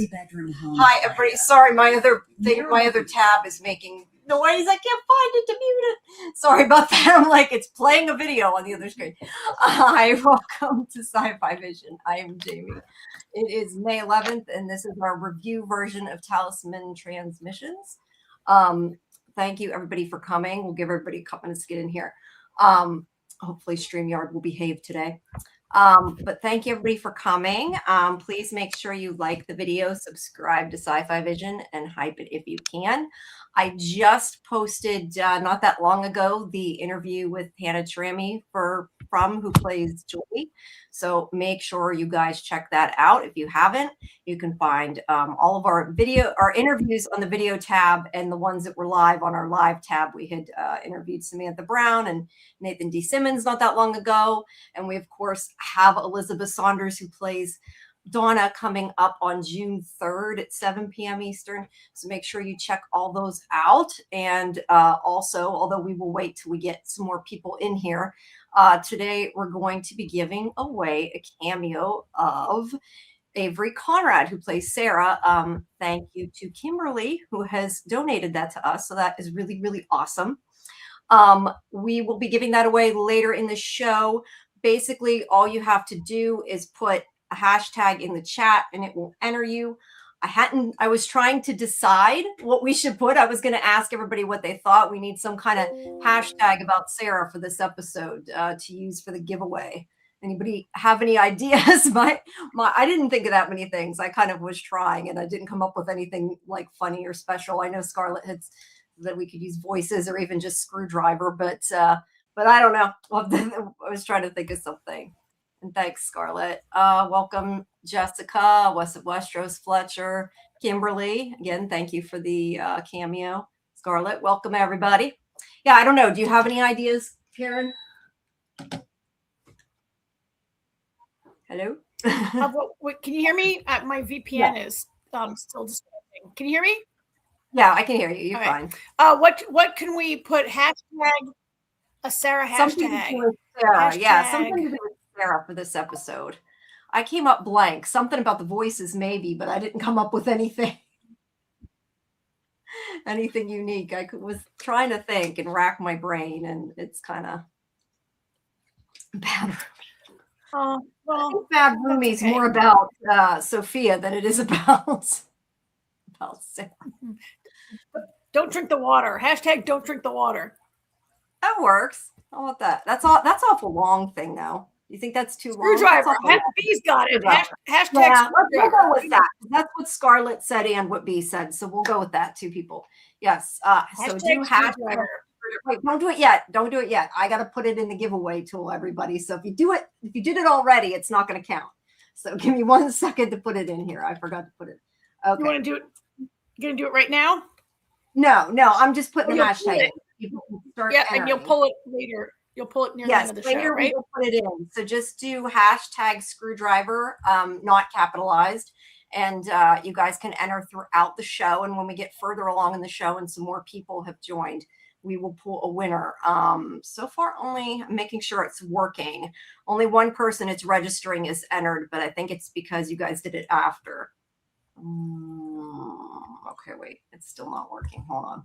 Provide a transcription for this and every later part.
three-bedroom home. Hi, everybody. Sorry, my other tab is making noise. I can't find it to mute it. Sorry about that. I'm like, it's playing a video on the other screen. Hi, welcome to Sci-Fi-Vision. I am Jamie. It is May 11th, and this is our review version of Talisman Transmissions. Thank you, everybody, for coming. We'll give everybody a couple minutes to get in here. Hopefully, StreamYard will behave today. But thank you, everybody, for coming. Please make sure you like the video, subscribe to Sci-Fi-Vision, and hype it if you can. I just posted not that long ago the interview with Hannah Trami who plays Joy. So make sure you guys check that out. If you haven't, you can find all of our interviews on the video tab, and the ones that were live on our live tab. We had interviewed Samantha Brown and Nathan D. Simmons not that long ago. And we, of course, have Elizabeth Saunders, who plays Donna, coming up on June 3rd at 7 p.m. Eastern. So make sure you check all those out. And also, although we will wait till we get some more people in here, today we're going to be giving away a cameo of Avery Conrad, who plays Sarah. Thank you to Kimberly, who has donated that to us. So that is really, really awesome. We will be giving that away later in the show. Basically, all you have to do is put a hashtag in the chat and it will enter you. I was trying to decide what we should put. I was going to ask everybody what they thought. We need some kind of hashtag about Sarah for this episode to use for the giveaway. Anybody have any ideas? I didn't think of that many things. I kind of was trying and I didn't come up with anything like funny or special. I know Scarlett had that we could use voices or even just screwdriver, but I don't know. I was trying to think of something. And thanks, Scarlett. Welcome, Jessica, Westeros Fletcher, Kimberly. Again, thank you for the cameo. Scarlett, welcome, everybody. Yeah, I don't know. Do you have any ideas, Karen? Hello? Can you hear me? My VPN is still disconnecting. Can you hear me? Yeah, I can hear you. You're fine. What can we put? Hashtag a Sarah hashtag. Something to do with Sarah. Hashtag. Yeah, something to do with Sarah for this episode. I came up blank. Something about the voices, maybe, but I didn't come up with anything unique. I was trying to think and rack my brain, and it's kind of bad. Well, I think Bad Roomie's more about Sophia than it is about Sarah. Don't drink the water. Hashtag don't drink the water. That works. How about that? That's awful long thing, though. You think that's too long? Screwdriver. B's got it. Hashtag yeah, screwdriver. We'll go with that. That's what Scarlett said and what B said. So we'll go with that, two people. Yes. So do hashtag. Wait, don't do it yet. Don't do it yet. I got to put it in the giveaway tool, everybody. So if you did it already, it's not going to count. So give me 1 second to put it in here. I forgot to put it. Okay. You want to do it? You're going to do it right now? No. I'm just putting the hashtag. And you'll pull it later. You'll pull it near the end of the show, right? We'll put it in. So just do hashtag screwdriver, not capitalized. And you guys can enter throughout the show. And when we get further along in the show and some more people have joined, we will pull a winner. So far, I'm making sure it's working. Only one person it's registering is entered, but I think it's because you guys did it after. Okay, wait. It's still not working. Hold on.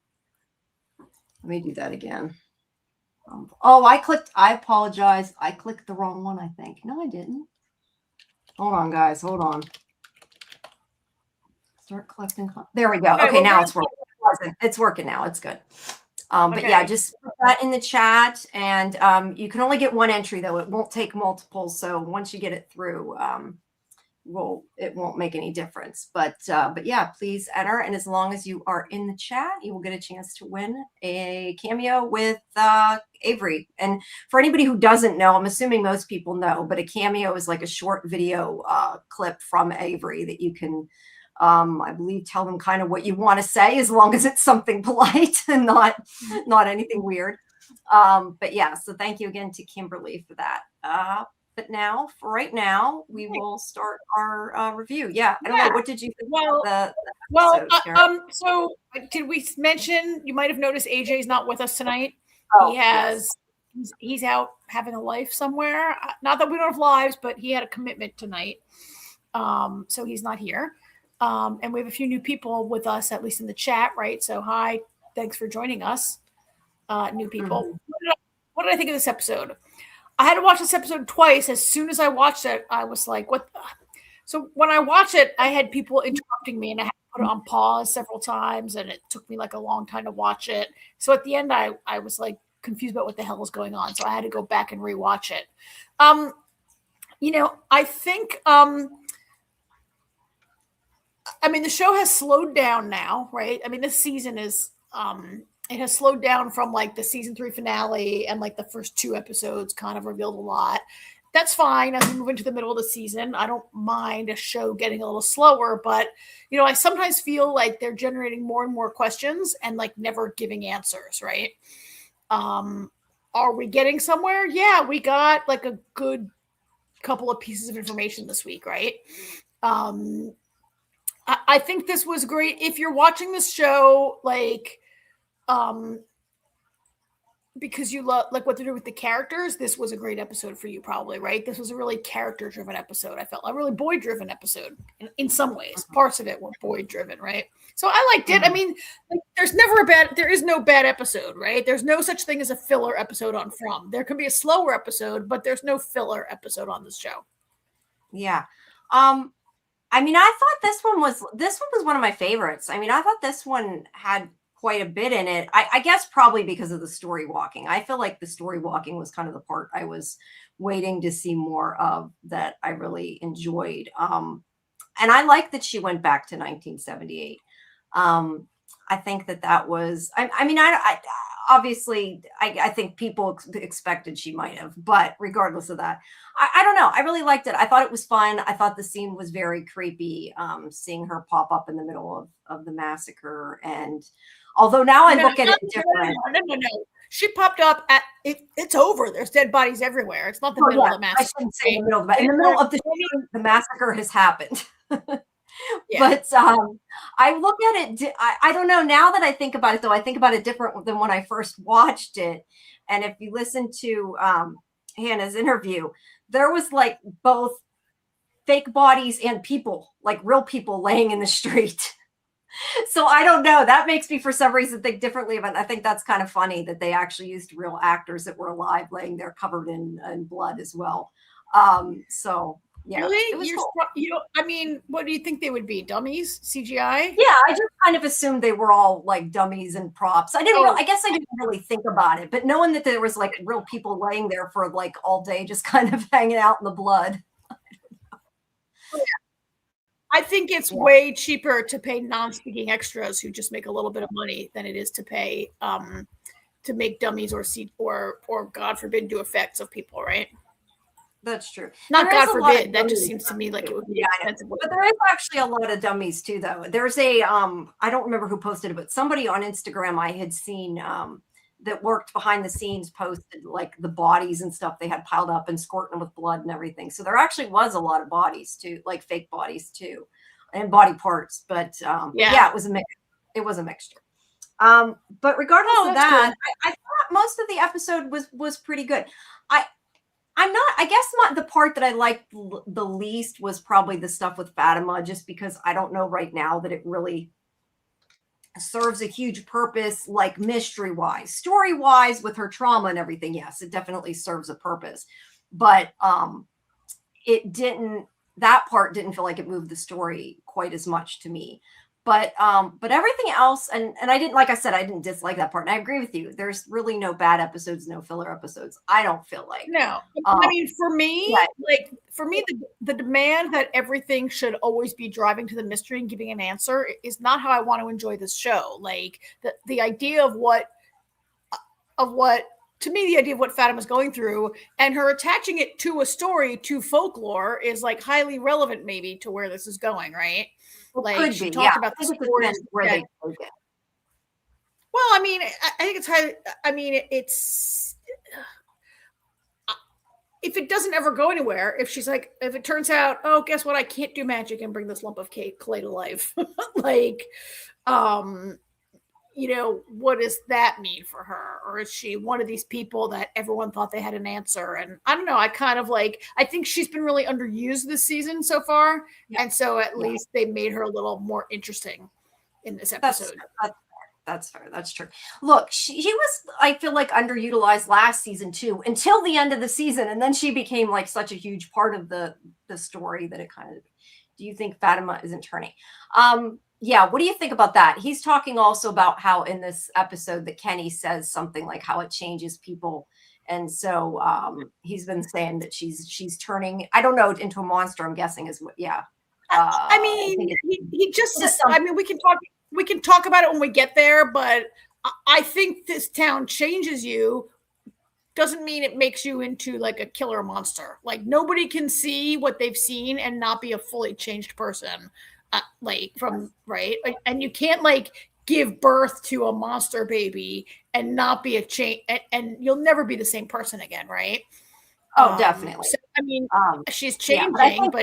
Let me do that again. I apologize. I clicked the wrong one, I think. No, I didn't. Hold on, guys. Hold on. Start collecting. There we go. Okay, now it's working. It's working now. It's good. But yeah, just put that in the chat. And you can only get one entry, though. It won't take multiples. So once you get it through, it won't make any difference. But yeah, please enter. And as long as you are in the chat, you will get a chance to win a cameo with Avery. And for anybody who doesn't know, I'm assuming most people know, but a cameo is like a short video clip from Avery that you can, I believe, tell them kind of what you want to say, as long as it's something polite and not anything weird. But yeah, so thank you again to Kimberly for that. But now, for right now, we will start our review. Yeah, I don't know. What did you think about the episode, so did we mention, you might have noticed AJ's not with us tonight. He's out having a life somewhere. Not that we don't have lives, but he had a commitment tonight. So he's not here. And we have a few new people with us, at least in the chat, right? So hi, thanks for joining us, new people. Mm-hmm. What did I think of this episode? I had to watch this episode twice. As soon as I watched it, I was like, what? So when I watched it, I had people interrupting me and I had to put it on pause several times and it took me like a long time to watch it. So at the end, I was like confused about what the hell was going on. So I had to go back and rewatch it. I think, the show has slowed down now, right? I mean, this season is, it has slowed down from like the season 3 finale and like the first 2 episodes kind of revealed a lot. That's fine. As we move into the middle of the season, I don't mind a show getting a little slower, but I sometimes feel like they're generating more and more questions and like never giving answers, right? Are we getting somewhere? Yeah, we got like a good couple of pieces of information this week, right? I think this was great. If you're watching this show, like, because you love like what they're doing with the characters, this was a great episode for you, probably, right? This was a really character-driven episode. I felt a really boy-driven episode in some ways. Parts of it were boy-driven, right? So I liked it. I mean, like, there is no bad episode, right? There's no such thing as a filler episode on From. There can be a slower episode, but there's no filler episode on this show. Yeah. I thought this one was one of my favorites. I mean, I thought this one had quite a bit in it. I guess probably because of the story walking. I feel like the story walking was kind of the part I was waiting to see more of that I really enjoyed. And I like that she went back to 1978. I think that was, obviously, I think people expected she might have, but regardless of that, I don't know. I really liked it. I thought it was fun. I thought the scene was very creepy, seeing her pop up in the middle of the massacre. And although now I look at it different. No. She popped up at it's over. There's dead bodies everywhere. It's not the middle of the massacre. I shouldn't say in the middle of in the middle of the massacre has happened. Yeah. But I look at it, I don't know, now that I think about it, though, I think about it different than when I first watched it. And if you listen to Hannah's interview, there was like both fake bodies and people, like real people laying in the street. So I don't know. That makes me, for some reason, think differently about it. I think that's kind of funny that they actually used real actors that were alive laying there covered in blood as well. So yeah, really? Cool. What do you think they would be? Dummies? CGI? Yeah, I just kind of assumed they were all like dummies and props. I guess I didn't really think about it, but knowing that there was like real people laying there for like all day, just kind of hanging out in the blood. I think it's way cheaper to pay non-speaking extras who just make a little bit of money than it is to pay to make dummies or God forbid do effects of people, right? That's true. Not God forbid. That just seems to me like it would be expensive. But there is actually a lot of dummies too, though. There's a I don't remember who posted it, but somebody on Instagram I had seen that worked behind the scenes posted like the bodies and stuff they had piled up and squirting them with blood and everything. So there actually was a lot of bodies too, like fake bodies too, and body parts. But it was a mix. It was a mixture. But regardless of that, I thought most of the episode was pretty good. I guess the part that I liked the least was probably the stuff with Fatima, just because I don't know right now that it really serves a huge purpose, like mystery-wise. Story-wise, with her trauma and everything, yes, it definitely serves a purpose. But that part didn't feel like it moved the story quite as much to me. But everything else, and I didn't, like I said, I didn't dislike that part. And I agree with you. There's really no bad episodes, no filler episodes. I don't feel like. No. For me, the demand that everything should always be driving to the mystery and giving an answer is not how I want to enjoy this show. Like the idea of what to me, the idea of what Fatima's going through and her attaching it to a story, to folklore, is like highly relevant maybe to where this is going, right? Like she talked about the stories where they take it. Well, I think it's high. It's if it doesn't ever go anywhere, if it turns out, oh, guess what? I can't do magic and bring this lump of clay to life. what does that mean for her? Or is she one of these people that everyone thought they had an answer? And I don't know. I think she's been really underused this season so far. Yeah. And so at least they made her a little more interesting in this episode. That's fair. That's true. Look, she was, I feel like, underutilized last season too, until the end of the season. And then she became like such a huge part of the story that it kind of, do you think Fatima isn't turning? Yeah, what do you think about that? He's talking also about how in this episode that Kenny says something like how it changes people. And so he's been saying that she's turning, I don't know, into a monster, I'm guessing is what, yeah. I mean, he just says, I mean, we can talk about it when we get there, but I think this town changes you doesn't mean it makes you into like a killer monster. Like nobody can see what they've seen and not be a fully changed person. Right. And you can't like give birth to a monster baby and not be a change, and you'll never be the same person again. Right. Oh, definitely. So, I mean, she's changing, but I think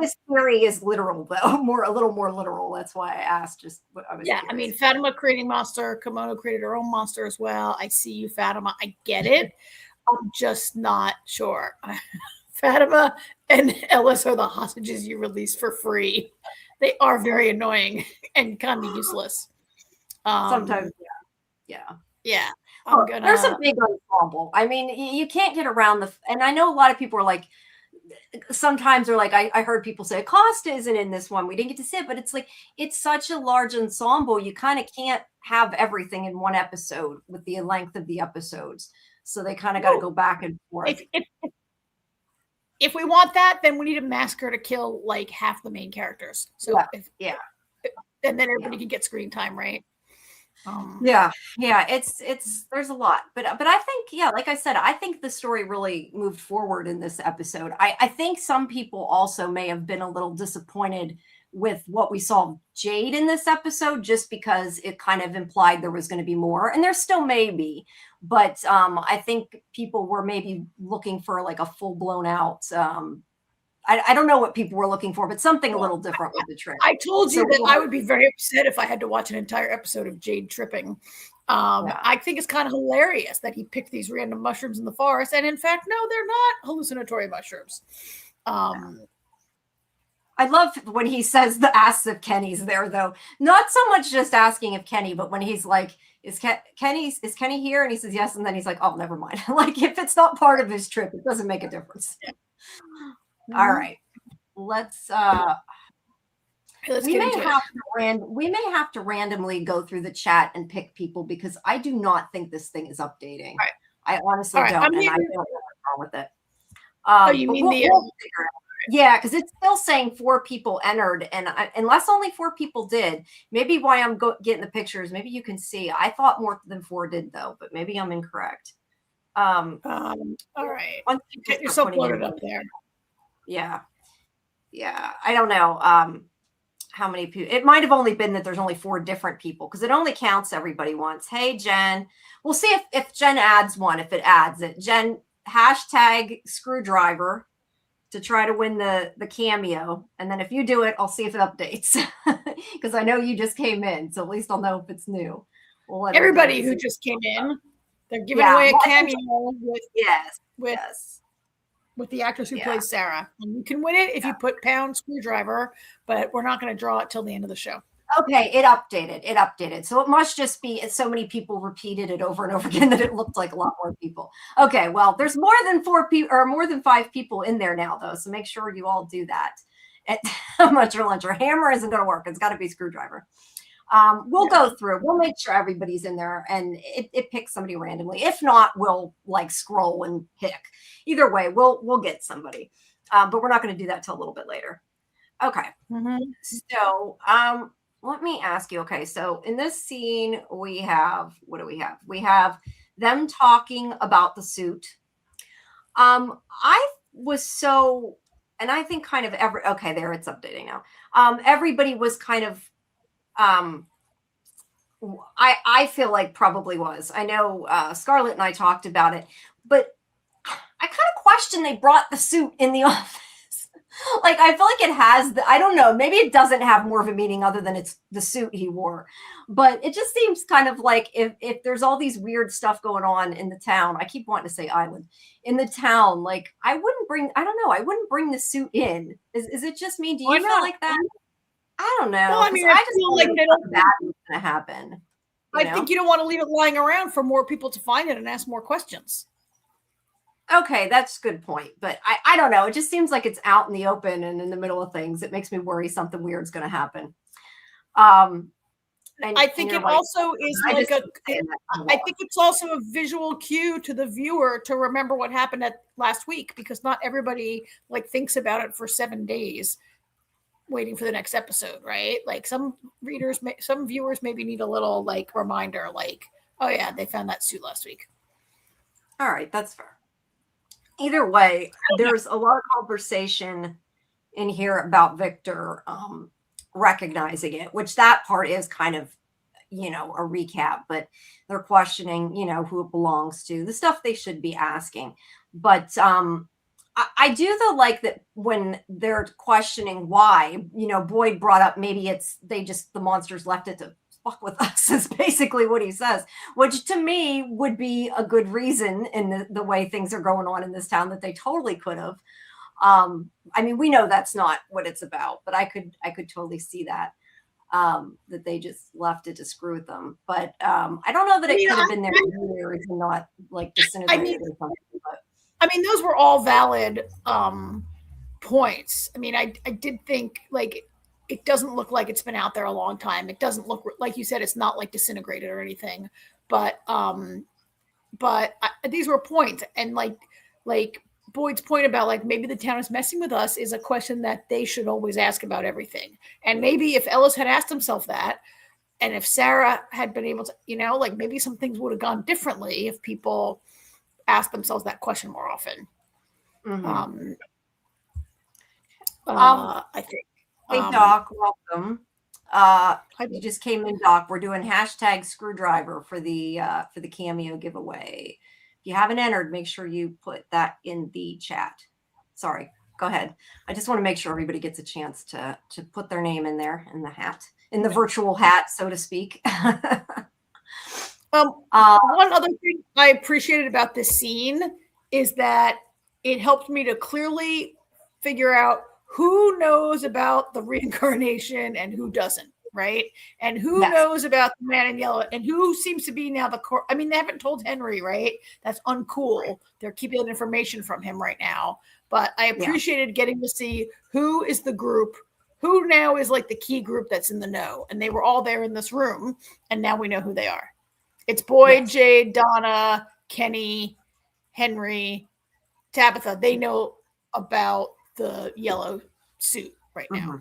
this theory is literal, though, a little more literal. That's why I asked. Just what I was. Yeah, curious. I mean, Fatima creating monster, Kimono created her own monster as well. I see you, Fatima. I get it. I'm just not sure. Fatima and Ellis are the hostages you release for free. They are very annoying and kind of useless. Sometimes, yeah. There's a big ensemble. I mean, you can't get around and I know a lot of people are like, sometimes they're like, I heard people say Costa isn't in this one. We didn't get to see it, but it's like, it's such a large ensemble. You kind of can't have everything in one episode with the length of the episodes. So they kind of got to go back and forth. If we want that, then we need a massacre to kill like half the main characters. So and then everybody can get screen time, right? It's there's a lot, but I think, like I said, I think the story really moved forward in this episode. I think some people also may have been a little disappointed with what we saw Jade in this episode, just because it kind of implied there was going to be more, and there still may be, but I think people were maybe looking for like a full blown out I don't know what people were looking for, but something a little different with the trip. I told you that I would be very upset if I had to watch an entire episode of Jade tripping. I think it's kind of hilarious that he picked these random mushrooms in the forest. And in fact, no, they're not hallucinatory mushrooms. I love when he says asks if Kenny's there, though. Not so much just asking if Kenny, but when he's like, is Kenny here? And he says yes. And then he's like, oh, never mind. Like if it's not part of his trip, it doesn't make a difference. Yeah. All right, let's we may have to randomly go through the chat and pick people, because I do not think this thing is updating. Right. I honestly don't, and I don't know what's wrong with it. You mean yeah, because it's still saying 4 people entered, and unless only 4 people did, maybe why I'm getting the pictures, maybe you can see. I thought more than 4 did though, but maybe I'm incorrect. All right, get yourself loaded up there. Yeah. I don't know how many people. It might have only been that there's only 4 different people, because it only counts everybody once. Hey, Jen. We'll see if Jen adds one. If it adds it, Jen, hashtag screwdriver to try to win the cameo. And then if you do it, I'll see if it updates, because I know you just came in. So at least I'll know if it's new. We'll everybody who just came in, they're giving away a cameo with the actress who plays Sarah. And you can win it if you put pound screwdriver, but we're not going to draw it till the end of the show. Okay, it updated. So it must just be so many people repeated it over and over again that it looked like a lot more people. Okay, well, there's more than 4 people or more than 5 people in there now, though. So make sure you all do that. How much or lunch or hammer isn't going to work. It's got to be screwdriver. We'll go through. We'll make sure everybody's in there, and it picks somebody randomly. If not, we'll like scroll and pick. Either way, we'll get somebody. But we're not going to do that till a little bit later. Okay. Mm-hmm. So let me ask you. Okay, so in this scene, we have, what do we have? We have them talking about the suit. I was so, and I think kind of okay, there, it's updating now. Everybody was kind of, I feel like probably was. I know Scarlett and I talked about it, but I kind of question they brought the suit in the office. Like, I feel like it has I don't know, maybe it doesn't have more of a meaning other than it's the suit he wore, but it just seems kind of like if there's all these weird stuff going on in the town, I keep wanting to say island, in the town, like I wouldn't bring the suit in. Is it just me? Do you Why feel not? like that? I don't know. Well, I 'cause mean, I I just feel feel like like they don't. something bad was gonna happen. I think you don't want to leave it lying around for more people to find it and ask more questions. Okay, that's a good point. But I don't know. It just seems like it's out in the open and in the middle of things. It makes me worry something weird's going to happen. I think it also is like I think it's also a visual cue to the viewer to remember what happened at last week, because not everybody like thinks about it for 7 days waiting for the next episode, right? Like some viewers maybe need a little like reminder, like, oh yeah, they found that suit last week. All right, that's fair. Either way, there's a lot of conversation in here about Victor recognizing it, which that part is kind of, you know, a recap, but they're questioning, you know, who it belongs to, the stuff they should be asking. But I do though like that when they're questioning why, you know, Boyd brought up maybe it's the monsters left it to fuck with us is basically what he says, which to me would be a good reason in the way things are going on in this town that they totally could have. I mean, we know that's not what it's about, but I could totally see that that they just left it to screw with them. But I don't know that it could have been their years and not like disintegrated or something. But I mean, those were all valid points. I mean, I did think like it doesn't look like it's been out there a long time. It doesn't look like you said, it's not like disintegrated or anything. But these were points, and like Boyd's point about like maybe the town is messing with us is a question that they should always ask about everything. And maybe if Ellis had asked himself that, and if Sarah had been able to, you know, like maybe some things would have gone differently if people asked themselves that question more often. mm-hmm. I think. Hey Doc, welcome. You just came in, Doc. We're doing hashtag screwdriver for the Cameo giveaway. If you haven't entered, make sure you put that in the chat. Sorry, go ahead. I just want to make sure everybody gets a chance to put their name in there in the hat, in the virtual hat, so to speak. One other thing I appreciated about this scene is that it helped me to clearly figure out who knows about the reincarnation and who doesn't, right? And who knows about the man in yellow, and who seems to be now the core. I mean, they haven't told Henry, right? That's uncool. Right. They're keeping that information from him right now. But I appreciated getting to see who is the group, who now is like the key group that's in the know. And they were all there in this room, and now we know who they are. It's Boyd, Jade, Donna, Kenny, Henry, Tabitha. They know about the yellow suit right now. Mm-hmm.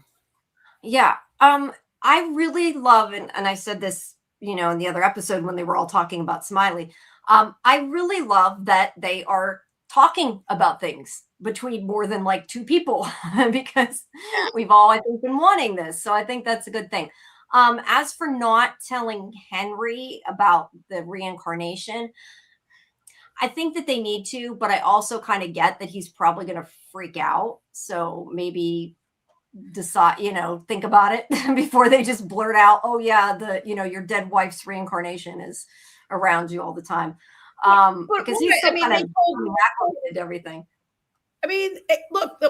Yeah. I really love, and I said this, you know, in the other episode when they were all talking about Smiley. I really love that they are talking about things between more than like two people because we've all, I think, been wanting this. So I think that's a good thing. As for not telling Henry about the reincarnation, I think that they need to, but I also kind of get that he's probably going to freak out. So maybe decide, you know, think about it before they just blurt out, oh yeah, your dead wife's reincarnation is around you all the time. Because he's so kind of did everything. I mean, look,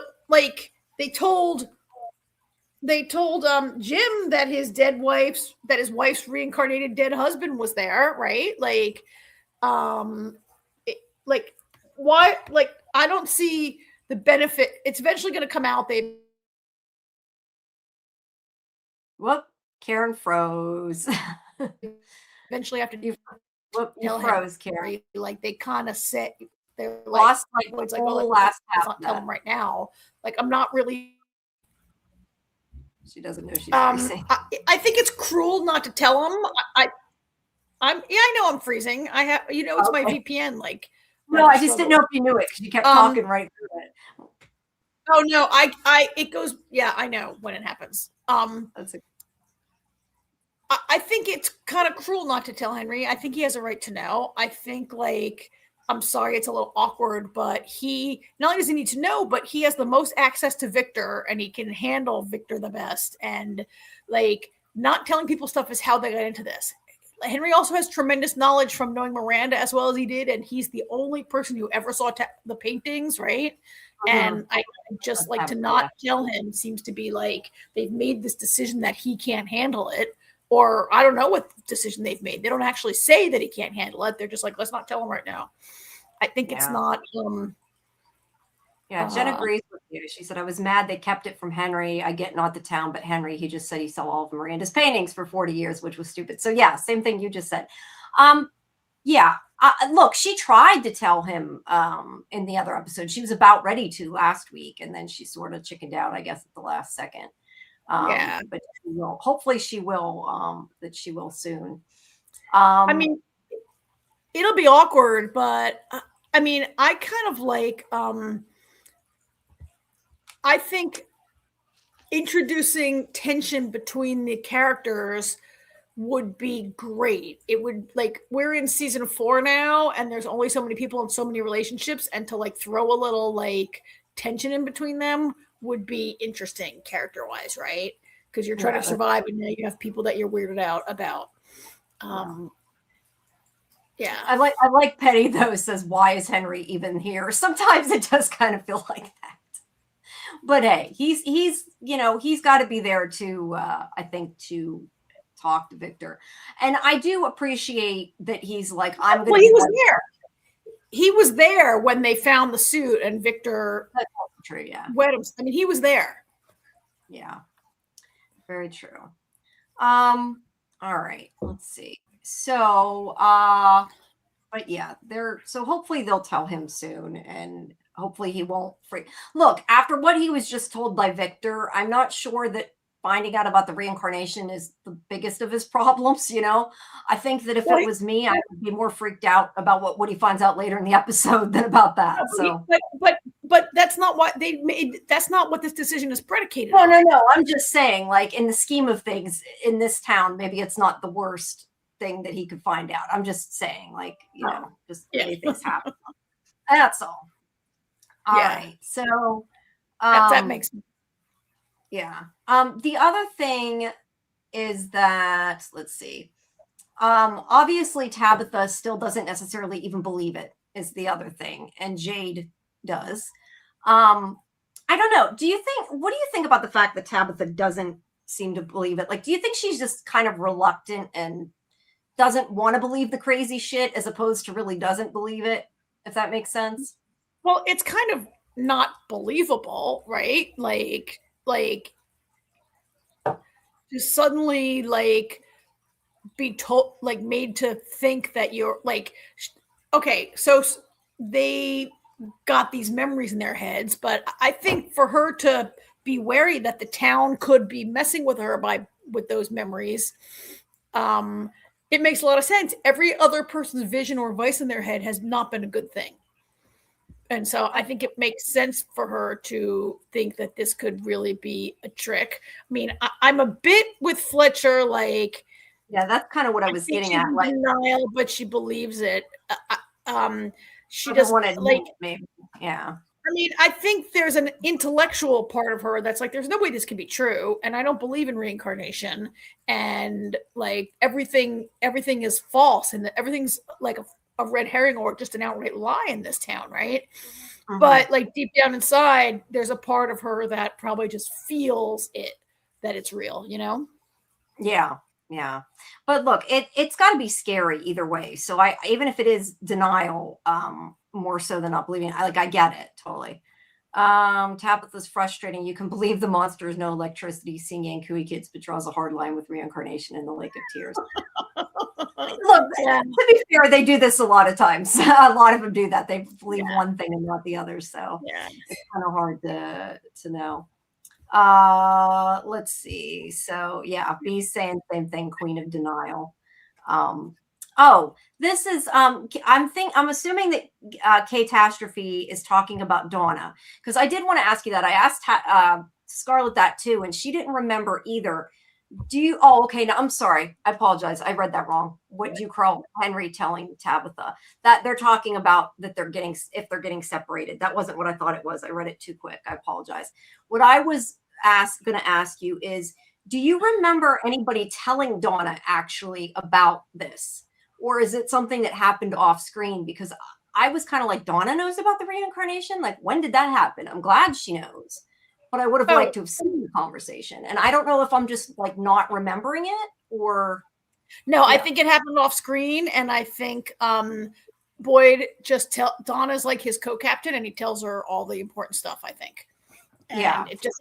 they told Jim that his wife's reincarnated dead husband was there, right? Why? Like, I don't see the benefit. It's eventually going to come out. Whoop, Karen froze. Eventually have to you froze, Karen. Like they kind of said they're lost like it's like, oh, last half. Not tell them right now. Like I'm not really. She doesn't know she's freezing. I think it's cruel not to tell them. I know I'm freezing. I have, it's my VPN. Like, no, I just didn't know if you knew it because you kept talking right through it. Oh no, it goes. Yeah, I know when it happens. I think it's kind of cruel not to tell Henry. I think he has a right to know. I think like I'm sorry, it's a little awkward, but he not only does he need to know, but he has the most access to Victor and he can handle Victor the best. And like not telling people stuff is how they got into this. Henry also has tremendous knowledge from knowing Miranda as well as he did, and he's the only person who ever saw the paintings, right? And I just like to not tell him seems to be like they've made this decision that he can't handle it, or I don't know what decision they've made. They don't actually say that he can't handle it. They're just like, let's not tell him right now. I think it's not. Jen agrees with you. She said, I was mad they kept it from Henry. I get not the town, but Henry, he just said he saw all of Miranda's paintings for 40 years, which was stupid. So yeah, same thing you just said. Look, she tried to tell him in the other episode. She was about ready to last week, and then she sort of chickened out, I guess, at the last second. But she will. Hopefully she will, that she will soon. I mean, it'll be awkward, but I mean, I kind of like, I think introducing tension between the characters would be great. It would, like, we're in season 4 now and there's only so many people and so many relationships, and to like throw a little like tension in between them would be interesting character wise, right? Because you're trying to survive and now you have people that you're weirded out about. I like Petty though says, why is Henry even here? Sometimes it does kind of feel like that. But hey, he's got to be there to I think to talk to Victor. And I do appreciate that he's like, I'm going to he was there. He was there when they found the suit and Victor true, wed him. I mean, he was there. Yeah. Very true. All right, let's see. So but yeah, so hopefully they'll tell him soon, and hopefully he won't freak. Look, after what he was just told by Victor, I'm not sure that finding out about the reincarnation is the biggest of his problems, I think that if it was me, I would be more freaked out about what he finds out later in the episode than about that. But that's not what they made. That's not what this decision is predicated on. No. I'm just saying, like, in the scheme of things in this town, maybe it's not the worst thing that he could find out. I'm just saying, like, just many things happen. That's all. All right. So that makes sense. Yeah. The other thing is that, let's see. Obviously Tabitha still doesn't necessarily even believe it, is the other thing. And Jade does. I don't know. What do you think about the fact that Tabitha doesn't seem to believe it? Like, do you think she's just kind of reluctant and doesn't want to believe the crazy shit as opposed to really doesn't believe it, if that makes sense? Well, it's kind of not believable, right? Like to suddenly like be told, like made to think that you're like, okay, so they got these memories in their heads, but I think for her to be wary that the town could be messing with her with those memories, it makes a lot of sense. Every other person's vision or voice in their head has not been a good thing. And so I think it makes sense for her to think that this could really be a trick. I mean, I'm a bit with Fletcher, like, yeah, that's kind of what I was getting at. Like, denial, but she believes it. She doesn't want to, like, maybe. Yeah. I mean, I think there's an intellectual part of her that's like, there's no way this can be true, and I don't believe in reincarnation, and like everything is false, and everything's like a red herring or just an outright lie in this town, right? Mm-hmm. But like deep down inside, there's a part of her that probably just feels that it's real, Yeah. But look, it's got to be scary either way. So even if it is denial, more so than not believing, I get it totally. Tabitha's frustrating. You can believe the monster is no electricity, seeing Yankee kids, but draws a hard line with reincarnation in the Lake of Tears. Look, to be fair, they do this a lot of times. A lot of them do that. They believe one thing and not the other. So it's kind of hard to know. Let's see. So B's saying same thing, Queen of Denial. This is I'm assuming that Catastrophe is talking about Donna, because I did want to ask you that. I asked Scarlett that too, and she didn't remember either. Do you? Oh, okay. No, I'm sorry. I apologize. I read that wrong. What do you call Henry telling Tabitha that they're talking about that if they're getting separated? That wasn't what I thought it was. I read it too quick. I apologize. What I was going to ask you is, do you remember anybody telling Donna actually about this, or is it something that happened off screen? Because I was kind of like, Donna knows about the reincarnation. Like, when did that happen? I'm glad she knows. But I would have liked to have seen the conversation. And I don't know if I'm just like not remembering it or. No, I think it happened off screen. And I think Boyd just Donna's like his co-captain and he tells her all the important stuff, I think. And it just,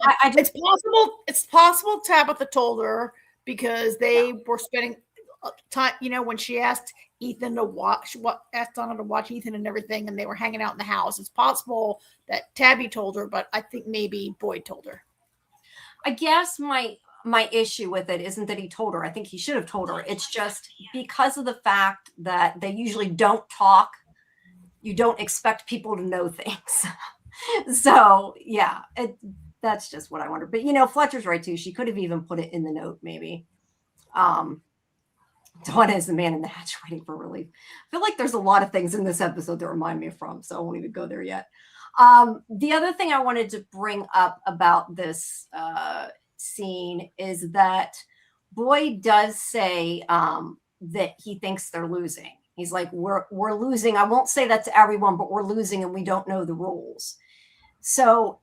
it's possible Tabitha told her because they were spending time, when she asked Ethan asked Donna to watch Ethan and everything, and they were hanging out in the house. It's possible that Tabby told her, but I think maybe Boyd told her. I guess my issue with it isn't that he told her. I think he should have told her. It's just because of the fact that they usually don't talk, you don't expect people to know things. So yeah, that's just what I wonder. But Fletcher's right too. She could have even put it in the note, maybe. Donna is the man in the hatch waiting for relief. I feel like there's a lot of things in this episode that remind me from, so I won't even go there yet. The other thing I wanted to bring up about this scene is that Boyd does say that he thinks they're losing. He's like, we're losing. I won't say that to everyone, but we're losing and we don't know the rules. So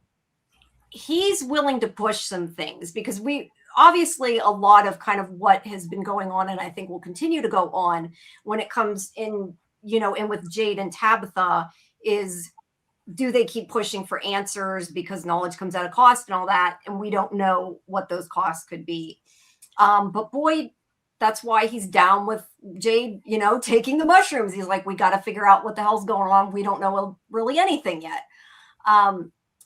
he's willing to push some things because obviously a lot of kind of what has been going on and I think will continue to go on when it comes in, in with Jade and Tabitha is, do they keep pushing for answers because knowledge comes at a cost and all that, and we don't know what those costs could be. But Boyd, that's why he's down with Jade, taking the mushrooms. He's like, we got to figure out what the hell's going on. We don't know really anything yet.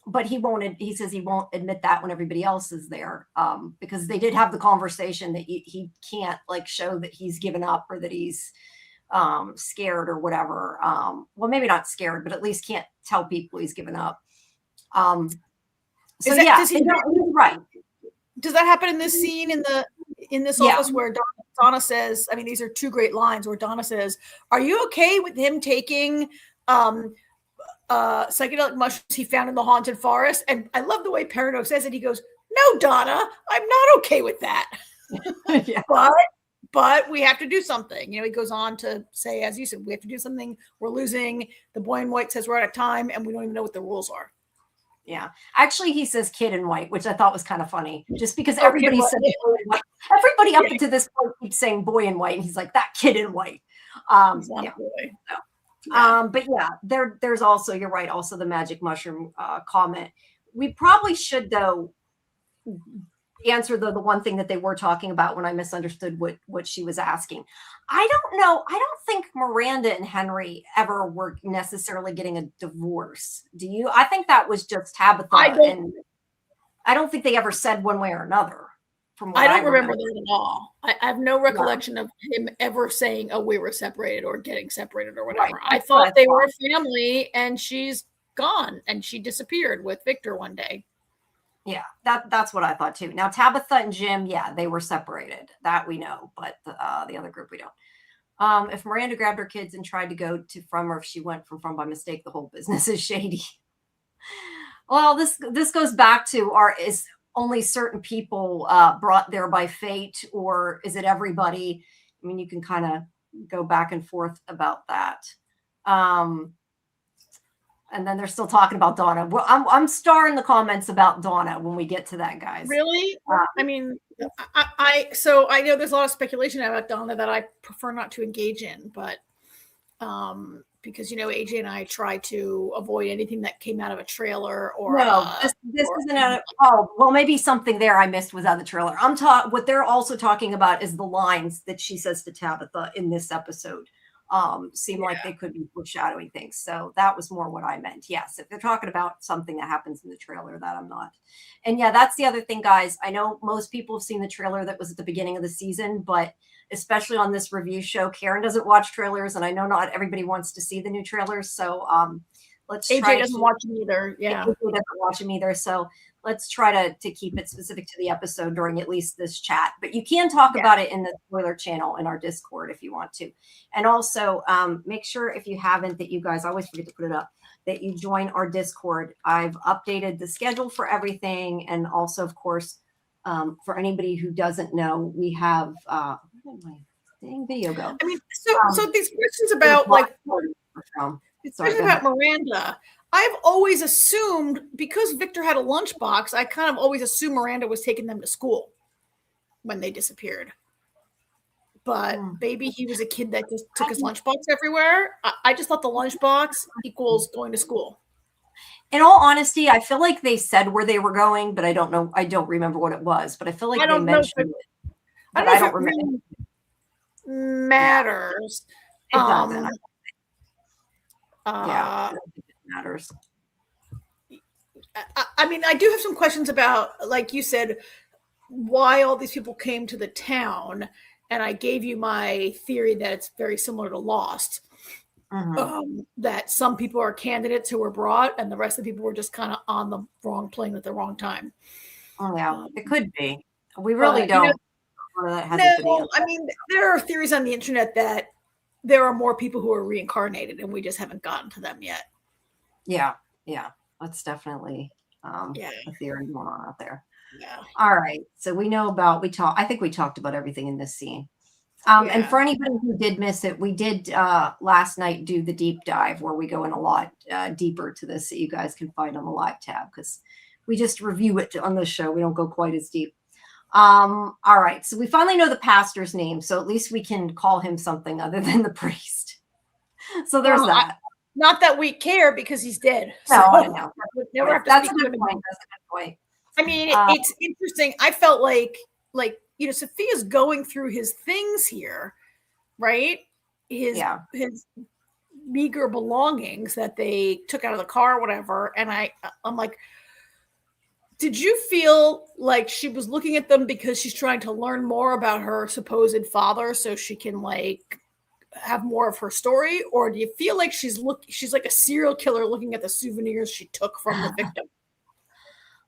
But he says he won't admit that when everybody else is there, because they did have the conversation that he can't like show that he's given up or that he's scared or whatever. Well, maybe not scared, but at least can't tell people he's given up. So right. Does that happen in this scene in this office where Donna says, I mean, these are two great lines where Donna says, are you okay with him taking psychedelic mushrooms he found in the haunted forest? And I love the way Perrineau says it. He goes, no, Donna, I'm not okay with that. Yeah. But we have to do something. He goes on to say, as you said, we have to do something. We're losing. The boy in white says we're out of time and we don't even know what the rules are. Yeah. Actually, he says kid in white, which I thought was kind of funny just because everybody said everybody up to this point keeps saying boy in white. And he's like, that kid in white. But yeah, there's also, you're right. Also the magic mushroom comment. We probably should though answer the one thing that they were talking about when I misunderstood what she was asking. I don't know. I don't think Miranda and Henry ever were necessarily getting a divorce. Do you? I think that was just Tabitha. I don't think they ever said one way or another. I don't remember that at all. I have no recollection of him ever saying, oh, we were separated or getting separated or whatever. Right. I thought they were a family and she's gone and she disappeared with Victor one day. Yeah, that's what I thought too. Now, Tabitha and Jim, yeah, they were separated. That we know, but the other group we don't. If Miranda grabbed her kids and tried to go to From, or if she went from by mistake, the whole business is shady. Well, this goes back to is only certain people brought there by fate, or is it everybody? I mean, you can kind of go back and forth about that. And then they're still talking about Donna. Well, I'm starring the comments about Donna when we get to that, guys. Really? I mean, I know there's a lot of speculation about Donna that I prefer not to engage in, but because AJ and I try to avoid anything that came out of a trailer or this isn't maybe something there I missed was out of the trailer. What they're also talking about is the lines that she says to Tabitha in this episode. Seem like they could be foreshadowing things. So that was more what I meant. Yes, if they're talking about something that happens in the trailer, that I'm not. And yeah, that's the other thing, guys. I know most people have seen the trailer that was at the beginning of the season, but especially on this review show, Karen doesn't watch trailers, and I know not everybody wants to see the new trailers. So let's AJ try doesn't to watch them either. Yeah. AJ doesn't watch them either. So let's try to keep it specific to the episode during at least this chat. But you can talk about it in the spoiler channel in our Discord if you want to. And also make sure if you haven't that you guys, I always forget to put it up, that you join our Discord. I've updated the schedule for everything. And also, of course, for anybody who doesn't know, we have where did my dang video go? I mean, so these questions about like these questions about Miranda, I've always assumed because Victor had a lunchbox, I kind of always assumed Miranda was taking them to school when they disappeared. But maybe he was a kid that just took his lunchbox everywhere. I just thought the lunchbox equals going to school. In all honesty, I feel like they said where they were going, but I don't know. I don't remember what it was, but I feel like they mentioned it. I don't remember. Matters. It doesn't. Yeah, it matters. I mean, I do have some questions about, like you said, why all these people came to the town. And I gave you my theory that it's very similar to Lost. That some people are candidates who were brought and the rest of the people were just kind of on the wrong plane at the wrong time. Oh, yeah, it could be. We really don't. I mean, there are theories on the internet that there are more people who are reincarnated and we just haven't gotten to them yet. Yeah. That's definitely a theory going on out there. Yeah. All right. So we know about, I think we talked about everything in this scene. And for anybody who did miss it, we did last night do the deep dive where we go in a lot deeper to this that you guys can find on the live tab because we just review it on this show. We don't go quite as deep. All right. So we finally know the pastor's name. So at least we can call him something other than the priest. So there's that. Not that we care because he's dead. No, so I know. That's a good point. I mean, it's interesting. I felt like Sophia's going through his things here, right? His meager belongings that they took out of the car or whatever. And I'm like, did you feel like she was looking at them because she's trying to learn more about her supposed father so she can like have more of her story? Or do you feel like she's like a serial killer looking at the souvenirs she took from the victim?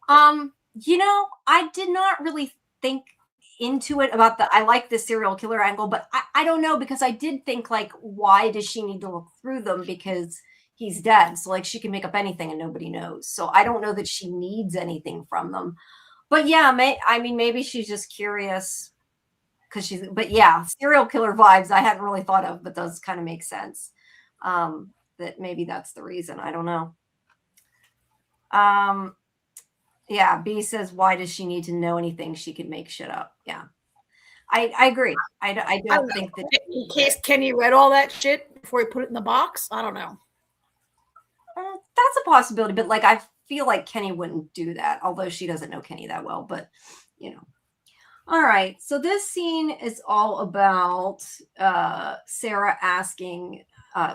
I did not really think into it about I like the serial killer angle, but I don't know, because I did think like, why does she need to look through them? Because he's dead. So like she can make up anything and nobody knows. So I don't know that she needs anything from them, but yeah, maybe she's just curious but yeah, serial killer vibes I hadn't really thought of, but does kind of make sense. That maybe that's the reason. I don't know. Yeah, B says, why does she need to know anything? She can make shit up. Yeah, I agree. I don't think that. In case Kenny read all that shit before he put it in the box. I don't know. That's a possibility, but like I feel like Kenny wouldn't do that, although she doesn't know Kenny that well. But all right. So this scene is all about Sarah asking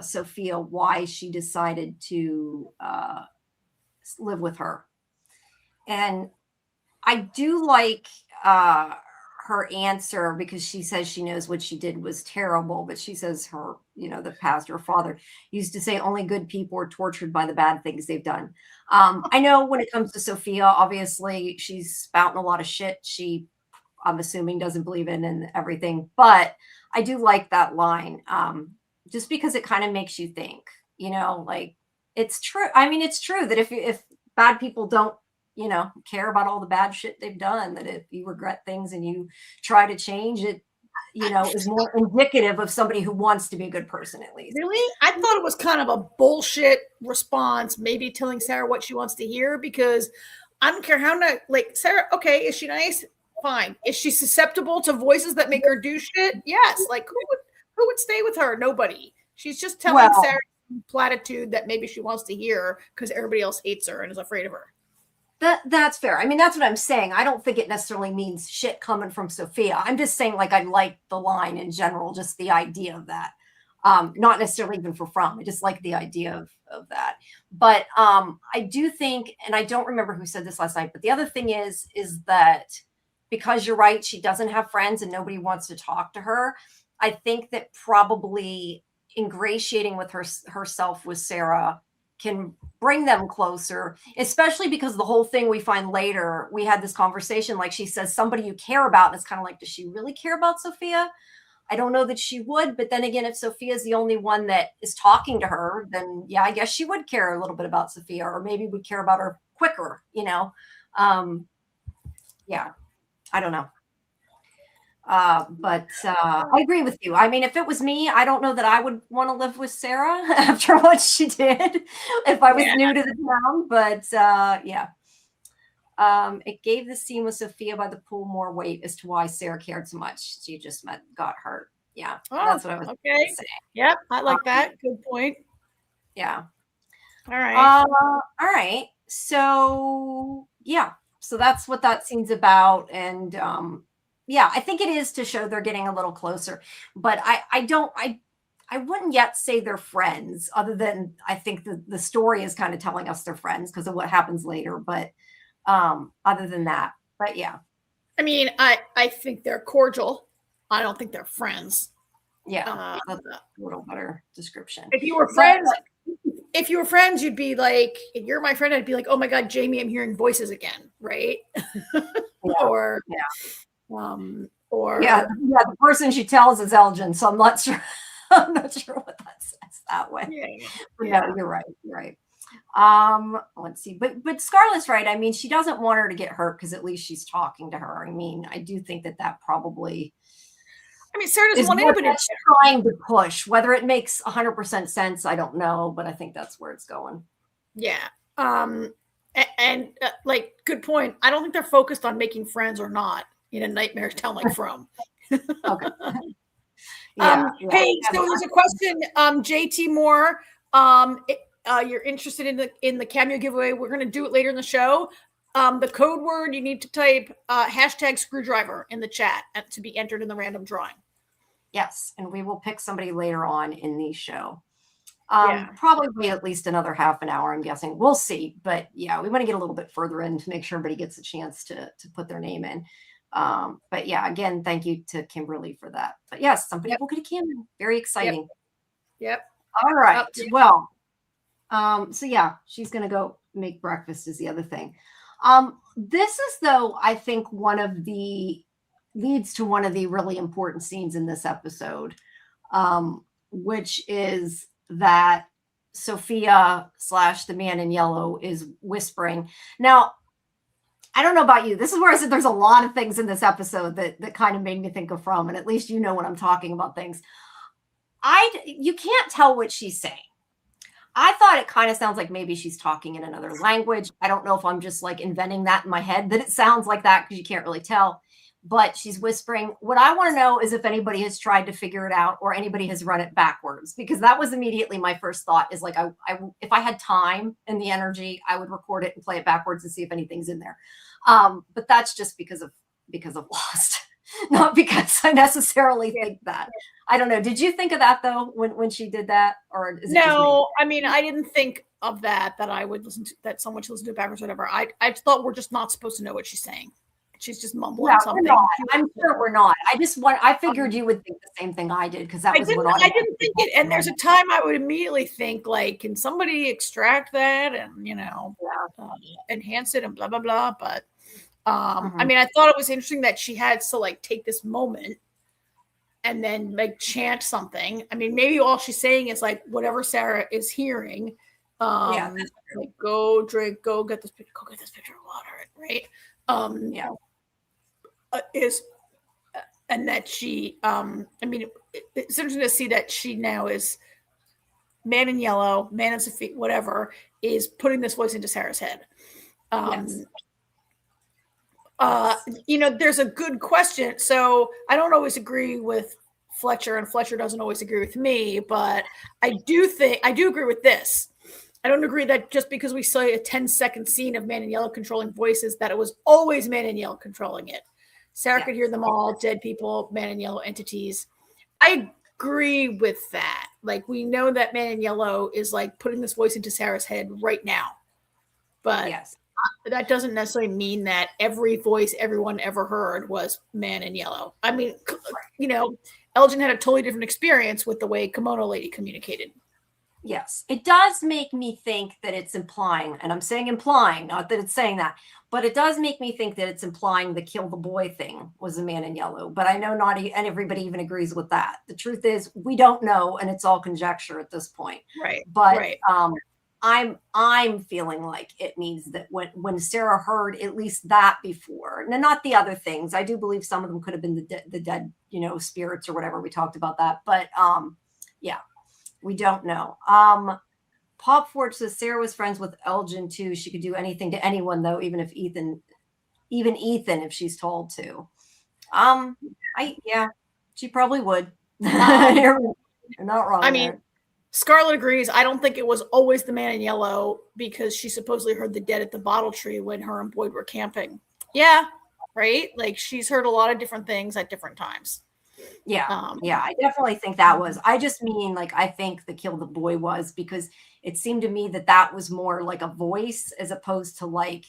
Sophia why she decided to live with her. And I do like her answer, because she says she knows what she did was terrible, but she says the pastor father used to say only good people are tortured by the bad things they've done. I know when it comes to Sophia, obviously she's spouting a lot of shit. I'm assuming doesn't believe in and everything, but I do like that line just because it kind of makes you think, like it's true. I mean, it's true that if bad people don't, care about all the bad shit they've done, that if you regret things and you try to change it, is more indicative of somebody who wants to be a good person, at least. Really? I thought it was kind of a bullshit response, maybe telling Sarah what she wants to hear, because I don't care how not, like, Sarah, okay, is she nice? Fine. Is she susceptible to voices that make her do shit? Yes. Like, who would stay with her? Nobody. She's just telling Sarah platitude that maybe she wants to hear because everybody else hates her and is afraid of her. That's fair. I mean, that's what I'm saying. I don't think it necessarily means shit coming from Sophia. I'm just saying, like, I like the line in general, just the idea of that. Not necessarily even for From. I just like the idea of that. But I do think, and I don't remember who said this last night, but the other thing is that because you're right, she doesn't have friends and nobody wants to talk to her. I think that probably ingratiating with herself with Sarah can bring them closer, especially because the whole thing we find later, we had this conversation, like she says, somebody you care about. And it's kind of like, does she really care about Sophia? I don't know that she would, but then again, if Sophia is the only one that is talking to her, then yeah, I guess she would care a little bit about Sophia, or maybe would care about her quicker, yeah, I don't know. But I agree with you. I mean, if it was me, I don't know that I would want to live with Sarah after what she did if I was new to the town. But yeah. It gave the scene with Sophia by the pool more weight as to why Sarah cared so much. She just got hurt. Yeah, that's what I was saying. Yep, I like that. Good point. Yeah. All right. All right. So yeah, so that's what that scene's about, and yeah, I think it is to show they're getting a little closer. But I wouldn't yet say they're friends, other than I think the story is kind of telling us they're friends because of what happens later. But other than that, but yeah. I mean, I think they're cordial. I don't think they're friends. Yeah, that's a little better description. If you were friends, you'd be like, if you're my friend, I'd be like, oh my God, Jamie, I'm hearing voices again, right? Or the person she tells is Elgin, so I'm not sure. I'm not sure what that says that way. Yeah, you're right. You're right. Let's see, but Scarlett's right. I mean, she doesn't want her to get hurt because at least she's talking to her. I mean, I do think that probably. I mean, Sarah doesn't want anybody trying to push. Whether it makes 100% sense, I don't know, but I think that's where it's going. Yeah. And like, good point. I don't think they're focused on making friends or not in a nightmare town like From. Okay. Hey, so there's a question. JT Moore, you're interested in the Cameo giveaway. We're going to do it later in the show. The code word, you need to type hashtag screwdriver in the chat to be entered in the random drawing. Yes, and we will pick somebody later on in the show. Probably at least another half an hour, I'm guessing. We'll see. But yeah, we want to get a little bit further in to make sure everybody gets a chance to put their name in. But yeah, again, thank you to Kimberly for that. But yes, somebody will get a Cameo. Very exciting. Yep. All right. Well, so yeah, she's going to go make breakfast is the other thing. This is, though, I think leads to one of the really important scenes in this episode, which is that Sophia / the man in yellow is whispering. Now, I don't know about you. This is where I said there's a lot of things in this episode that kind of made me think of From, and at least you know when I'm talking about things. You can't tell what she's saying. I thought it kind of sounds like maybe she's talking in another language. I don't know if I'm just like inventing that in my head that it sounds like that because you can't really tell. But she's whispering. What I want to know is if anybody has tried to figure it out or anybody has run it backwards, because that was immediately my first thought is like, if I had time and the energy, I would record it and play it backwards and see if anything's in there. But that's just because of Lost, not because I necessarily think that. I don't know. Did you think of that though when she did that, or is it no? I mean, I didn't think of that I would listen to that. Someone should listen to it backwards, or whatever. I thought we're just not supposed to know what she's saying. She's just mumbling something. I'm sure we're not. I figured you would think the same thing I did because that was what I didn't think it. And there's a time I would immediately think like, can somebody extract that and enhance it and blah blah blah. But I mean, I thought it was interesting that she had to like take this moment and then like chant something. I mean, maybe all she's saying is like whatever Sarah is hearing. Like go drink, go get this pitcher of water, right? And that she I mean, it's interesting to see that she now is man in yellow, man in Sophia, whatever, is putting this voice into Sarah's head. There's a good question. So I don't always agree with Fletcher, and Fletcher doesn't always agree with me, but I do agree with this. I don't agree that just because we saw a 10-second scene of Man in Yellow controlling voices, that it was always Man in Yellow controlling it. Sarah could hear them all, dead people, Man in Yellow entities. I agree with that. Like, we know that Man in Yellow is like putting this voice into Sarah's head right now. But that doesn't necessarily mean that every voice everyone ever heard was Man in Yellow. I mean, Elgin had a totally different experience with the way Kimono Lady communicated. Yes, it does make me think that it's implying, and I'm saying implying, not that it's saying that, but it does make me think that it's implying the kill the boy thing was the man in yellow. But I know not and everybody even agrees with that. The truth is, we don't know, and it's all conjecture at this point. Right. But Right. I'm feeling like it means that when Sarah heard at least that before, and not the other things, I do believe some of them could have been the dead, spirits or whatever. We talked about that, but yeah. We don't know. Pop Forge says Sarah was friends with Elgin too. She could do anything to anyone though, even Ethan, if she's told to. She probably would. You're not wrong. I mean, Scarlett agrees. I don't think it was always the man in yellow because she supposedly heard the dead at the bottle tree when her and Boyd were camping. Yeah, right? Like she's heard a lot of different things at different times. Yeah, I definitely think that was. I just mean like I think the kill the boy was because it seemed to me that was more like a voice as opposed to like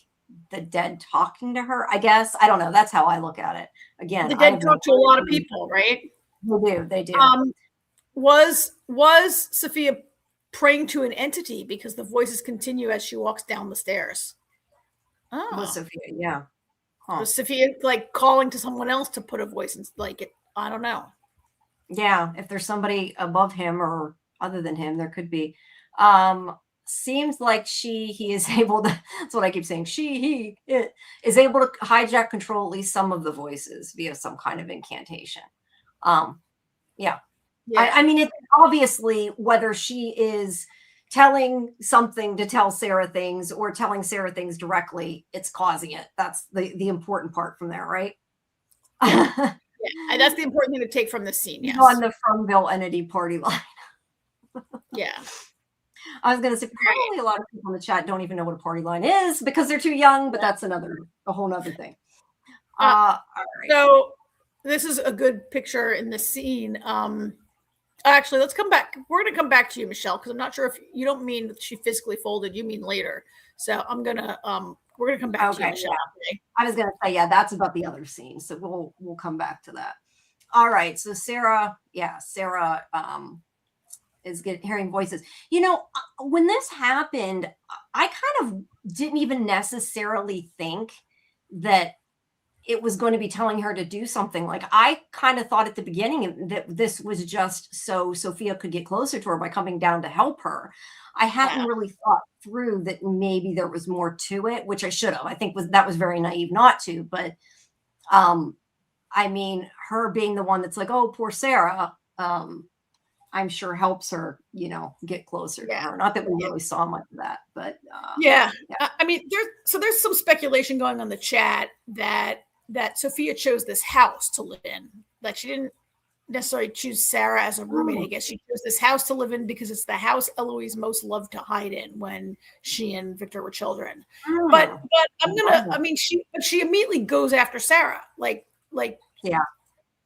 the dead talking to her. I guess I don't know. That's how I look at it. Again, the dead talk to a lot of people, right? They do. Was Sophia praying to an entity because the voices continue as she walks down the stairs? Oh, was Sophia? Yeah. Huh. Was Sophia like calling to someone else to put a voice in? Like it? I don't know. Yeah, if there's somebody above him or other than him, there could be. Seems like he is able to, that's what I keep saying. It is able to hijack control at least some of the voices via some kind of incantation. Yeah. I mean, it's obviously whether she is telling something to tell Sarah things or telling Sarah things directly, it's causing it. That's the important part from there, right? And that's the important thing to take from this scene. Yes. On the Fromville entity party line. Yeah. I was going to say probably a lot of people in the chat don't even know what a party line is because they're too young, but that's a whole nother thing. All right. So this is a good picture in this scene. Actually, let's come back. We're going to come back to you, Michelle, because I'm not sure if you don't mean that she physically folded. You mean later. So we're going to come back to you, Michelle. Yeah. I was going to say, that's about the other scene. So we'll come back to that. All right. So Sarah is hearing voices. When this happened, I kind of didn't even necessarily think that it was going to be telling her to do something. Like I kind of thought at the beginning that this was just so Sophia could get closer to her by coming down to help her. I hadn't really thought through that maybe there was more to it, which I should have. I think that was very naive not to, but I mean, her being the one that's like, oh, poor Sarah, I'm sure helps her, get closer to her. Not that we really saw much of that, but I mean, there's some speculation going on in the chat that Sophia chose this house to live in. Like she didn't necessarily choose Sarah as a roommate. I guess she chose this house to live in because it's the house Eloise most loved to hide in when she and Victor were children. But she immediately goes after Sarah.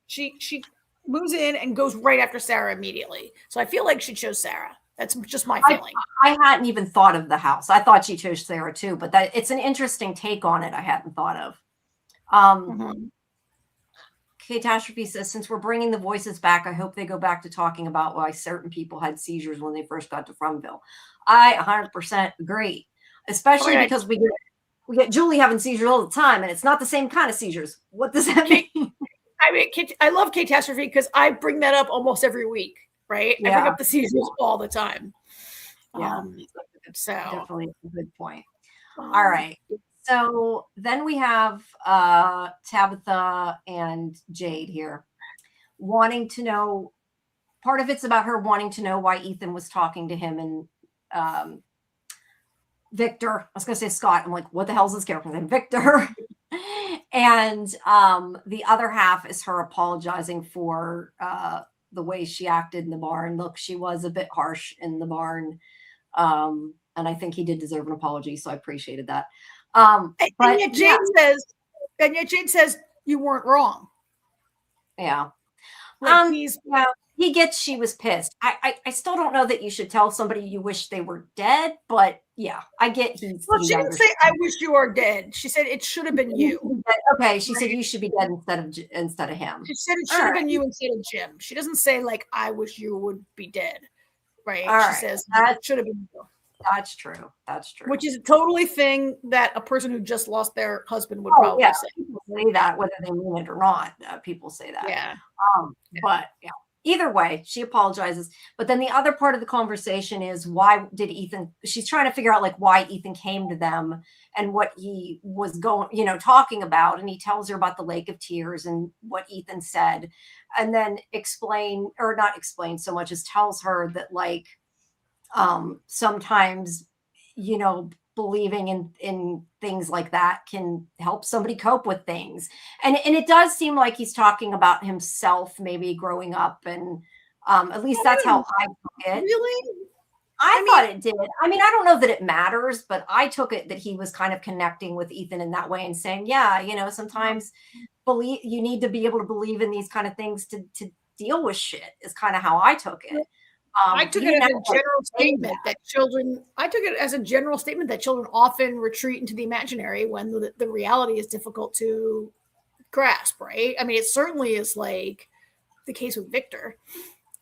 She moves in and goes right after Sarah immediately. So I feel like she chose Sarah. That's just my feeling. I hadn't even thought of the house. I thought she chose Sarah too, but it's an interesting take on it. I hadn't thought of. Catastrophe says, since we're bringing the voices back, I hope they go back to talking about why certain people had seizures when they first got to Fromville. I 100% agree, especially because we get Julie having seizures all the time, and it's not the same kind of seizures. What does that mean? I mean, I love Catastrophe because I bring that up almost every week, right? I bring up the seizures all the time. Yeah, so definitely a good point. All right. So then we have Tabitha and Jade here wanting to know. Part of it's about her wanting to know why Ethan was talking to him and Victor. I was going to say Scott. I'm like, what the hell is this character name? Victor. And the other half is her apologizing for the way she acted in the barn. Look, she was a bit harsh in the barn. And I think he did deserve an apology. So I appreciated that. And yet Jade says you weren't wrong. Yeah. Like he gets she was pissed. I still don't know that you should tell somebody you wish they were dead, but yeah, I get she didn't say I wish you are dead. She said it should have been you. Okay, she said you should be dead instead of him. She said it should have been you instead of Jim. She doesn't say like I wish you would be dead. right? All She right. says That it should have been real. That's true. That's true. Which is a totally thing that a person who just lost their husband would Oh, probably yeah. say. People say that whether they mean it or not. People say that. Yeah. But yeah, either way, she apologizes. But then the other part of the conversation is why did Ethan? She's trying to figure out like why Ethan came to them and what he was talking about. And he tells her about the Lake of Tears and what Ethan said, and then not explain so much as tells her that like sometimes believing in things like that can help somebody cope with things, and it does seem like he's talking about himself maybe growing up, and at least that's how I took it. Really? I thought it did. I mean, I don't know that it matters, but I took it that he was kind of connecting with Ethan in that way and saying, yeah, sometimes you need to be able to believe in these kind of things to deal with shit, is kind of how I took it. I took it as a general statement that children. I took it as a general statement that children often retreat into the imaginary when the reality is difficult to grasp. Right? I mean, it certainly is like the case with Victor.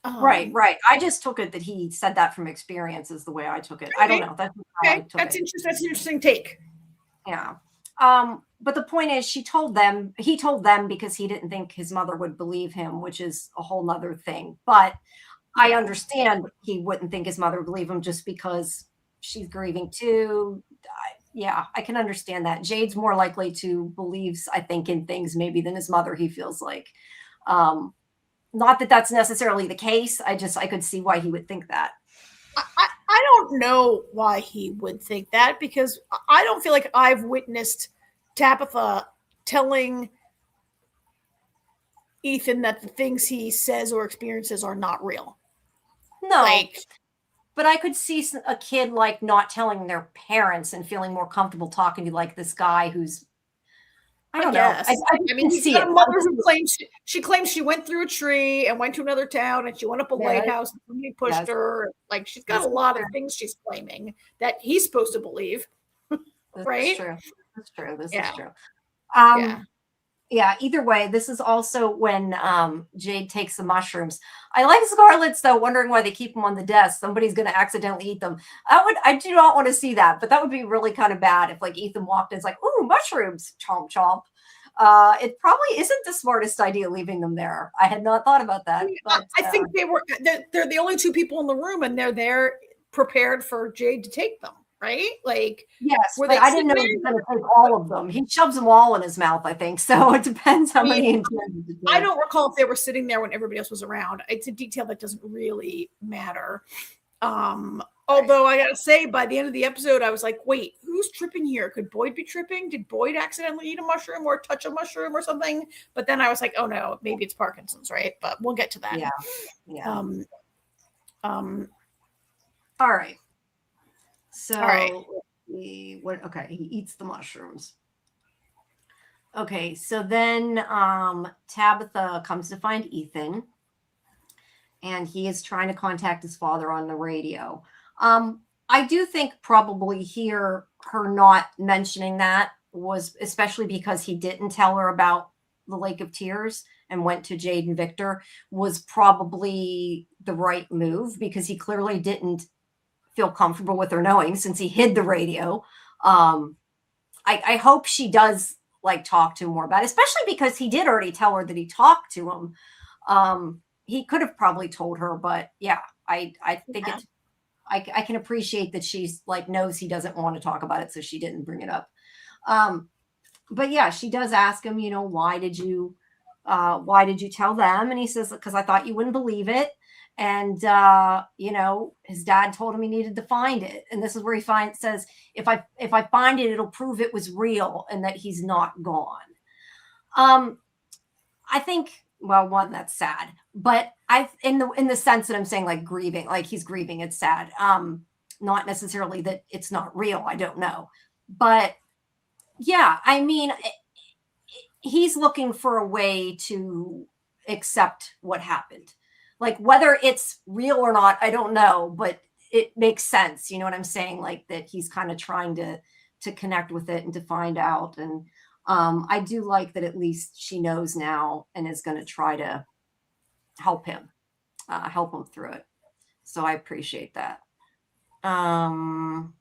Right. I just took it that he said that from experience is the way I took it. I don't know. That's how I took it. Interesting. That's an interesting take. Yeah. But the point is, he told them because he didn't think his mother would believe him, which is a whole nother thing. But I understand he wouldn't think his mother would believe him just because she's grieving too. I can understand that. Jade's more likely to believe, I think, in things maybe than his mother, he feels like. Not that that's necessarily the case. I could see why he would think that. I don't know why he would think that, because I don't feel like I've witnessed Tabitha telling Ethan that the things he says or experiences are not real. No, but I could see a kid like not telling their parents and feeling more comfortable talking to like this guy who's, I don't know. I mean, he's got a mother who claims she went through a tree and went to another town and she went up a lighthouse and somebody pushed her. Like, she's got a lot of things she's claiming that he's supposed to believe. Right? That's true. This is true. Yeah, either way, this is also when Jade takes the mushrooms. I like Scarlett's though, wondering why they keep them on the desk. Somebody's going to accidentally eat them. I do not want to see that, but that would be really kind of bad if like Ethan walked in, it's like, ooh, mushrooms, chomp chomp. It probably isn't the smartest idea leaving them there. I had not thought about that. But, I think they're the only two people in the room, and they're there prepared for Jade to take them. Right? Like, yes, but I didn't know he was going to take all of them. He shoves them all in his mouth, I think. So it depends how many he intended to do. I don't recall if they were sitting there when everybody else was around. It's a detail that doesn't really matter. Although I gotta say, by the end of the episode, I was like, wait, who's tripping here? Could Boyd be tripping? Did Boyd accidentally eat a mushroom or touch a mushroom or something? But then I was like, oh no, maybe it's Parkinson's, right? But we'll get to that. Yeah. All right. So he eats the mushrooms. Okay, so then Tabitha comes to find Ethan, and he is trying to contact his father on the radio. I do think probably here her not mentioning that was especially because he didn't tell her about the Lake of Tears and went to Jade and Victor was probably the right move, because he clearly didn't feel comfortable with her knowing, since he hid the radio. I hope she does like talk to him more about it, especially because he did already tell her that he talked to him. He could have probably told her, but yeah, I think I can appreciate that she's like knows he doesn't want to talk about it, so she didn't bring it up. But yeah, she does ask him, why did you tell them? And he says, because I thought you wouldn't believe it. And, his dad told him he needed to find it. And this is where he says, if I find it, it'll prove it was real and that he's not gone. I think, well, one, that's sad, but in the sense that I'm saying, like grieving, like he's grieving, it's sad. Not necessarily that it's not real. I don't know, but yeah, I mean, he's looking for a way to accept what happened. Like whether it's real or not, I don't know, but it makes sense. You know what I'm saying? Like that he's kind of trying to connect with it and to find out. And I do like that at least she knows now and is going to try to help him through it. So I appreciate that. Well,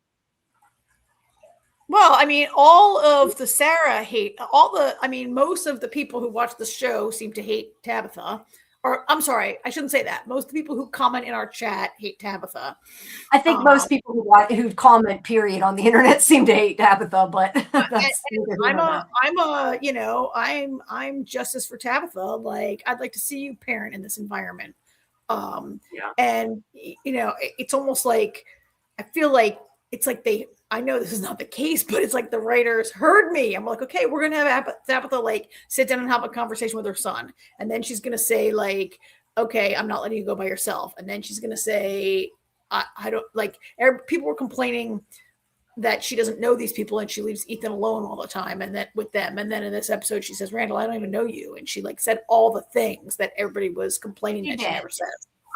I mean, all of the Sarah hate, most of the people who watch the show seem to hate Tabitha. Or, I'm sorry, I shouldn't say that. Most of the people who comment in our chat hate Tabitha. I think most people who comment, period, on the internet seem to hate Tabitha, but I'm justice for Tabitha. Like, I'd like to see you parent in this environment. And it's almost like, I feel like it's like I know this is not the case, but it's like the writers heard me. I'm like, okay, we're gonna have Tabitha like sit down and have a conversation with her son, and then she's gonna say like, okay, I'm not letting you go by yourself, and then she's gonna say, I don't like. People were complaining that she doesn't know these people and she leaves Ethan alone all the time, and that with them. And then in this episode, she says, Randall, I don't even know you, and she like said all the things that everybody was complaining that she never said.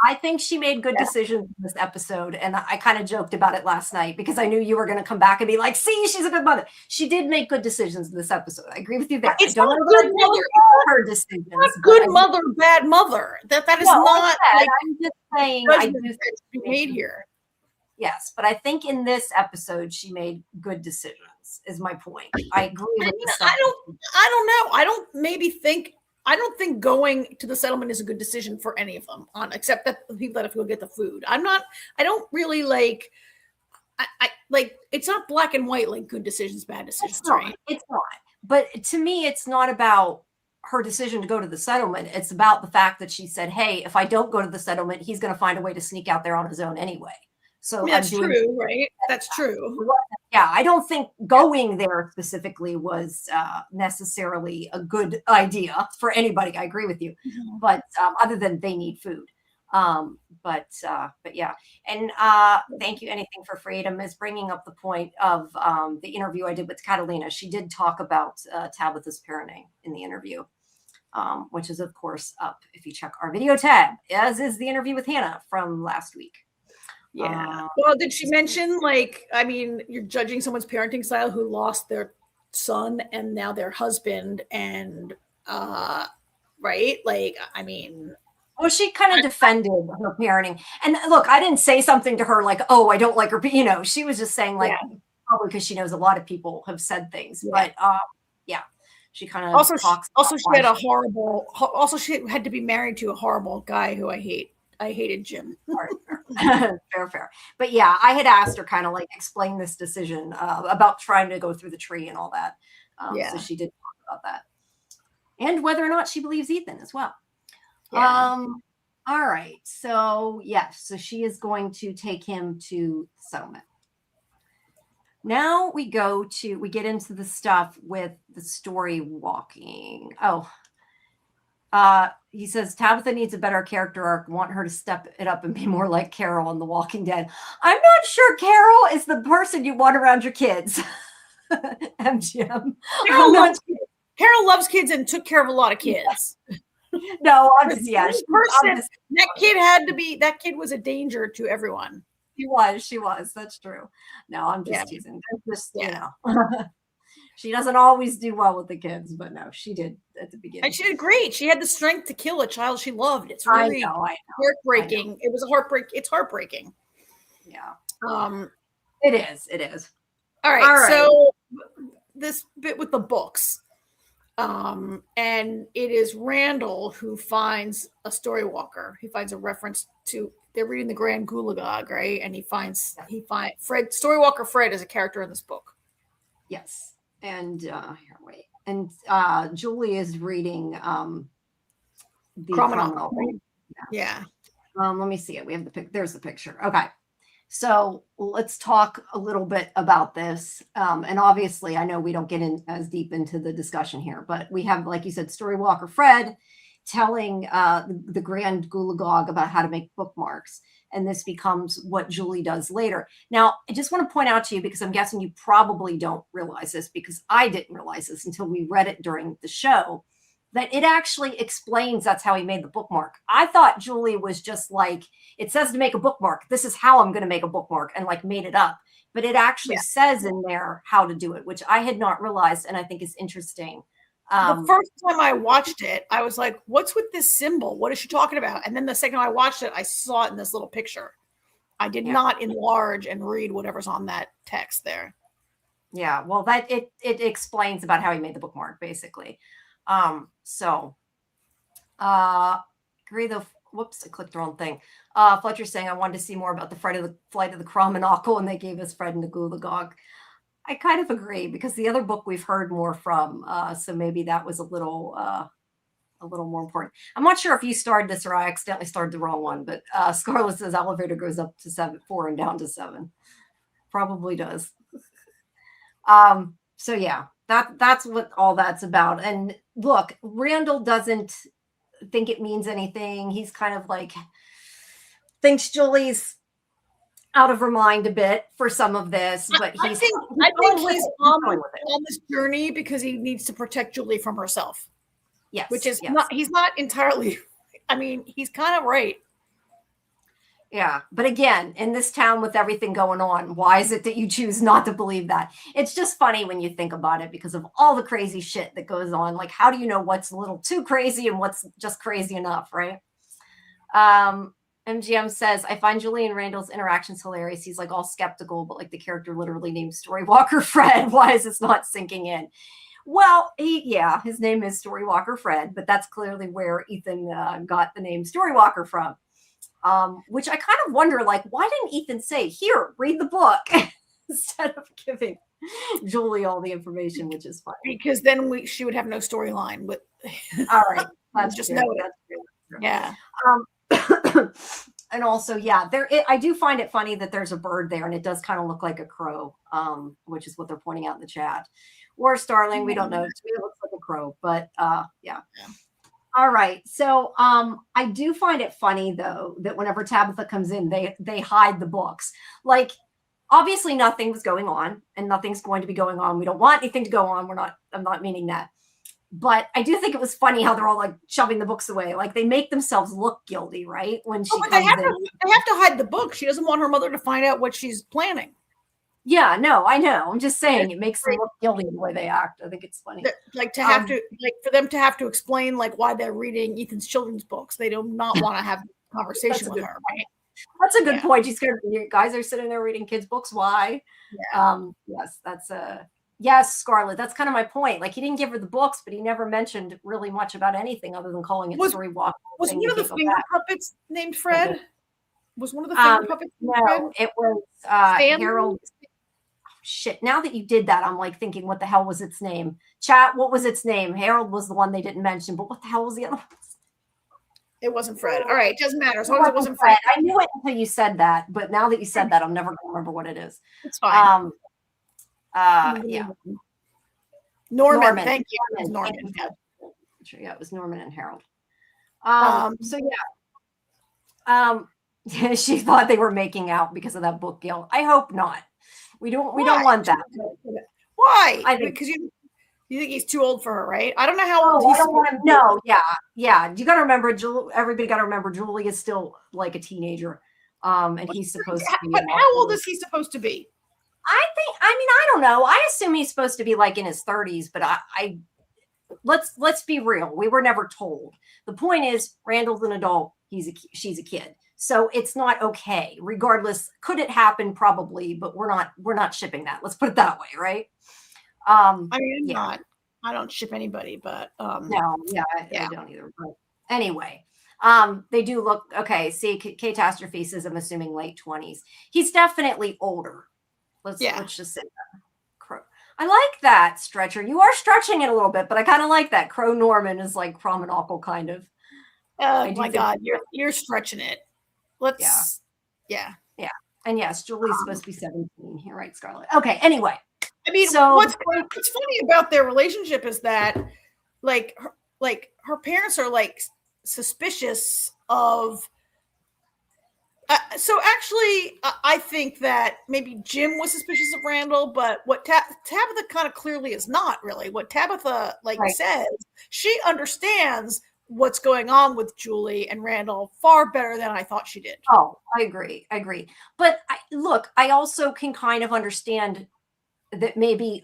I think she made good decisions in this episode. And I kind of joked about it last night because I knew you were going to come back and be like, see, she's a good mother. She did make good decisions in this episode. I agree with you there. It's not good mother. Her decisions. Not good mother, bad mother. That is not. I'm just saying. I do think made here. Yes, but I think in this episode she made good decisions. Is my point. I agree with the stuff. I don't know. I don't think going to the settlement is a good decision for any of them, except that the people that have to go get the food. I don't really like. I like. It's not black and white like good decisions, bad decisions. It's not. But to me, it's not about her decision to go to the settlement. It's about the fact that she said, "Hey, if I don't go to the settlement, he's going to find a way to sneak out there on his own anyway." So that's true, right? That's true. Yeah, I don't think going there specifically was necessarily a good idea for anybody. I agree with you, but other than they need food. But yeah, and thank you. Anything for freedom is bringing up the point of the interview I did with Catalina. She did talk about Tabitha's parenting in the interview, which is of course up if you check our video tab, as is the interview with Hannah from last week. Yeah. Well, did she mention you're judging someone's parenting style who lost their son and now their husband and right? Well, she kind of defended her parenting. And look, I didn't say something to her like, oh, I don't like her. She was just saying probably because she knows a lot of people have said things. Yeah. But she kind of talks. She had to be married to a horrible guy who I hate. I hated Jim. Fair. But yeah, I had asked her kind of like explain this decision about trying to go through the tree and all that. So she did talk about that. And whether or not she believes Ethan as well. Yeah. All right. So yes, so she is going to take him to the settlement. Now we get into the stuff with the story walking. He says Tabitha needs a better character arc. Want her to step it up and be more like Carol on The Walking Dead. I'm not sure Carol is the person you want around your kids. MGM. Carol loves kids and took care of a lot of kids. No, that kid was a danger to everyone. She was. That's true. No, I'm just teasing. She doesn't always do well with the kids, but no, she did at the beginning. And she did great. She had the strength to kill a child she loved. It's really heartbreaking. It was a heartbreak. It's heartbreaking. Yeah. It is. All right. So this bit with the books. And it is Randall who finds a Storywalker. He finds a reference to they're reading the Grand Gulagog, right? And he finds Fred Storywalker Fred is a character in this book. Yes. And Julie is reading the criminal. Yeah. Let me see it. We have there's the picture. Okay. So let's talk a little bit about this. And obviously I know we don't get in as deep into the discussion here, but we have, like you said, Storywalker Fred telling the Grand Gulagog about how to make bookmarks. And this becomes what Julie does later. Now, I just want to point out to you, because I'm guessing you probably don't realize this, because I didn't realize this until we read it during the show, that it actually explains that's how he made the bookmark. I thought Julie was just like, it says to make a bookmark. This is how I'm going to make a bookmark, and like made it up. But it actually says in there how to do it, which I had not realized, and I think is interesting. The first time I watched it, I was like, what's with this symbol? What is she talking about? And then the second time I watched it, I saw it in this little picture. I did not enlarge and read whatever's on that text there. Yeah, well, that it explains about how he made the bookmark, basically. Agree though. Whoops, I clicked the wrong thing. Fletcher's saying I wanted to see more about the flight of the Chromonocle, and they gave us Fred and the Gulagog. I kind of agree, because the other book we've heard more from, so maybe that was a little more important. I'm not sure if you started this or I accidentally started the wrong one, but Scarlett says elevator goes up to 4 and down to 7. Probably does. So yeah, that's what all that's about. And look, Randall doesn't think it means anything. He's kind of like thinks Julie's out of her mind a bit for some of this, but I think he's on this journey because he needs to protect Julie from herself. Yes, which is he's not entirely. I mean, he's kind of right. Yeah, but again, in this town with everything going on, why is it that you choose not to believe that? It's just funny when you think about it because of all the crazy shit that goes on. Like, how do you know what's a little too crazy and what's just crazy enough, right? MGM says, I find Julie and Randall's interactions hilarious. He's like all skeptical, but like the character literally named Storywalker Fred. Why is this not sinking in? Well, his name is Storywalker Fred, but that's clearly where Ethan got the name Storywalker from. Which I kind of wonder, like, why didn't Ethan say, here, read the book, instead of giving Julie all the information, which is funny. Because then she would have no storyline. But all right, that's just true. know That's true. Yeah. And also, I do find it funny that there's a bird there, and it does kind of look like a crow, which is what they're pointing out in the chat. Or a starling, we don't know. It looks like a crow, but yeah. All right. So I do find it funny, though, that whenever Tabitha comes in, they hide the books. Like, obviously nothing was going on and nothing's going to be going on. We don't want anything to go on. I'm not meaning that. But I do think it was funny how they're all like shoving the books away. Like they make themselves look guilty, right? When she comes they have to hide the book. She doesn't want her mother to find out what she's planning. Yeah, no, I know. I'm just saying it makes them look guilty the way they act. I think it's funny. Like to have to, like for them to have to explain like why they're reading Ethan's children's books. They do not want to have a conversation with her. Right? That's a good point. You guys are sitting there reading kids' books. Why? Yeah. Yes, that's yes, Scarlett. That's kind of my point. Like he didn't give her the books, but he never mentioned really much about anything other than calling it Storywalking. Was one of the finger puppets named Fred? Was one of the finger puppets named Fred? It was Harold. Shit, now that you did that, I'm like thinking, what the hell was its name? Chat, what was its name? Harold was the one they didn't mention, but what the hell was the other one? It wasn't Fred. All right, it doesn't matter. As long as it wasn't Fred. I knew it until you said that, but now that you said that, I'm never going to remember what it is. It's fine. Yeah. Norman. Thank you. It was Norman. Yeah, it was Norman and Harold. She thought they were making out because of that book deal. I hope not. We don't want that. Why? I think because you think he's too old for her, right? I don't know how old he's. No, yeah. You got to remember, everybody got to remember, Julie is still like a teenager, and he's supposed to be. But how old is he supposed to be? I don't know. I assume he's supposed to be like in his 30s, but let's be real. We were never told. The point is, Randall's an adult. She's a kid. So it's not okay. Regardless, could it happen? Probably, but we're not shipping that. Let's put it that way, right? I don't ship anybody, but I don't either. But anyway, they do look okay. See, Catastrophe says I'm assuming late 20s. He's definitely older. Let's just say that. Crow. I like that, Stretcher. You are stretching it a little bit, but I kind of like that. Crow Norman is like Chromonocle kind of. Oh my God, you're stretching it. Let's. Yeah. And yes, Julie's supposed to be 17. You're right, Scarlett. Okay. Anyway, I mean, so what's funny about their relationship is that, like her parents are like suspicious of. So actually, I think that maybe Jim was suspicious of Randall, but what Tabitha kind of clearly is not really. What Tabitha says, she understands what's going on with Julie and Randall far better than I thought she did. Oh, I agree. But I also can kind of understand that maybe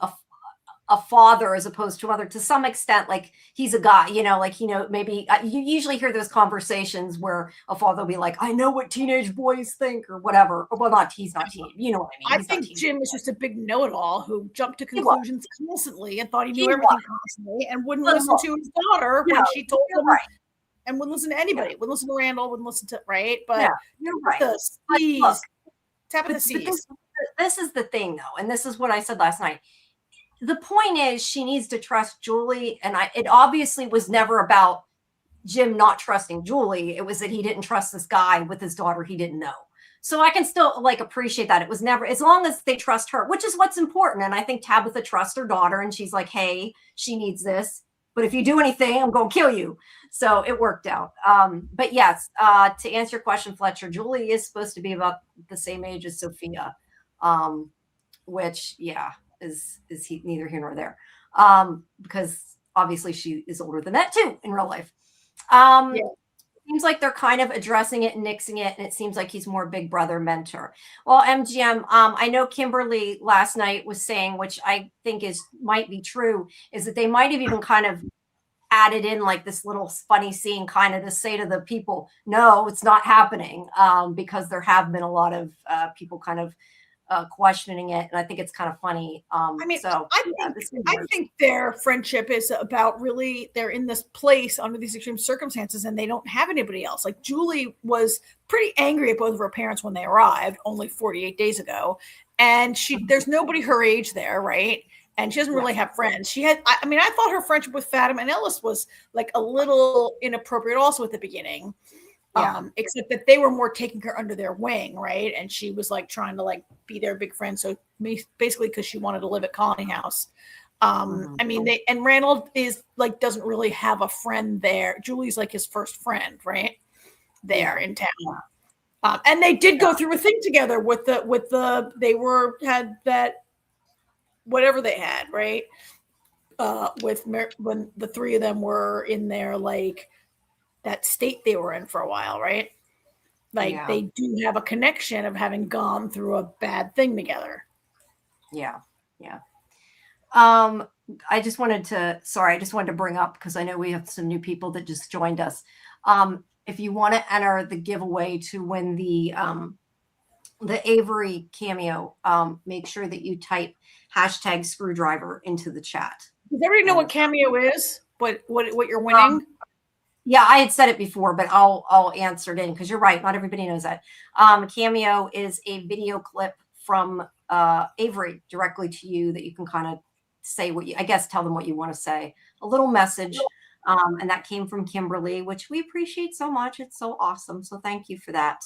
a father as opposed to mother to some extent. Like he's a guy, you know, like, you know, maybe you usually hear those conversations where a father will be like, I know what teenage boys think or whatever. Well, not, he's not teenage, you know what I mean? I He's think Jim is just a big know-it-all who jumped to conclusions constantly and thought he knew everything constantly and wouldn't listen to his daughter when she told him, and wouldn't listen to anybody. Wouldn't listen to Randall, wouldn't listen to, right? But you're right. Tabitha sees. This is the thing, though, and this is what I said last night. The point is she needs to trust Julie, and it obviously was never about Jim not trusting Julie. It was that he didn't trust this guy with his daughter he didn't know. So I can still like appreciate that. It was never, as long as they trust her, which is what's important. And I think Tabitha trusts her daughter, and she's like, hey, she needs this, but if you do anything, I'm going to kill you. So it worked out. But yes, to answer your question, Fletcher, Julie is supposed to be about the same age as Sophia, which, yeah, is neither here nor there, because obviously she is older than that too in real life. Seems like they're kind of addressing it and nixing it, and it seems like he's more big brother mentor. Well, MGM, I know Kimberly last night was saying, which I think might be true, is that they might have even kind of added in like this little funny scene kind of to say to the people, no, it's not happening, because there have been a lot of people kind of questioning it, and I think it's kind of funny. I mean, so I think their friendship is about really they're in this place under these extreme circumstances, and they don't have anybody else. Like Julie was pretty angry at both of her parents when they arrived only 48 days ago, and there's nobody her age there, right? And she doesn't really have friends. She had, I mean, I thought her friendship with Fatima and Ellis was like a little inappropriate also at the beginning. Except that they were more taking her under their wing, right? And she was like trying to like be their big friend. So basically because she wanted to live at Colony House. I mean, and Randall is like, doesn't really have a friend there. Julie's like his first friend, right? There in town. And they did go through a thing together had that, whatever they had, right? When the three of them were in their like, that state they were in for a while, right? Like they do have a connection of having gone through a bad thing together. Yeah. I just wanted to bring up, because I know we have some new people that just joined us. If you want to enter the giveaway to win the Avery cameo, make sure that you type #screwdriver into the chat. Does everybody know what Cameo is? What you're winning? Yeah, I had said it before, but I'll answer it in, because you're right. Not everybody knows that. Cameo is a video clip from Avery directly to you that you can kind of say tell them what you want to say. A little message. And that came from Kimberly, which we appreciate so much. It's so awesome. So thank you for that,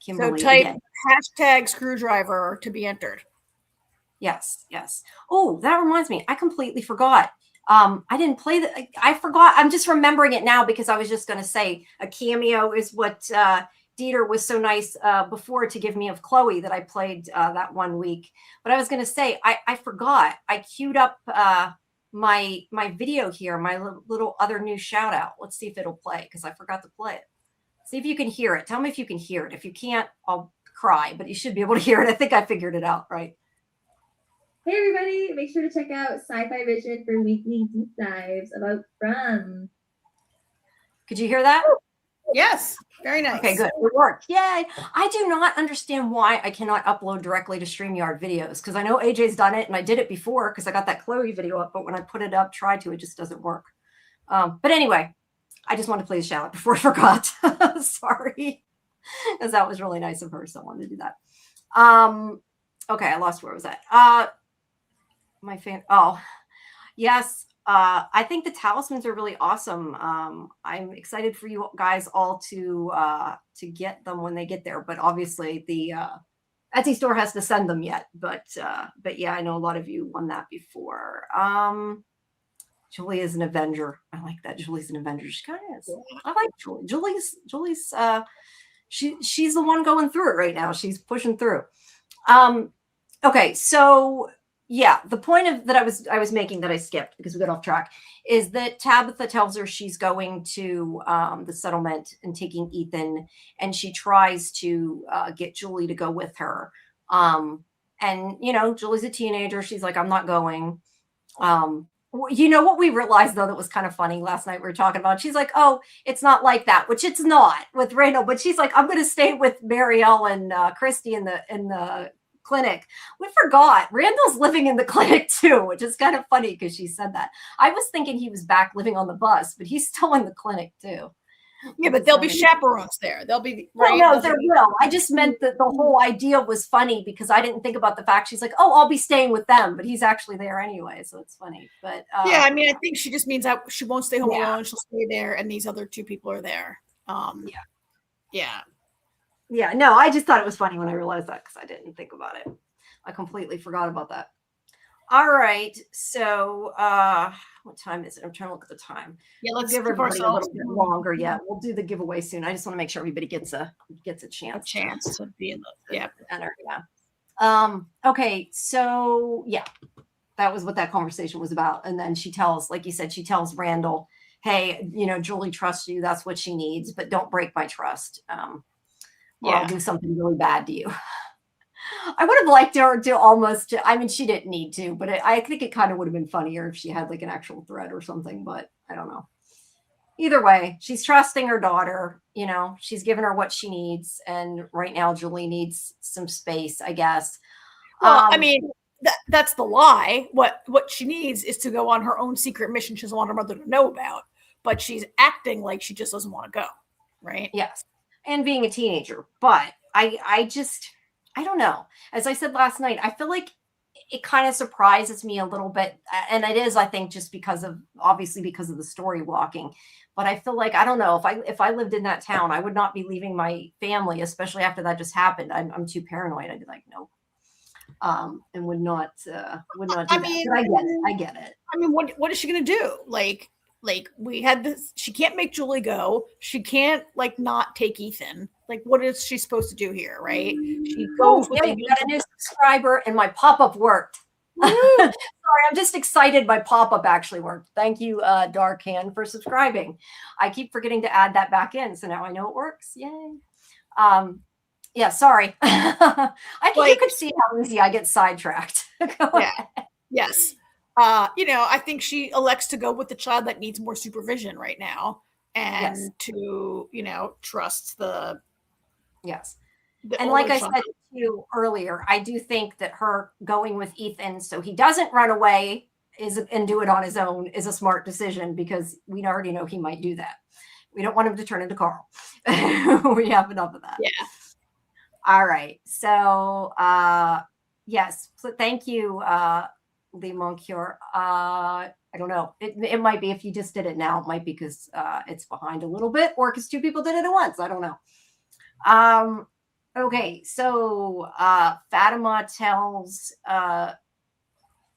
Kimberly. So type #screwdriver to be entered. Yes. Oh, that reminds me. I completely forgot. I didn't play I forgot. I'm just remembering it now, because I was just going to say a cameo is what Dieter was so nice before to give me of Chloe that I played that one week. But I was going to say, I forgot. I queued up my video here, my little other new shout out. Let's see if it'll play, because I forgot to play it. See if you can hear it. Tell me if you can hear it. If you can't, I'll cry, but you should be able to hear it. I think I figured it out, right? Hey everybody, make sure to check out Sci-Fivision for weekly deep dives about From. Could you hear that? Yes, very nice. Okay, good. It worked. Yay. I do not understand why I cannot upload directly to StreamYard videos, because I know AJ's done it, and I did it before because I got that Chloe video up, but when I put it up, tried to, it just doesn't work. But anyway, I just wanted to play the shout out before I forgot. Sorry, because that was really nice of her, so I wanted to do that. Okay, I lost where I was at. Yes. I think the talismans are really awesome. I'm excited for you guys all to get them when they get there. But obviously the Etsy store has to send them yet. But yeah, I know a lot of you won that before. Julie is an Avenger. I like that. Julie's an Avenger. She kind of is. I like Julie. Julie's she's the one going through it right now. She's pushing through. Okay, so yeah, the point that I was making that I skipped because we got off track is that Tabitha tells her she's going to the settlement and taking Ethan, and she tries to get Julie to go with her. And you know, Julie's a teenager. She's like, I'm not going. You know what we realized though that was kind of funny last night? We were talking about. She's like, "Oh, it's not like that," which it's not with Randall. But she's like, "I'm going to stay with Marielle and Christy in the clinic." We forgot Randall's living in the clinic too, which is kind of funny because she said that. I was thinking he was back living on the bus, but he's still in the clinic too. Yeah, but there'll be chaperones there. They'll be right. No, there will. I just meant that the whole idea was funny because I didn't think about the fact she's like, "Oh, I'll be staying with them," but he's actually there anyway, so it's funny. But yeah, I mean, I think she just means that she won't stay home alone. She'll stay there, and these other two people are there. Yeah. No, I just thought it was funny when I realized that because I didn't think about it. I completely forgot about that. All right, so what time is it? I'm trying to look at the time. Yeah, let's give everybody a little bit longer. Yeah, we'll do the giveaway soon. I just want to make sure everybody gets a chance. To be in the enter. Yeah. Okay, so yeah, that was what that conversation was about. And then she tells, like you said, she tells Randall, "Hey, Julie trusts you. That's what she needs, but don't break my trust. Or I'll do something really bad to you." I would have liked her to almost, I mean, she didn't need to, but I think it kind of would have been funnier if she had like an actual threat or something, but I don't know. Either way, she's trusting her daughter, she's given her what she needs. And right now, Julie needs some space, I guess. Well, I mean, that's the lie. What she needs is to go on her own secret mission she doesn't want her mother to know about, but she's acting like she just doesn't want to go, right? Yes. And being a teenager. But I don't know. As I said last night, I feel like it kind of surprises me a little bit. And it is, I think, just because of the story walking. But I feel like, I don't know, if I lived in that town, I would not be leaving my family, especially after that just happened. I'm too paranoid. I'd be like, nope. And would not do that. But I get it. I mean, what is she going to do? Like we had this, she can't make Julie go. She can't not take Ethan. Like, what is she supposed to do here, right? She goes with we got a new subscriber and my pop-up worked. Sorry, I'm just excited my pop-up actually worked. Thank you, Dark Hand, for subscribing. I keep forgetting to add that back in, so now I know it works. Yay. Yeah, sorry. You could see how easy I get sidetracked. Yes. I think she elects to go with the child that needs more supervision right now and to, trust the. Yes. And like I said to you earlier, I do think that her going with Ethan so he doesn't run away and do it on his own is a smart decision because we already know he might do that. We don't want him to turn into Carl. We have enough of that. Yeah. All right. So, yes. So thank you, Lee Moncure. I don't know. It might be if you just did it now. It might be because it's behind a little bit or because two people did it at once. I don't know. Okay, so Fatima tells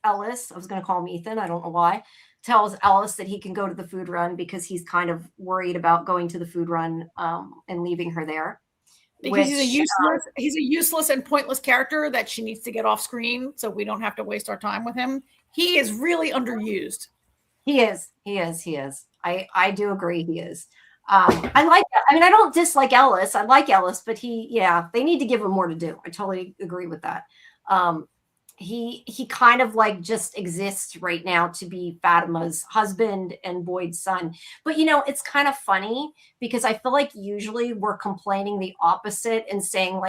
Ellis, I was going to call him Ethan, I don't know why, tells Ellis that he can go to the food run because he's kind of worried about going to the food run and leaving her there. Because he's a useless and pointless character that she needs to get off screen so we don't have to waste our time with him. He is really underused. He is. I do agree he is. I like that. I mean, I don't dislike Ellis. I like Ellis, but they need to give him more to do. I totally agree with that. He kind of just exists right now to be Fatima's husband and Boyd's son. But it's kind of funny because I feel like usually we're complaining the opposite and saying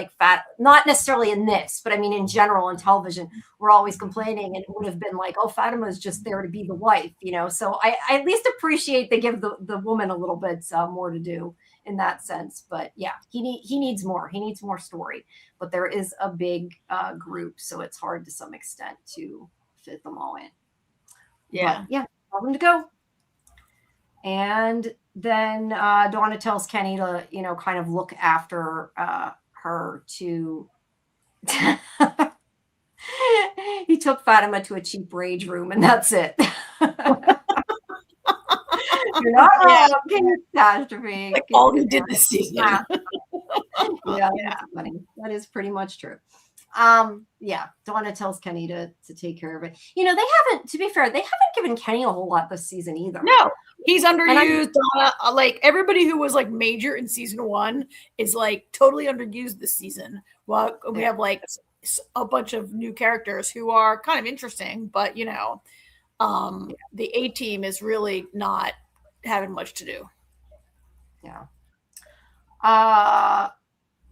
not necessarily in this, but I mean in general in television, we're always complaining and it would have been oh, Fatima is just there to be the wife, So I at least appreciate they give the woman a little bit more to do in that sense. But yeah, he needs more. He needs more story. But there is a big group, so it's hard to some extent to fit them all in. Yeah. But, yeah, tell them to go. And then Donna tells Kenny to, kind of look after her to... He took Fatima to a cheap rage room, and that's it. You're not wrong. Catastrophe. All he did this season. Yeah, that's funny. That is pretty much true. Donna tells Kenny to take care of it. They haven't, to be fair, they haven't given Kenny a whole lot this season either. No, he's underused. Donna, everybody who was major in season 1 is totally underused this season. Well, we have a bunch of new characters who are kind of interesting, but The A team is really not having much to do. Yeah.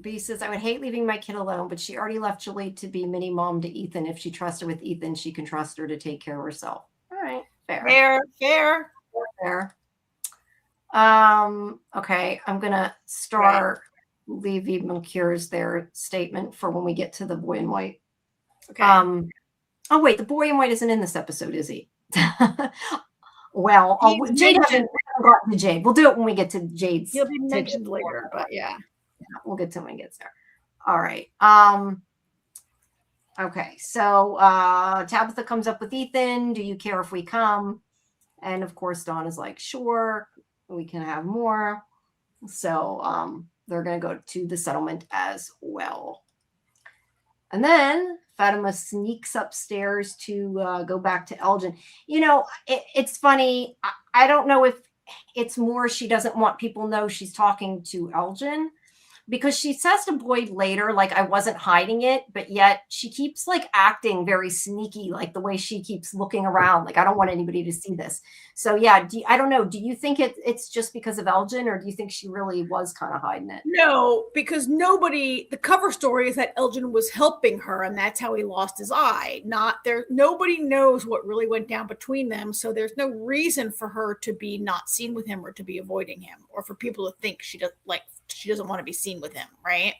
B says, I would hate leaving my kid alone, but she already left Julie to be mini mom to Ethan. If she trusts her with Ethan, she can trust her to take care of herself. All right. Fair. Okay. I'm going to start Levy McCure's their statement for when we get to the boy in white. Okay. Oh, wait, the boy in white isn't in this episode, is he? Well, Jade hasn't gotten to Jade. We'll do it when we get to Jade's. He'll be mentioned later, but yeah. We'll get to when he gets there. All right. Okay. So Tabitha comes up with Ethan. Do you care if we come? And of course, Donna's like, sure, we can have more. So they're going to go to the settlement as well. And then Fatima sneaks upstairs to go back to Elgin. You know, it's funny. I don't know if it's more she doesn't want people to know she's talking to Elgin, because she says to Boyd later, like, I wasn't hiding it, but yet she keeps like acting very sneaky, like the way she keeps looking around, like, I don't want anybody to see this. So yeah, I don't know. Do you think it's just because of Elgin, or do you think she really was kind of hiding it? No, because the cover story is that Elgin was helping her, and that's how he lost his eye. Nobody knows what really went down between them, so there's no reason for her to be not seen with him or to be avoiding him, or for people to think she doesn't want to be seen with him, right?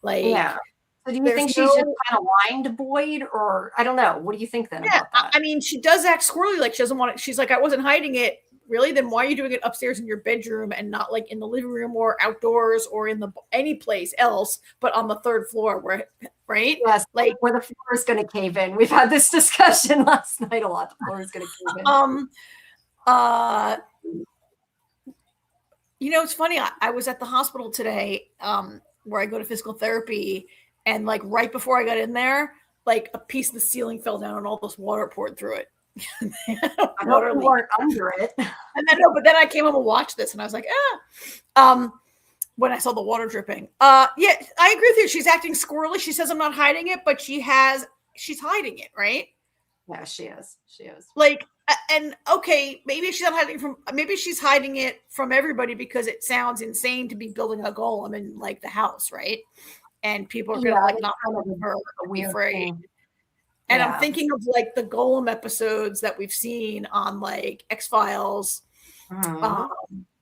Like, yeah. So do you think she's just kind of lying to Boyd, or I don't know? What do you think then about that? I mean, she does act squirrely, like she doesn't want it. She's like, I wasn't hiding it. Really? Then why are you doing it upstairs in your bedroom and not like in the living room or outdoors or in any place else, but on the third floor, right? Yes, like where the floor is going to cave in. We've had this discussion last night a lot. The floor is going to cave in. You know, it's funny. I was at the hospital today, where I go to physical therapy, and like right before I got in there, like a piece of the ceiling fell down and all this water poured through it. Water leak under it. But then I came home and watched this, and I was like, when I saw the water dripping. Yeah, I agree with you. She's acting squirrely. She says I'm not hiding it, but she's hiding it, right? Yeah, she is. Like, and okay, maybe she's hiding it from everybody because it sounds insane to be building a golem in like the house, right? And people are gonna like not follow her or be afraid. And I'm thinking of like the golem episodes that we've seen on like X-Files,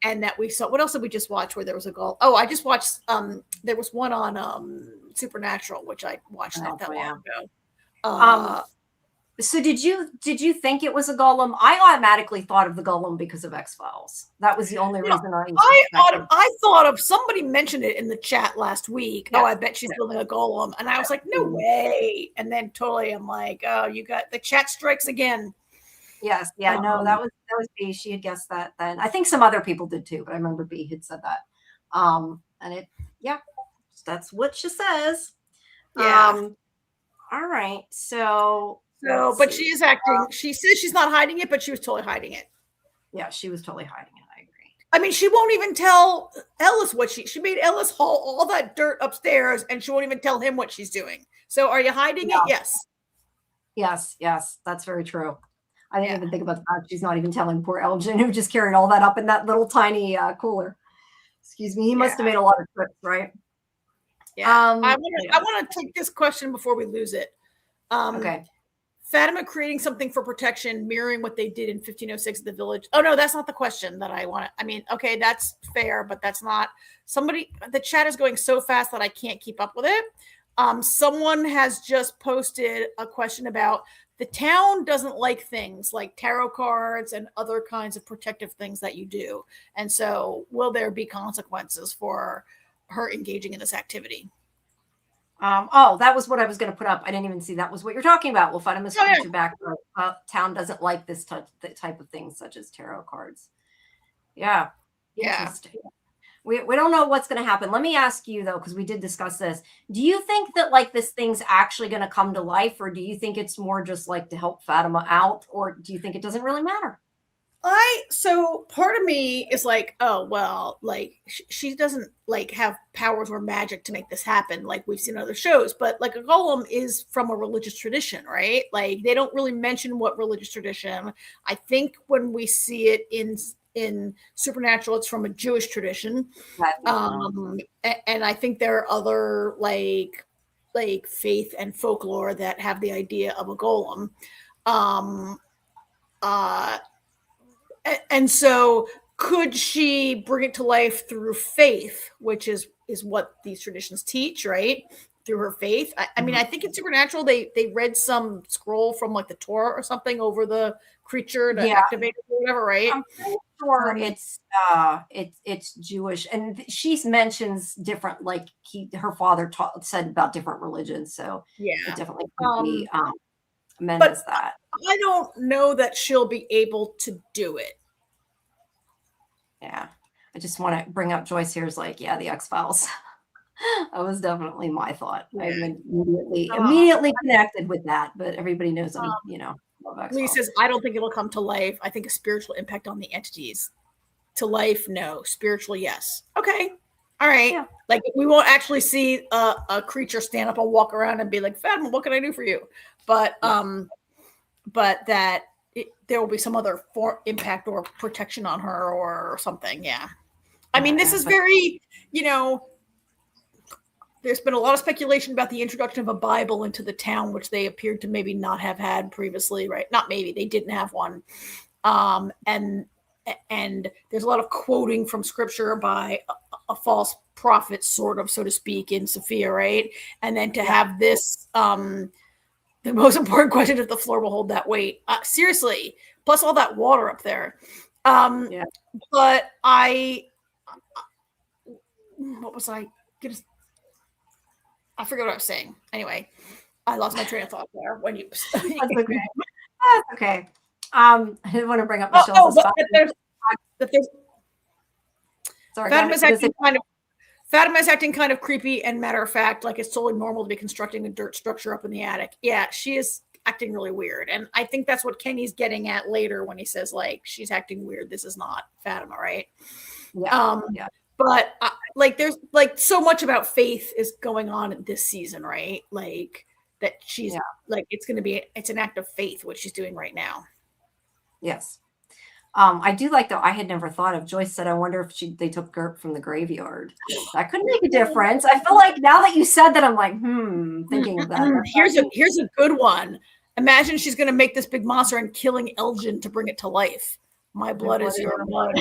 and that we saw. What else did we just watch where there was a golem? Oh, I just watched. There was one on Supernatural, which I watched not that long ago. So did you think it was a golem? I automatically thought of the golem because of X-Files. That was the only reason I thought of somebody mentioned it in the chat last week. Yeah. Oh, I bet she's building a golem. And I was like, no way. And then totally I'm like, oh, you got the chat strikes again. Yes. Yeah, no, that was B. She had guessed that then. I think some other people did too, but I remember B had said that. And that's what she says. Yeah. All right. So but she is acting. She says she's not hiding it, but she was totally hiding it. Yeah, she was totally hiding it. I agree. I mean, she won't even tell Ellis what she made Ellis haul all that dirt upstairs, and she won't even tell him what she's doing. So, are you hiding it? Yes. Yes, that's very true. I didn't even think about that. She's not even telling poor Elgin, who just carried all that up in that little tiny cooler. Excuse me. He must have made a lot of trips, right? Yeah. I want to take this question before we lose it. Okay. Fatima creating something for protection, mirroring what they did in 1506 at the village. Oh, no, that's not the question that I want. I mean, okay, that's fair, but that's not. The chat is going so fast that I can't keep up with it. Someone has just posted a question about the town doesn't like things like tarot cards and other kinds of protective things that you do. And so will there be consequences for her engaging in this activity? That was what I was going to put up. I didn't even see that was what you're talking about. We'll find a message back. Town doesn't like this type of things, such as tarot cards. Yeah. We don't know what's going to happen. Let me ask you though, because we did discuss this. Do you think that like this thing's actually going to come to life, or do you think it's more just like to help Fatima out, or do you think it doesn't really matter? So part of me is like, oh well, like she doesn't like have powers or magic to make this happen like we've seen in other shows, but like a golem is from a religious tradition, right? Like they don't really mention what religious tradition. I think when we see it in Supernatural, it's from a Jewish tradition. And I think there are other like faith and folklore that have the idea of a golem. And so could she bring it to life through faith, which is what these traditions teach, right? Through her faith. I mean, I think in Supernatural, they read some scroll from like the Torah or something over the creature to activate it or whatever, right? I'm pretty sure it's Jewish, and she mentions different, like her father said about different religions, so it definitely could be amends that. I don't know that she'll be able to do it. Yeah, I just want to bring up Joyce here's like, yeah, the X-Files. That was definitely my thought. I immediately connected with that, but everybody knows I'm, love X-Files. Lee says, I don't think it'll come to life. I think a spiritual impact on the entities. To life, no. Spiritual, yes. Okay. All right. Yeah. Like we won't actually see a creature stand up and walk around and be like, Fatima, what can I do for you? But that there will be some other impact or protection on her or something. Yeah. I mean, this is very, there's been a lot of speculation about the introduction of a Bible into the town, which they appeared to maybe not have had previously, right? Not maybe, they didn't have one. And there's a lot of quoting from scripture by a false prophet, sort of, so to speak, in Sophia, right? And then to have this, the most important question, if the floor will hold that weight. Seriously, plus all that water up there. But what was I gonna? I forget what I was saying. Anyway, I lost my train of thought there when you. That's okay. That's okay. I didn't want to bring up Michelle's Sorry, Fatima's acting kind of creepy and matter of fact, like it's totally normal to be constructing a dirt structure up in the attic. Yeah, she is acting really weird. And I think that's what Kenny's getting at later when he says, like, she's acting weird. This is not Fatima, right? Yeah. But like, there's like so much about faith is going on this season, right? Like that she's like, it's an act of faith, what she's doing right now. Yes. I do like though. I had never thought of. Joyce said, "I wonder if they took Gert from the graveyard." That could make a difference. I feel like now that you said that, I'm like, thinking of that. Here's a good one. Imagine she's going to make this big monster and killing Elgin to bring it to life. My blood is your blood.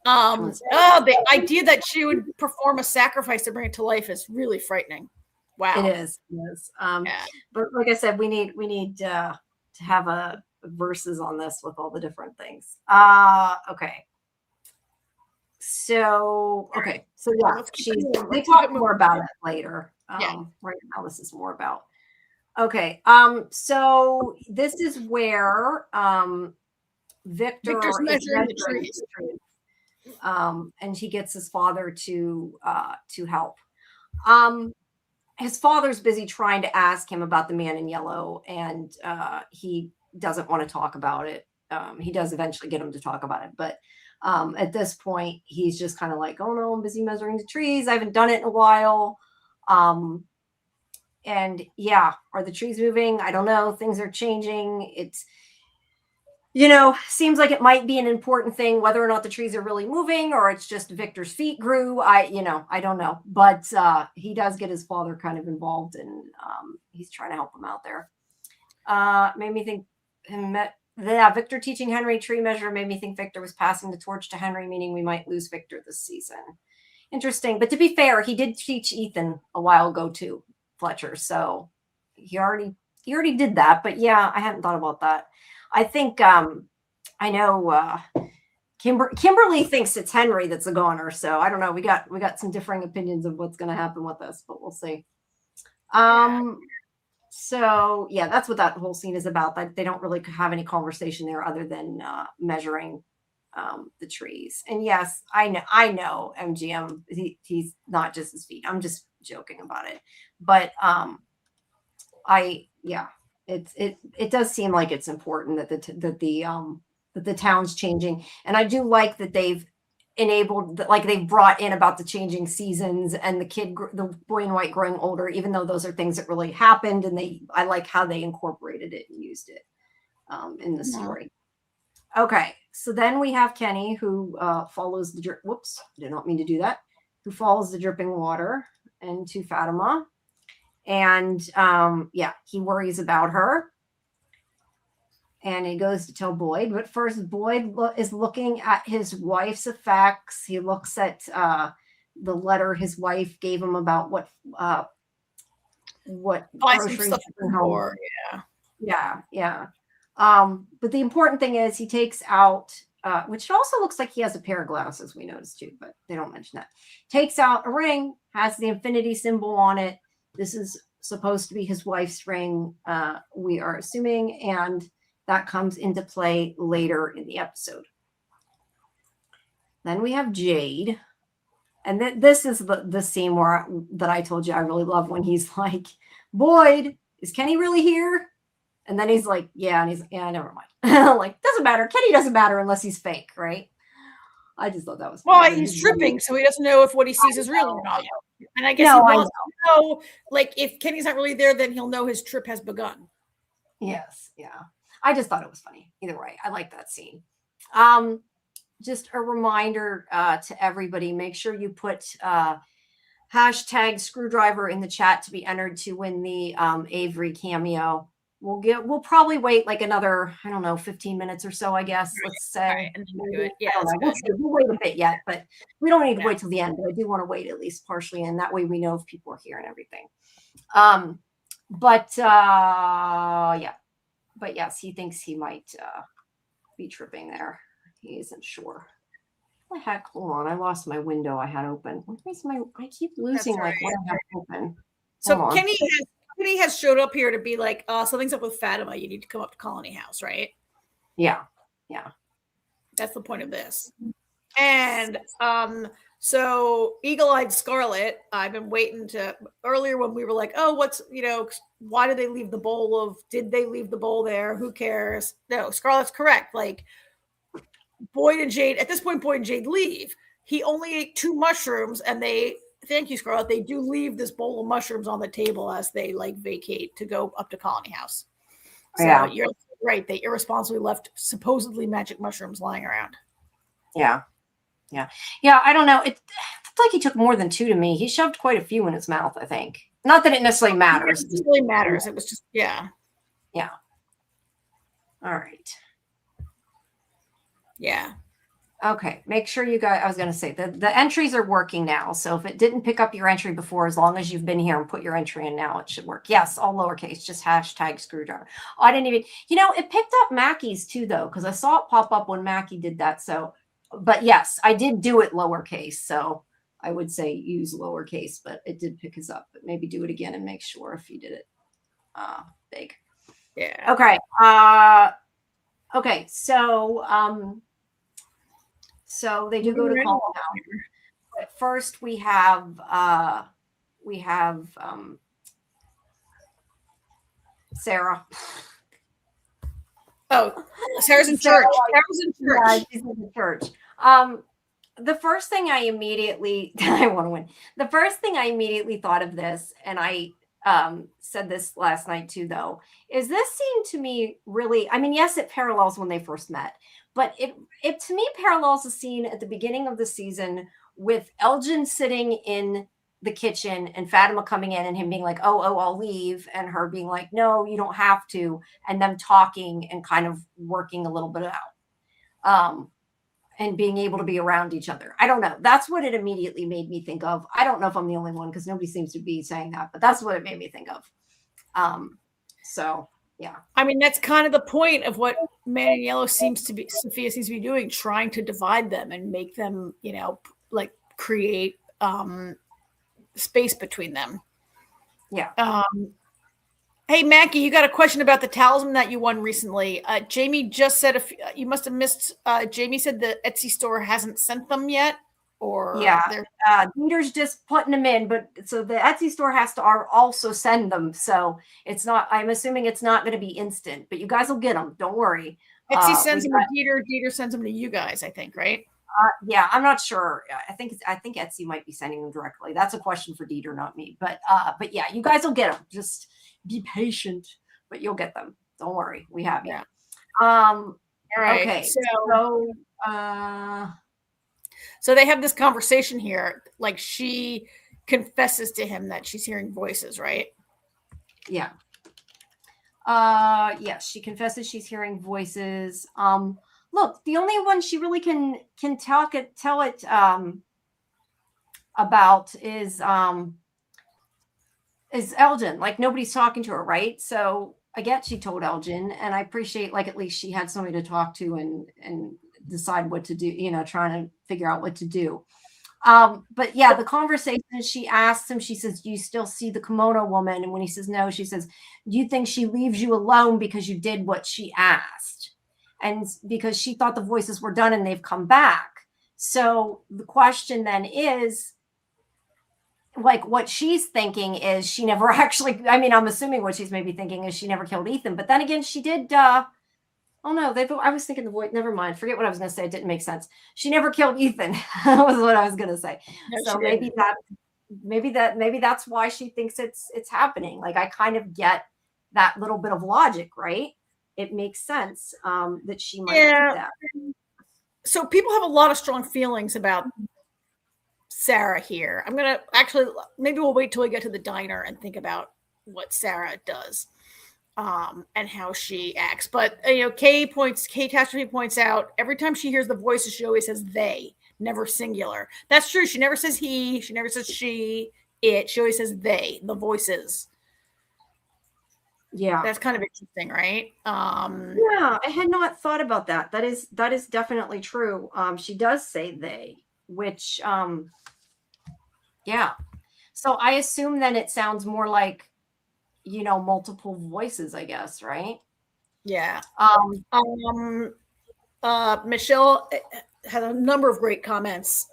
The idea that she would perform a sacrifice to bring it to life is really frightening. Wow, it is. But like I said, we need to have a verses on this with all the different things. Okay. So they talk more about it later. Right now this is more about. Okay. So this is where Victor's measuring the trees. And he gets his father to help. His father's busy trying to ask him about the man in yellow, and he doesn't want to talk about it. He does eventually get him to talk about it, but at this point, he's just kind of like, "Oh no, I'm busy measuring the trees. I haven't done it in a while." And are the trees moving? I don't know. Things are changing. It's seems like it might be an important thing, whether or not the trees are really moving or it's just Victor's feet grew. I don't know, but he does get his father kind of involved, and he's trying to help him out there. Made me think Victor teaching Henry tree measure made me think Victor was passing the torch to Henry, meaning we might lose Victor this season. Interesting, but to be fair, he did teach Ethan a while ago too, Fletcher. So he already did that. But yeah, I hadn't thought about that. I think I know Kimberly thinks it's Henry that's a goner, so I don't know. We got some differing opinions of what's going to happen with this, but we'll see. So yeah, that's what that whole scene is about. That they don't really have any conversation there other than measuring the trees. And yes, I know MGM. He's not just his feet. I'm just joking about it, but it does seem like it's important that the town's changing, and I do like that they've enabled, like they've brought in about the changing seasons and the boy in white growing older, even though those are things that really happened, and I like how they incorporated it and used it in the story. Okay, so then we have Kenny, who follows the whoops, did not mean to do that. Who follows the dripping water into Fatima, and he worries about her, and he goes to tell Boyd. But first, Boyd is looking at his wife's effects. He looks at the letter his wife gave him about what groceries stuff for. Yeah. But the important thing is he takes out, which also looks like he has a pair of glasses, we noticed too, but they don't mention that. Takes out a ring, has the infinity symbol on it. This is supposed to be his wife's ring, we are assuming, and that comes into play later in the episode. Then we have Jade. And this is the scene that I told you I really love, when he's like, Boyd, is Kenny really here? And then he's like, yeah. And he's like, yeah, never mind. Like, doesn't matter. Kenny doesn't matter unless he's fake, right? I just thought that was funny. Well, he's tripping, so he doesn't know if what he sees is real or not. And I guess he wants to know, like, if Kenny's not really there, then he'll know his trip has begun. Yes, yeah. I just thought it was funny. Either way, I like that scene. Just a reminder to everybody, make sure you put hashtag screwdriver in the chat to be entered to win the Avery cameo. We'll probably wait like another, 15 minutes or so, I guess. Let's say. Right, and then do it. Yeah, we'll wait a bit yet, but we don't need to wait till the end. But I do want to wait at least partially, and that way we know if people are here and everything. But yes, he thinks he might be tripping there. He isn't sure. What the heck? Hold on, I lost my window I had open. Where's I keep losing what I have open. So Kenny has showed up here to be like, something's up with Fatima. You need to come up to Colony House, right? Yeah. That's the point of this. And so Eagle-Eyed Scarlet, I've been waiting to earlier when we were like, oh, why did they leave the bowl did they leave the bowl there? Who cares? No, Scarlet's correct. Like, Boyd and Jade, at this point, Boyd and Jade leave. He only ate 2 mushrooms, and thank you, Scarlet, they do leave this bowl of mushrooms on the table as they vacate to go up to Colony House. So you're right. They irresponsibly left supposedly magic mushrooms lying around. Yeah. I don't know. It looked like he took more than 2 to me. He shoved quite a few in his mouth, I think. Not that it necessarily matters. It really matters. It was just, Yeah. All right. Yeah. Okay. Make sure you guys, I was going to say the entries are working now. So if it didn't pick up your entry before, as long as you've been here and put your entry in now, it should work. Yes. All lowercase, just hashtag screwdriver. I didn't even, it picked up Mackie's too, though, because I saw it pop up when Mackie did that. So, but yes, I did do it lowercase. So I would say use lowercase, but it did pick us up. But maybe do it again and make sure if you did it big. Yeah. Okay. Okay. So they do go to call now. But first we have Sarah. Oh, Sarah's in church. Sarah's in church. Yeah, she's in the church. The first thing I immediately The first thing I immediately thought of this, and I said this last night too, though, is this seemed to me really, yes, it parallels when they first met, but it to me parallels the scene at the beginning of the season with Elgin sitting in the kitchen and Fatima coming in and him being like, oh, I'll leave. And her being like, no, you don't have to. And them talking and kind of working a little bit out. And being able to be around each other. I don't know. That's what it immediately made me think of. I don't know if I'm the only one because nobody seems to be saying that, but that's what it made me think of. So yeah. That's kind of the point of what Man in Yellow Sophia seems to be doing, trying to divide them and make them, create space between them. Yeah. Hey, Mackie, you got a question about the talisman that you won recently. Jamie just said, you must have missed, Jamie said the Etsy store hasn't sent them yet, or yeah, they're Dieter's just putting them in, but so the Etsy store has to also send them. So it's not, I'm assuming it's not going to be instant, but you guys will get them. Don't worry. Etsy sends them to Dieter sends them to you guys, I think, right? Yeah, I'm not sure. I think Etsy might be sending them directly. That's a question for Dieter, not me. But yeah, you guys will get them. Just be patient, but you'll get them. Don't worry. We have you. Yeah. All right. Okay. So they have this conversation here. Like she confesses to him that she's hearing voices, right? Yeah. Yes, she confesses she's hearing voices. Look, the only one she really can tell it about is Elgin. Like nobody's talking to her, right? So I get she told Elgin, and I appreciate like at least she had somebody to talk to and decide what to do, you know, trying to figure out what to do. But yeah, the conversation, she asks him, she says, "Do you still see the kimono woman?" And when he says no, she says, "Do you think she leaves you alone because you did what she asked?" And because she thought the voices were done and they've come back. So the question then is, like, what she's thinking is she never actually, I mean, I'm assuming what she's maybe thinking is she never killed Ethan. But then again, she did, oh no, I was thinking the voice, never mind. Forget what I was going to say. It didn't make sense. She never killed Ethan was what I was going to say. No, so maybe that's why she thinks it's happening. Like, I kind of get that little bit of logic, right? It makes sense that she might do that. So people have a lot of strong feelings about Sarah here. I'm going to actually, maybe we'll wait till we get to the diner and think about what Sarah does and how she acts. But, you know, Kay Catastrophe points out every time she hears the voices, she always says they, never singular. That's true. She never says he. She never says she, it. She always says they, the voices. Yeah, that's kind of interesting, right? Yeah, I had not thought about that. That is definitely true. She does say they, which yeah. So I assume then it sounds more like, you know, multiple voices, I guess, right? Yeah. Michelle had a number of great comments.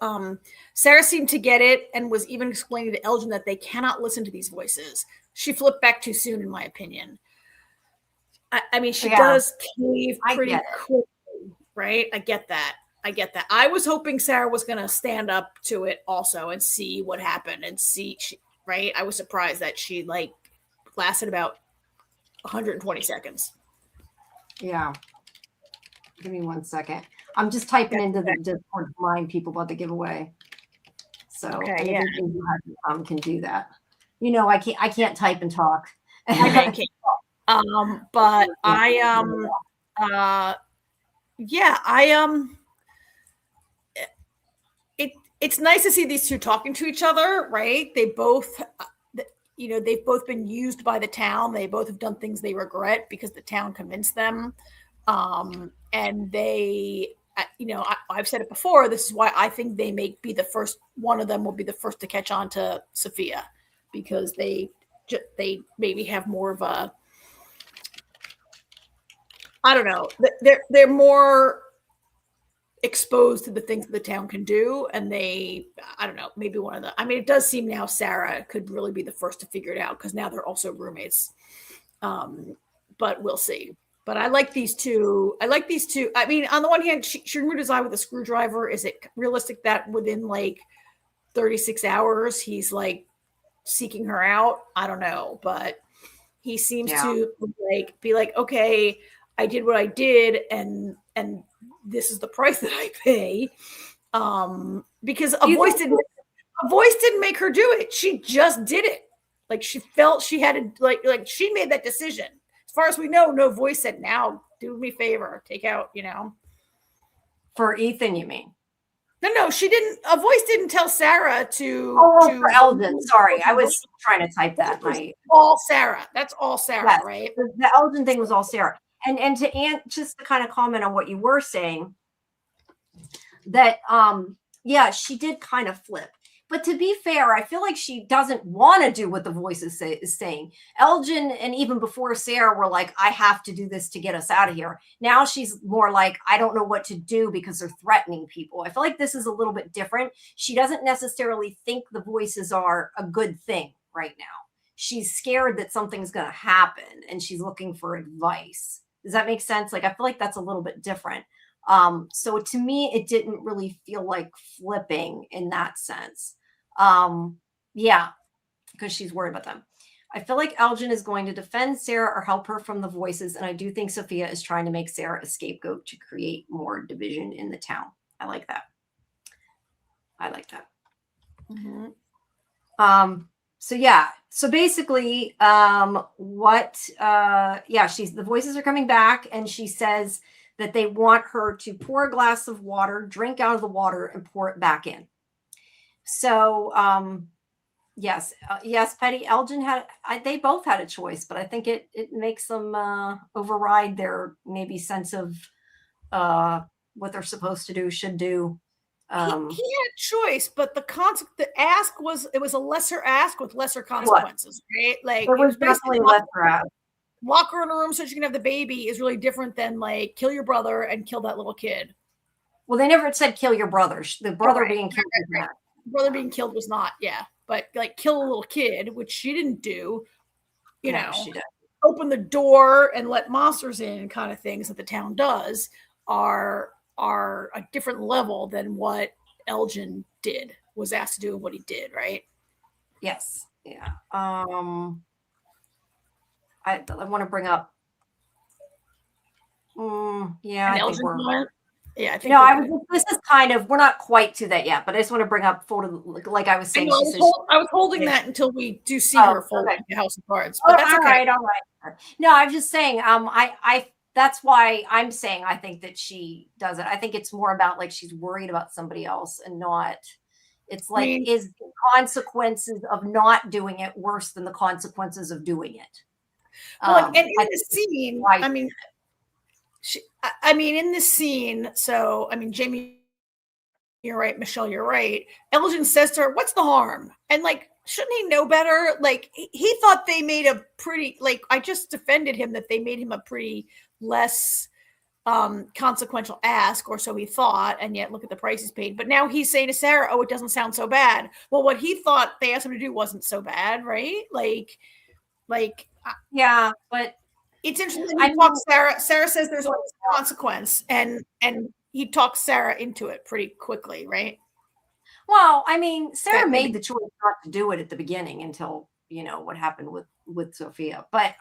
Sarah seemed to get it and was even explaining to Elgin that they cannot listen to these voices. She flipped back too soon, in my opinion. I mean, she does cave pretty quickly, right? I get that. I was hoping Sarah was going to stand up to it also and see what happened and see, right? I was surprised that she like lasted about 120 seconds. Yeah. Give me 1 second. I'm just typing into the Discord to remind people about the giveaway. So anybody who hasn't can do that. You know, I can't type and talk. I can't. But it's nice to see these two talking to each other, right? They both, you know, they've both been used by the town. They both have done things they regret because the town convinced them. And they, you know, I've said it before. This is why I think they may be the first. One of them will be the first to catch on to Sophia because they maybe have more of a, I don't know. They're more exposed to the things that the town can do, and I don't know, maybe one of the. I mean, it does seem now Sarah could really be the first to figure it out because now they're also roommates. But we'll see. But I like these two. I mean, on the one hand, she removed his eye with a screwdriver. Is it realistic that within like 36 hours he's like seeking her out? I don't know, but he seems to be like, okay, I did what I did, and this is the price that I pay. Because a voice didn't make her do it. She just did it. Like she felt she had to, like she made that decision. As far as we know, no voice said, "Now do me a favor, take out," you know. For Ethan, you mean? No, she didn't. A voice didn't tell Sarah to. For Elgin. Sorry, I was trying to type that. All Sarah. That's all Sarah, yes, right? The Elgin thing was all Sarah. And just to kind of comment on what you were saying, that yeah, she did kind of flip But to be fair, I feel like she doesn't want to do what the voice is saying. Elgin and even before Sarah were like, I have to do this to get us out of here. Now she's more like, I don't know what to do because they're threatening people. I feel like this is a little bit different. She doesn't necessarily think the voices are a good thing right now. She's scared that something's going to happen and she's looking for advice. Does that make sense? Like, I feel like that's a little bit different. So to me, it didn't really feel like flipping in that sense. Yeah, because she's worried about them. I feel like Elgin is going to defend Sarah or help her from the voices. And I do think Sophia is trying to make Sarah a scapegoat to create more division in the town. I like that. Mm-hmm. So yeah, so basically, the voices are coming back and she says that they want her to pour a glass of water, drink out of the water and pour it back in. So, yes, Petty, Elgin they both had a choice, but I think it makes them override their maybe sense of what they're supposed to do, should do. He had a choice, but the ask was a lesser ask with lesser consequences, right? Like, it was definitely lesser ask. Lock her in a room so she can have the baby is really different than like kill your brother and kill that little kid. Well, they never said kill your brother. The brother being killed. Right. Brother being killed was not, but like kill a little kid, which she didn't do. You know, she did. Open the door and let monsters in, kind of things that the town does are a different level than what Elgin was asked to do and what he did, right? Yes. Yeah. I want to bring up. I think we're. Yeah, I think. This is kind of, we're not quite to that yet, but I just want to bring up like I was saying. I was holding that until we do see her fold the House of Cards. But that's okay. All right. No, I'm just saying. That's why I'm saying I think that she does it. I think it's more about like she's worried about somebody else and not. It's like, is the consequences of not doing it worse than the consequences of doing it? Well, and in the scene, in this scene, so, Jamie, you're right. Michelle, you're right. Elgin says to her, what's the harm? And like, shouldn't he know better? Like, he thought they made a pretty, like, I just defended him that they made him a pretty less consequential ask, or so he thought, and yet look at the price he's paid. But now he's saying to Sarah, oh, it doesn't sound so bad. Well, what he thought they asked him to do wasn't so bad, right? Yeah, but it's interesting. He talks Sarah says there's always a consequence, and he talks Sarah into it pretty quickly, right? Well, Sarah made the choice not to do it at the beginning until what happened with Sophia. But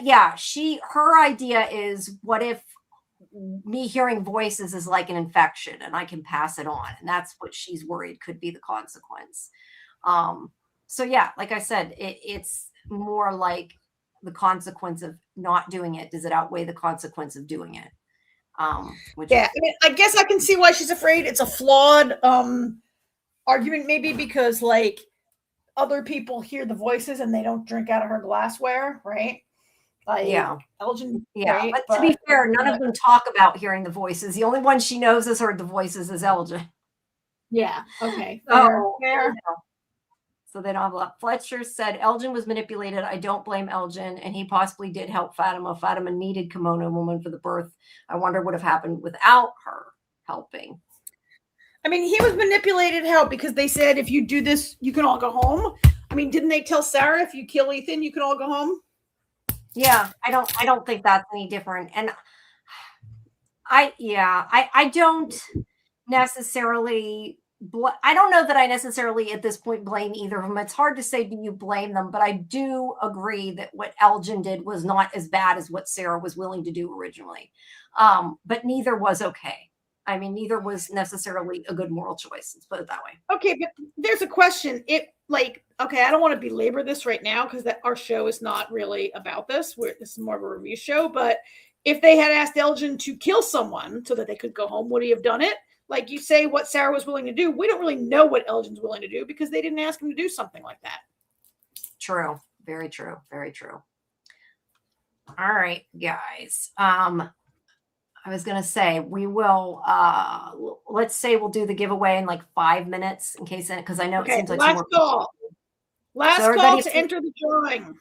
yeah, her idea is, what if me hearing voices is like an infection and I can pass it on, and that's what she's worried could be the consequence. So yeah, like I said, it's more like the consequence of not doing it. Does it outweigh the consequence of doing it? I guess I can see why she's afraid. It's a flawed argument, maybe because like other people hear the voices and they don't drink out of her glassware, right? Elgin. Yeah, right? But to be fair, none of them talk about hearing the voices. The only one she knows has heard the voices is Elgin. Yeah. Okay. Fair. So they don't have a lot. Fletcher said Elgin was manipulated. I don't blame Elgin, and he possibly did help Fatima. Fatima needed Kimono Woman for the birth. I wonder what would have happened without her helping. He was manipulated how? Because they said if you do this, you can all go home. Didn't they tell Sarah if you kill Ethan, you can all go home? Yeah, I don't think that's any different. And I don't necessarily. I don't know that I necessarily at this point blame either of them. It's hard to say, do you blame them? But I do agree that what Elgin did was not as bad as what Sarah was willing to do originally. But neither was okay. Neither was necessarily a good moral choice. Let's put it that way. Okay, but there's a question. I don't want to belabor this right now because our show is not really about this. This is more of a review show. But if they had asked Elgin to kill someone so that they could go home, would he have done it? Like you say, what Sarah was willing to do. We don't really know what Elgin's willing to do because they didn't ask him to do something like that. True. Very true. Very true. All right, guys. I was going to say, we will, let's say we'll do the giveaway in like 5 minutes in case, because I know it seems like some last more. call. Last call to enter the drawing.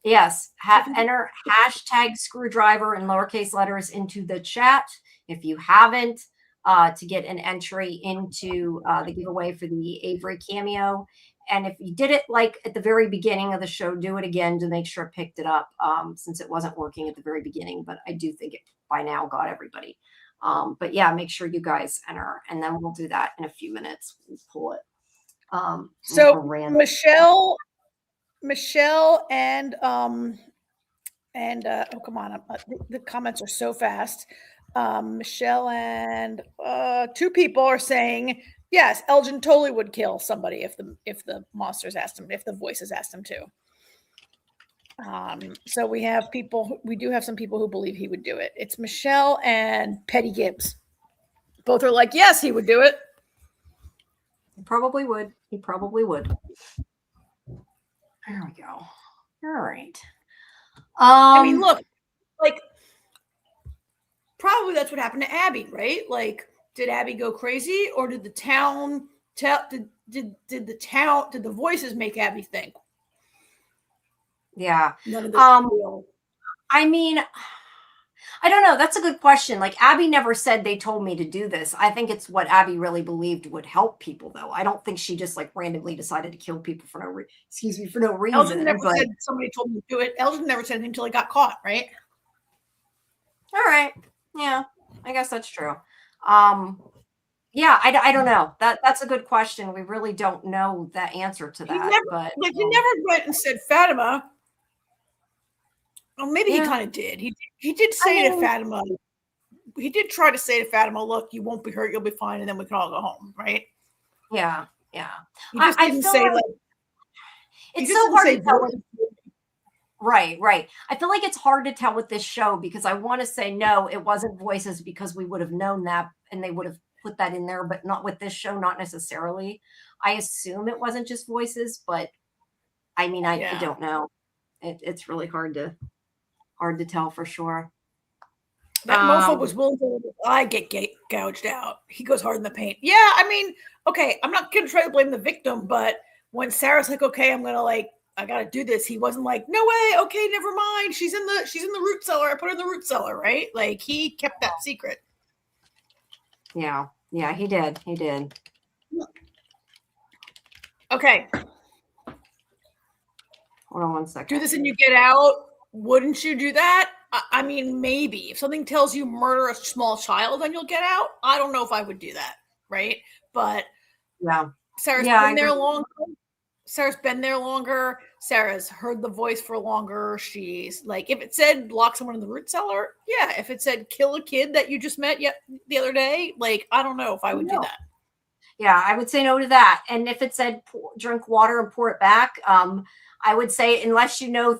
Yes, enter hashtag screwdriver in lowercase letters into the chat if you haven't, to get an entry into the giveaway for the Avery cameo. And if you did it like at the very beginning of the show, do it again to make sure it picked it up, since it wasn't working at the very beginning. But I do think it by now got everybody. But yeah, make sure you guys enter, and then we'll do that in a few minutes. We'll pull it. So Michelle and oh, come on, the comments are so fast. Michelle and 2 people are saying yes, Elgin totally would kill somebody if the monsters asked him, if the voices asked him to. So we do have some people who believe he would do it. It's Michelle and Petty Gibbs. Both are like, yes, he would do it. He probably would. He probably would. There we go. All right. I mean, look, like, probably that's what happened to Abby, right? Like, did Abby go crazy, or did the town did the voices make Abby think? Yeah. None of this is real. I mean, I don't know. That's a good question. Like, Abby never said they told me to do this. I think it's what Abby really believed would help people, though. I don't think she just like randomly decided to kill people for no reason. Elgin never said somebody told me to do it. Elgin never said anything until he got caught, right? All right. Yeah, I guess that's true. Yeah, I don't know. That's a good question. We really don't know the answer to that. He never went and said Fatima. Well, maybe he kind of did. He did say to Fatima. He did try to say to Fatima, "Look, you won't be hurt. You'll be fine, and then we can all go home." Right? Yeah. He just didn't say like. It's so hard to tell. Right. I feel like it's hard to tell with this show because I want to say no, it wasn't voices because we would have known that and they would have put that in there, but not with this show, not necessarily. I assume it wasn't just voices, but I mean, I don't know. It's really hard to tell for sure. That mofo was willing to let his eye get gouged out. He goes hard in the paint. Yeah, I mean, okay, I'm not gonna try to blame the victim, but when Sarah's like, okay, I gotta do this, he wasn't like, no way, okay, never mind. She's in the root cellar. I put her in the root cellar, right? Like he kept that secret. Yeah, he did. Okay. Hold on one second. Do this and you get out. Wouldn't you do that? I mean, maybe. If something tells you murder a small child and you'll get out, I don't know if I would do that, right? But yeah. Sarah's been there longer. Sarah's heard the voice for longer. She's like, if it said lock someone in the root cellar, yeah. If it said kill a kid that you just met the other day, like, I don't know if I would do that. Yeah, I would say no to that. And if it said drink water and pour it back, I would say unless you know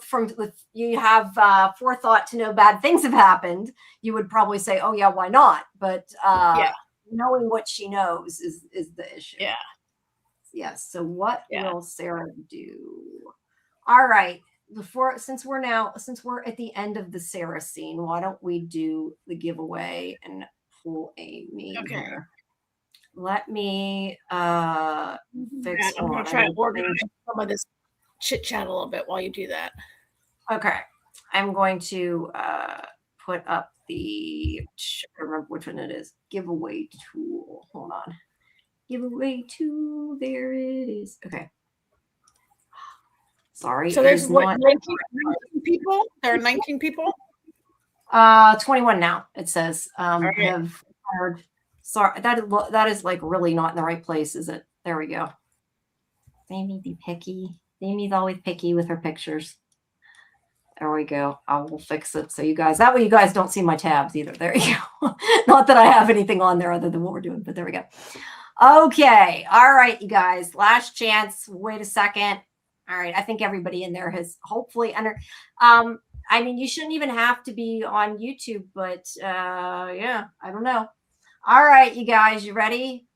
you have forethought to know bad things have happened, you would probably say, oh yeah, why not? But knowing what she knows is the issue. Yeah. Yes. So what will Sarah do? All right. Since we're at the end of the Sarah scene, why don't we do the giveaway and pull a name here? Let me fix. I'm going to try to organize some of this chit chat a little bit while you do that. Okay. I'm going to put up I remember which one it is. Giveaway tool. Hold on. Giveaway tool. There it is. Okay. Sorry. So there's 19 people? There are 19 people? 21 now, it says. Have hired. Sorry, that is like really not in the right place, is it? There we go. Amy'd be picky. Amy's always picky with her pictures. There we go. I will fix it so you guys, that way you guys don't see my tabs either. There you go. Not that I have anything on there other than what we're doing, but there we go. Okay. All right, you guys. Last chance. Wait a second. All right. I think everybody in there has hopefully I mean, you shouldn't even have to be on YouTube, but yeah, I don't know. All right, you guys, you ready?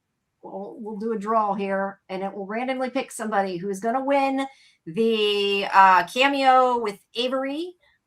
We'll do a draw here, and it will randomly pick somebody who's going to win the cameo with Avery.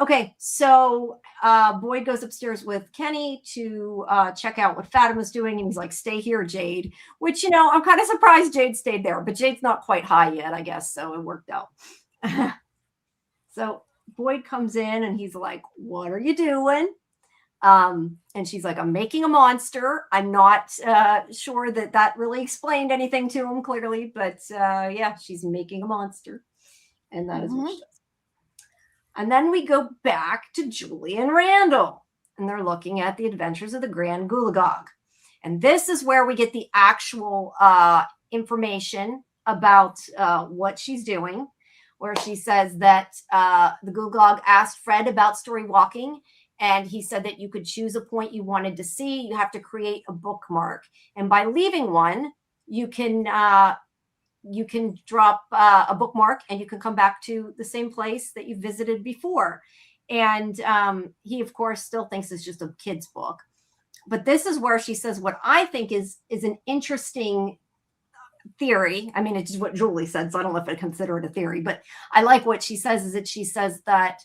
Okay, so Boyd goes upstairs with Kenny to check out what Fatima's doing, and he's like, "Stay here, Jade." Which, you know, I'm kind of surprised Jade stayed there, but Jade's not quite high yet, I guess, so it worked out. So Boyd comes in, and he's like, "What are you doing?" And she's like, "I'm making a monster." I'm not sure that really explained anything to him clearly, but yeah, she's making a monster, and that is what she does. And then we go back to Julie and Randall, and they're looking at the adventures of the Grand Gulagog. And this is where we get the actual information about what she's doing, where she says that the Gulagog asked Fred about Storywalking, and he said that you could choose a point you wanted to see. You have to create a bookmark. And by leaving one, you can drop a bookmark, and you can come back to the same place that you visited before. And he, of course, still thinks it's just a kid's book. But this is where she says what I think is an interesting theory. I mean, it's what Julie said, so I don't know if I consider it a theory, but I like what she says, is that she says that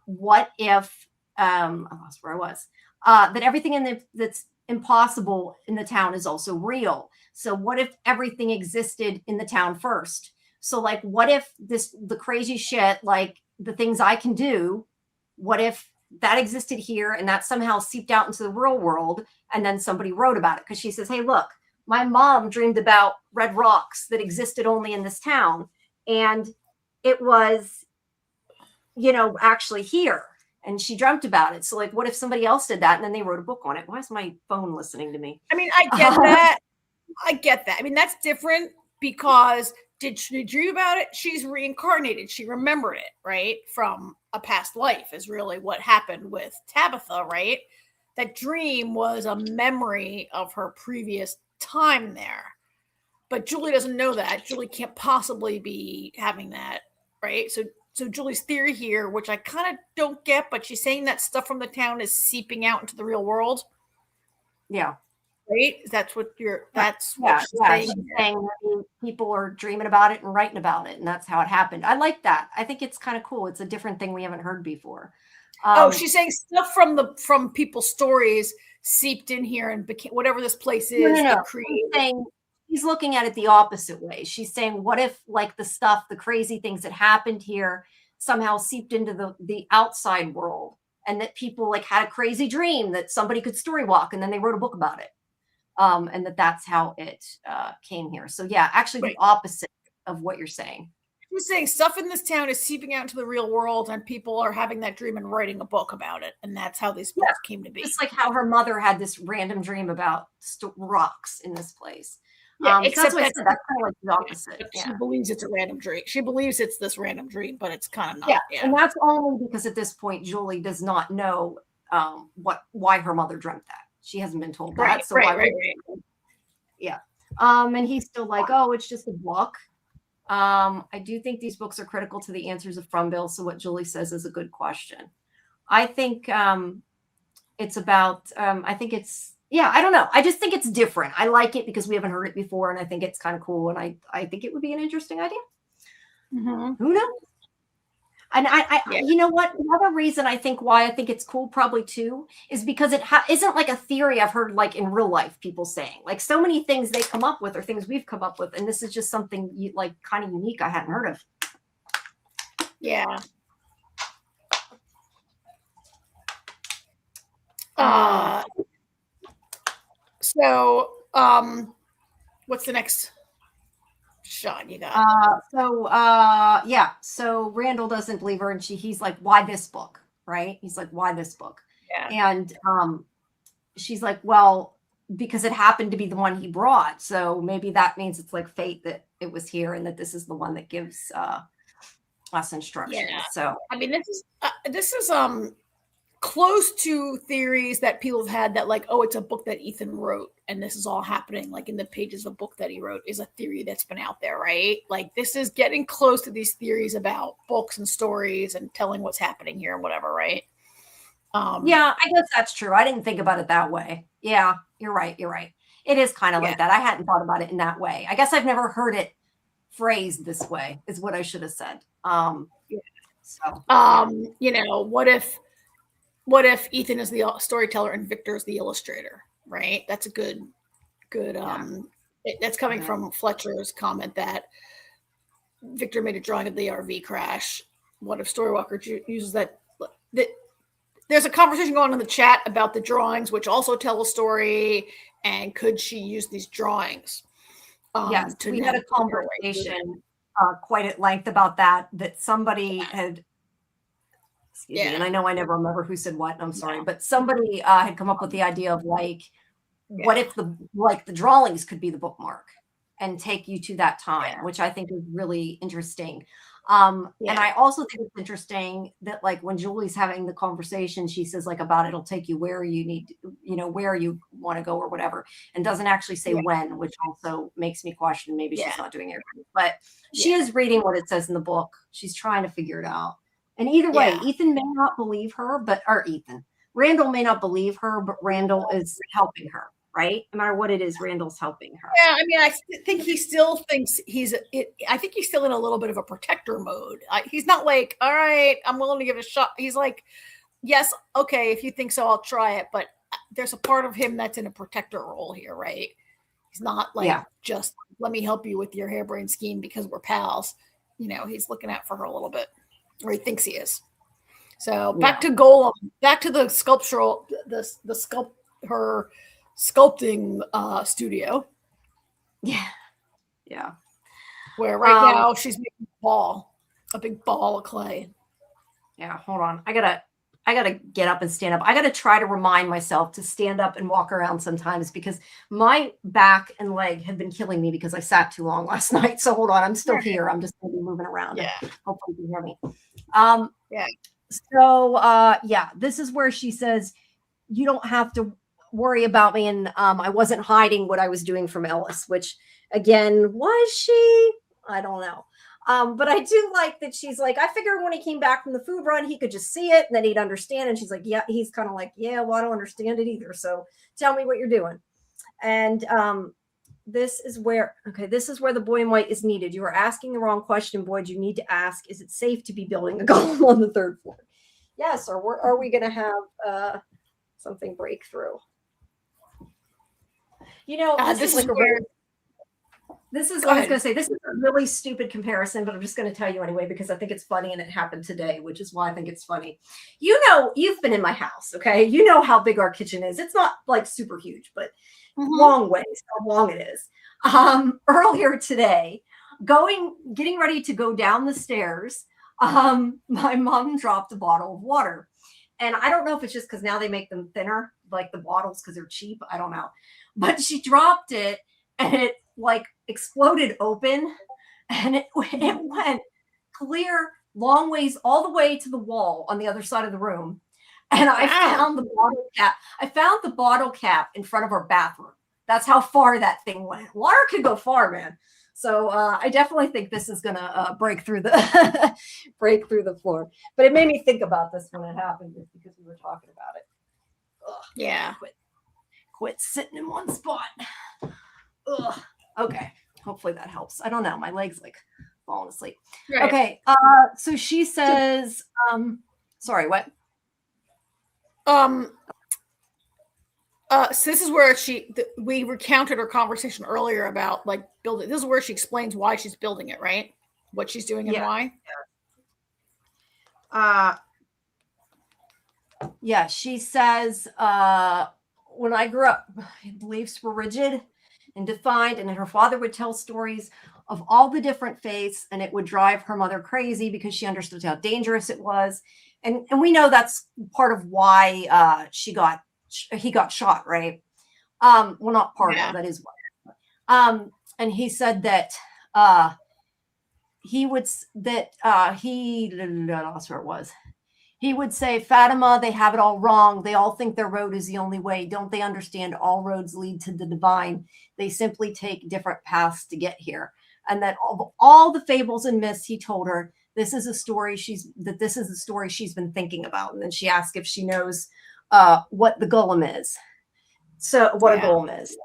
what if, I lost where I was, that everything that's impossible in the town is also real. So what if everything existed in the town first? So like, what if the crazy shit, like the things I can do, what if that existed here and that somehow seeped out into the real world, and then somebody wrote about it? Because she says, "Hey, look, my mom dreamed about red rocks that existed only in this town, and it was, you know, actually here. And she dreamt about it. So like, what if somebody else did that and then they wrote a book on it?" Why is my phone listening to me? I mean, I get that. I get that. I mean, that's different because did she dream about it? She's reincarnated. She remembered it, right? From a past life is really what happened with Tabitha, right? That dream was a memory of her previous time there. But Julie doesn't know that. Julie can't possibly be having that, right? So Julie's theory here, which I kind of don't get, but she's saying that stuff from the town is seeping out into the real world. Yeah. Right? That's what she's saying. She's saying that people are dreaming about it and writing about it, and that's how it happened. I like that. I think it's kind of cool. It's a different thing we haven't heard before. She's saying stuff from people's stories seeped in here and became whatever this place is. No. She's looking at it the opposite way. She's saying, what if like the crazy things that happened here somehow seeped into the outside world, and that people like had a crazy dream that somebody could storywalk, and then they wrote a book about it. And that's how it came here. So yeah, actually the opposite of what you're saying. You're saying stuff in this town is seeping out into the real world, and people are having that dream and writing a book about it, and that's how these books came to be. Just like how her mother had this random dream about rocks in this place. Yeah, except that's kind of like the opposite. She believes it's a random dream. She believes it's this random dream, but it's kind of not. Yeah, and that's only because at this point Julie does not know why her mother dreamt that. She hasn't been told that. Right. Yeah. And he's still like, "Oh, it's just a book." I do think these books are critical to the answers of Fromville. So what Julie says is a good question. I think it's about. I think it's. Yeah, I don't know. I just think it's different. I like it because we haven't heard it before, and I think it's kind of cool. And I think it would be an interesting idea. Mm-hmm. Who knows? And you know what? The other reason I think why I think it's cool probably too is because it isn't like a theory I've heard like in real life people saying. Like so many things they come up with are things we've come up with, and this is just something like kind of unique I hadn't heard of. Yeah. So, what's the next shot you got? So Randall doesn't believe her, and he's like, "Why this book?" Right? He's like, "Why this book?" Yeah. And she's like, "Well, because it happened to be the one he brought, so maybe that means it's like fate that it was here, and that this is the one that gives us instructions." Yeah. So I mean, this is close to theories that people have had that like, oh, it's a book that Ethan wrote, and this is all happening like in the pages of a book that he wrote, is a theory that's been out there, right? Like this is getting close to these theories about books and stories and telling what's happening here and whatever, right? Yeah, I guess that's true. I didn't think about it that way. Yeah, you're right. It is kind of like that. I hadn't thought about it in that way. I guess I've never heard it phrased this way, is what I should have said. So, you know, what if Ethan is the storyteller and Victor is the illustrator, right? That's a good that's coming from Fletcher's comment that Victor made a drawing of the RV crash. What if Storywalker uses that? There's a conversation going on in the chat about the drawings, which also tell a story. And could she use these drawings? Yes, we had a conversation quite at length about that somebody had, excuse me, and I know I never remember who said what, I'm sorry, but somebody had come up with the idea of like, what if the drawings could be the bookmark and take you to that time, which I think is really interesting. And I also think it's interesting that like when Julie's having the conversation, she says like about it'll take you where you need, you know, where you want to go or whatever, and doesn't actually say when, which also makes me question maybe she's not doing everything, but she is reading what it says in the book. She's trying to figure it out. And either way, Ethan may not believe her, Randall may not believe her, but Randall is helping her. Right? No matter what it is, Randall's helping her. Yeah, I mean, I think he still thinks I think he's still in a little bit of a protector mode. He's not like, all right, I'm willing to give it a shot. He's like, yes, okay, if you think so, I'll try it. But there's a part of him that's in a protector role here, right? He's not like just let me help you with your harebrained scheme because we're pals. You know, he's looking out for her a little bit, or he thinks he is. So back to Golem, back to the sculptural, her sculpting studio. Yeah. Where right now she's making a big ball of clay. Yeah, hold on. I gotta get up and stand up. I gotta try to remind myself to stand up and walk around sometimes because my back and leg have been killing me because I sat too long last night. So hold on, I'm still here. I'm just gonna be moving around. Yeah. Hopefully you can hear me. So this is where she says, you don't have to worry about me, and I wasn't hiding what I was doing from Ellis, which again, was she? I don't know. But I do like that she's like, I figured when he came back from the food run, he could just see it and then he'd understand. And she's like, yeah, he's kind of like, yeah, well, I don't understand it either. So tell me what you're doing. And this is where the boy in white is needed. You are asking the wrong question, Boyd. You need to ask, is it safe to be building a golem on the third floor? Yes, or are we going to have something break through? You know, this is a really stupid comparison, but I'm just going to tell you anyway, because I think it's funny and it happened today, which is why I think it's funny. You know, you've been in my house, okay? You know how big our kitchen is. It's not like super huge, but long ways, how long it is. Earlier today, getting ready to go down the stairs, my mom dropped a bottle of water. And I don't know if it's just because now they make them thinner, like the bottles, because they're cheap. I don't know. But she dropped it and it like exploded open and it went clear long ways all the way to the wall on the other side of the room. And I found the bottle cap. I found the bottle cap in front of our bathroom. That's how far that thing went. Water could go far, man. So I definitely think this is gonna break through the floor. But it made me think about this when it happened, just because we were talking about it. Ugh, yeah. Quit sitting in one spot. Ugh. Okay. Hopefully that helps. I don't know. My leg's like falling asleep. Right. Okay. So she says, sorry, what? So this is where we recounted her conversation earlier about like building. This is where she explains why she's building it, right? What she's doing and why. Yeah. She says, when I grew up, beliefs were rigid and defined, and her father would tell stories of all the different faiths, and it would drive her mother crazy because she understood how dangerous it was. And we know that's part of why he got shot, right? Well, not part of, that is why. And he said that I lost where it was. He would say, Fatima, they have it all wrong. They all think their road is the only way. Don't they understand all roads lead to the divine? They simply take different paths to get here. And that all the fables and myths, he told her, this is a story she's been thinking about. And then she asked if she knows what the golem is. So what a golem is.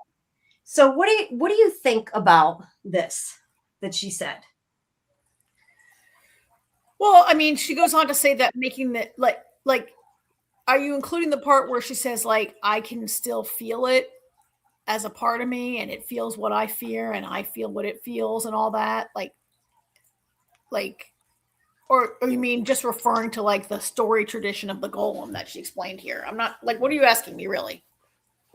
So what do you think about this that she said? Well, I mean, she goes on to say that making the like, are you including the part where she says like I can still feel it as a part of me, and it feels what I fear, and I feel what it feels, and all that, like, or you mean just referring to like the story tradition of the golem that she explained here? I'm not like, what are you asking me, really?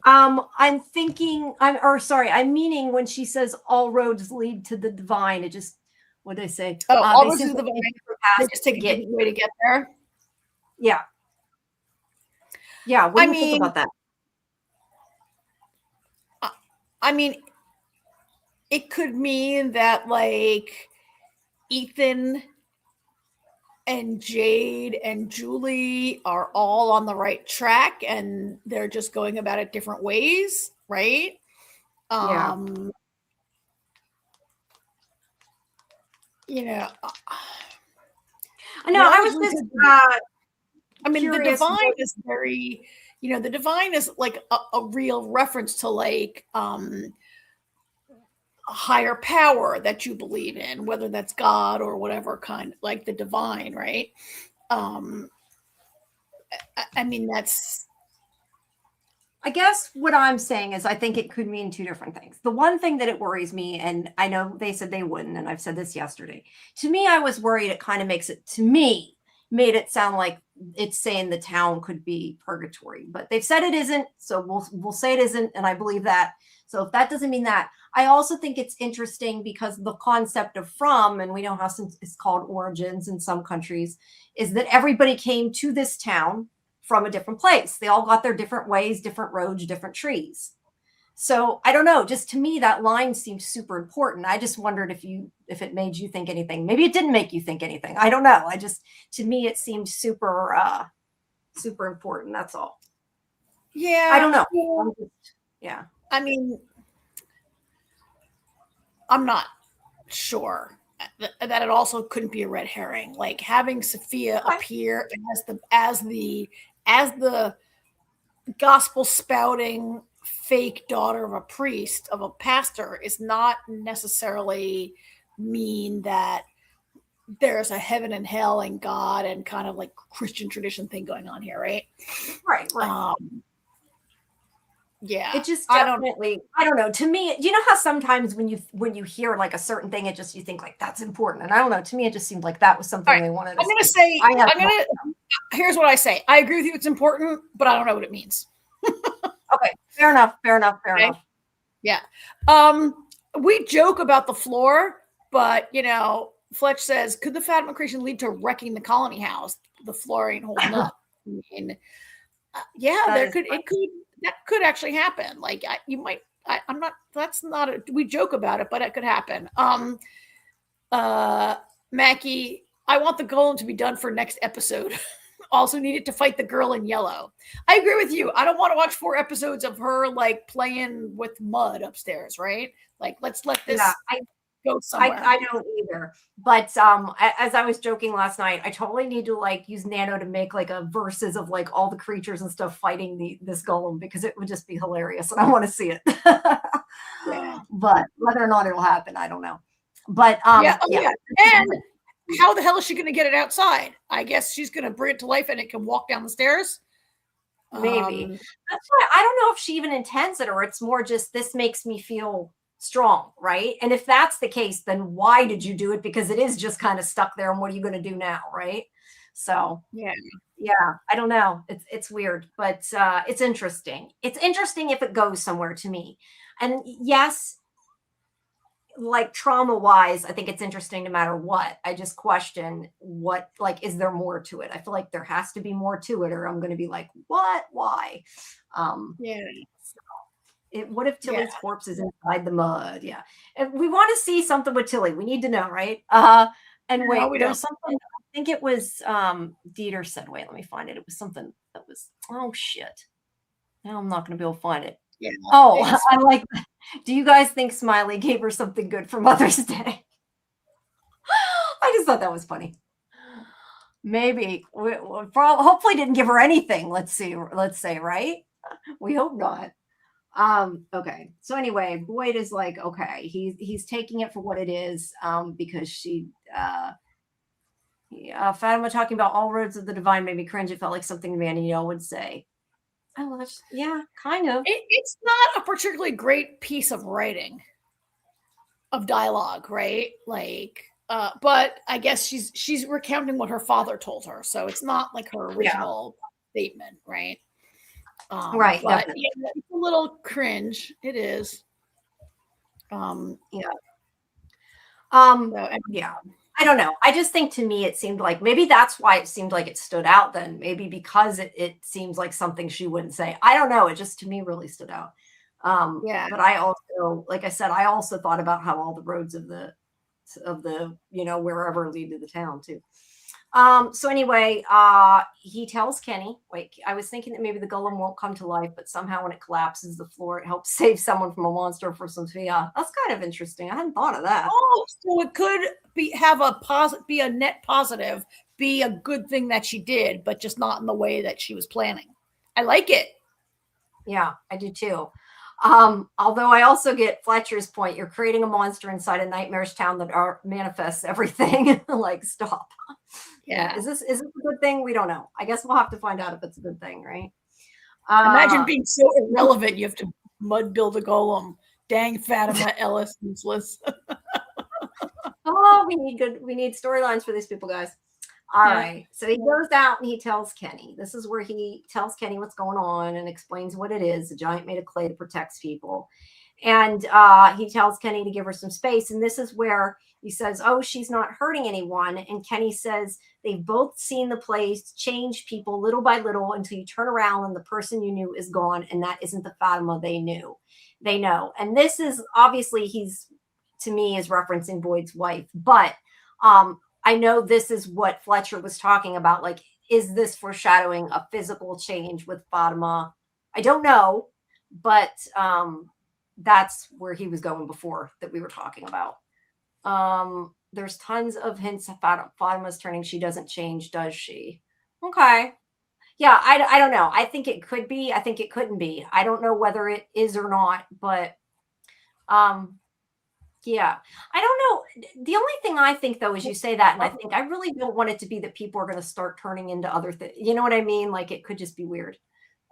I'm thinking, I'm meaning when she says all roads lead to the divine, it just, what did I say? Oh, all They roads to the simply divine. take the They past just take to a get, different way to get there. yeah. Yeah, what do you think about that? I mean, it could mean that like Ethan and Jade and Julie are all on the right track, and they're just going about it different ways, right? Yeah. You know, I know, I was just I mean, the curious divine what- is very, the divine is like a real reference to like a higher power that you believe in, whether that's God or whatever kind, like the divine, right? I mean, that's. I guess what I'm saying is I think it could mean two different things. The one thing that it worries me, and I know they said they wouldn't, and I've said this yesterday. To me, I was worried it kind of makes it, to me, made it sound like it's saying the town could be purgatory. But they've said it isn't, so we'll say it isn't, and I believe that. So if that doesn't mean that, I also think it's interesting because the concept of from, and we know how it's called origins in some countries, is that everybody came to this town from a different place. They all got their different ways, different roads, different trees. So I don't know. Just to me, that line seems super important. I just wondered if it made you think anything. Maybe it didn't make you think anything. I don't know. To me, it seemed super super important. That's all. Yeah. I don't know. Yeah. I mean, I'm not sure that it also couldn't be a red herring. Like having Sophia appear as the gospel spouting fake daughter of a priest, of a pastor, is not necessarily mean that there's a heaven and hell and God and kind of like Christian tradition thing going on here, right? Right. Yeah, it just definitely, I don't know. To me, you know how sometimes when you hear like a certain thing, it just, you think like that's important. And I don't know, to me, it just seemed like that was something they wanted. I'm gonna say, here's what I say. I agree with you, it's important, but I don't know what it means. Okay, fair enough. Yeah. We joke about the floor, but Fletch says, could the Fatima creation lead to wrecking the colony house? The floor ain't holding up. I mean, that could actually happen. Like we joke about it, but it could happen. Mackie, I want the golem to be done for next episode. Also needed to fight the girl in yellow. I agree with you. I don't want to watch 4 episodes of her like playing with mud upstairs, right? Like, let's let this go somewhere. I don't either. But as I was joking last night, I totally need to like use Nano to make like a verses of like all the creatures and stuff fighting this golem, because it would just be hilarious and I want to see it. Yeah. But whether or not it'll happen, I don't know. But yeah. And how the hell is she going to get it outside? I guess she's going to bring it to life and it can walk down the stairs. Maybe. That's why I don't know if she even intends it, or it's more just, this makes me feel strong, right? And if that's the case, then why did you do it? Because it is just kind of stuck there, and what are you going to do now, right? So yeah, I don't know. It's weird, but it's interesting. It's interesting if it goes somewhere, to me. And yes, like trauma wise, I think it's interesting no matter what. I just question what, like, is there more to it? I feel like there has to be more to it, or I'm going to be like, what, why? What if Tilly's corpse is inside the mud? Yeah. And we want to see something with Tilly. We need to know, right? And wait, there's something, I think it was Dieter said, wait, let me find it. It was something that was, oh shit. Now I'm not going to be able to find it. Yeah. Oh, I like that. Do you guys think Smiley gave her something good for Mother's Day? I just thought that was funny. Maybe. We hopefully didn't give her anything. Let's say, right? We hope not. Okay. So anyway, Boyd is like, okay, he's taking it for what it is, because she Fatima talking about all roads of the divine made me cringe. It felt like something Manny would say. Oh, yeah, kind of. It's not a particularly great piece of writing, of dialogue, right? Like, but I guess she's recounting what her father told her, so it's not like her original statement, right? Right, but yeah, it's a little cringe. It is. Yeah. So, yeah. I don't know. I just think to me it seemed like maybe that's why it seemed like it stood out then. Maybe because it seems like something she wouldn't say. I don't know. It just to me really stood out. But I also, like I said, I also thought about how all the roads of the wherever lead to the town too. So anyway, he tells Kenny, wait, I was thinking that maybe the golem won't come to life, but somehow when it collapses the floor, it helps save someone from a monster for Sophia. That's kind of interesting. I hadn't thought of that. Oh, so it could be a net positive, be a good thing that she did, but just not in the way that she was planning. I like it. Yeah, I do too. Although I also get Fletcher's point, you're creating a monster inside a nightmarish town that manifests everything. Like, stop. Yeah. Is this a good thing? We don't know. I guess we'll have to find out if it's a good thing, right? Imagine being so irrelevant you have to mud build a golem. Dang, Fatima, Ellis, useless. Oh, we need storylines for these people, guys. All right. So he goes out and he tells Kenny. This is where he tells Kenny what's going on and explains what it is. A giant made of clay that protects people. And he tells Kenny to give her some space. And this is where he says, oh, she's not hurting anyone. And Kenny says they've both seen the place change people little by little until you turn around and the person you knew is gone. And that isn't the Fatima they know. And this is obviously to me is referencing Boyd's wife. But I know this is what Fletcher was talking about. Like, is this foreshadowing a physical change with Fatima? I don't know, but that's where he was going before that we were talking about. There's tons of hints about Fatima's turning. She doesn't change, does she? Okay. Yeah, I don't know. I think it could be. I think it couldn't be. I don't know whether it is or not, but yeah, I don't know. The only thing I think, though, is you say that, and I think I really don't want it to be that people are going to start turning into other things. You know what I mean? Like, it could just be weird.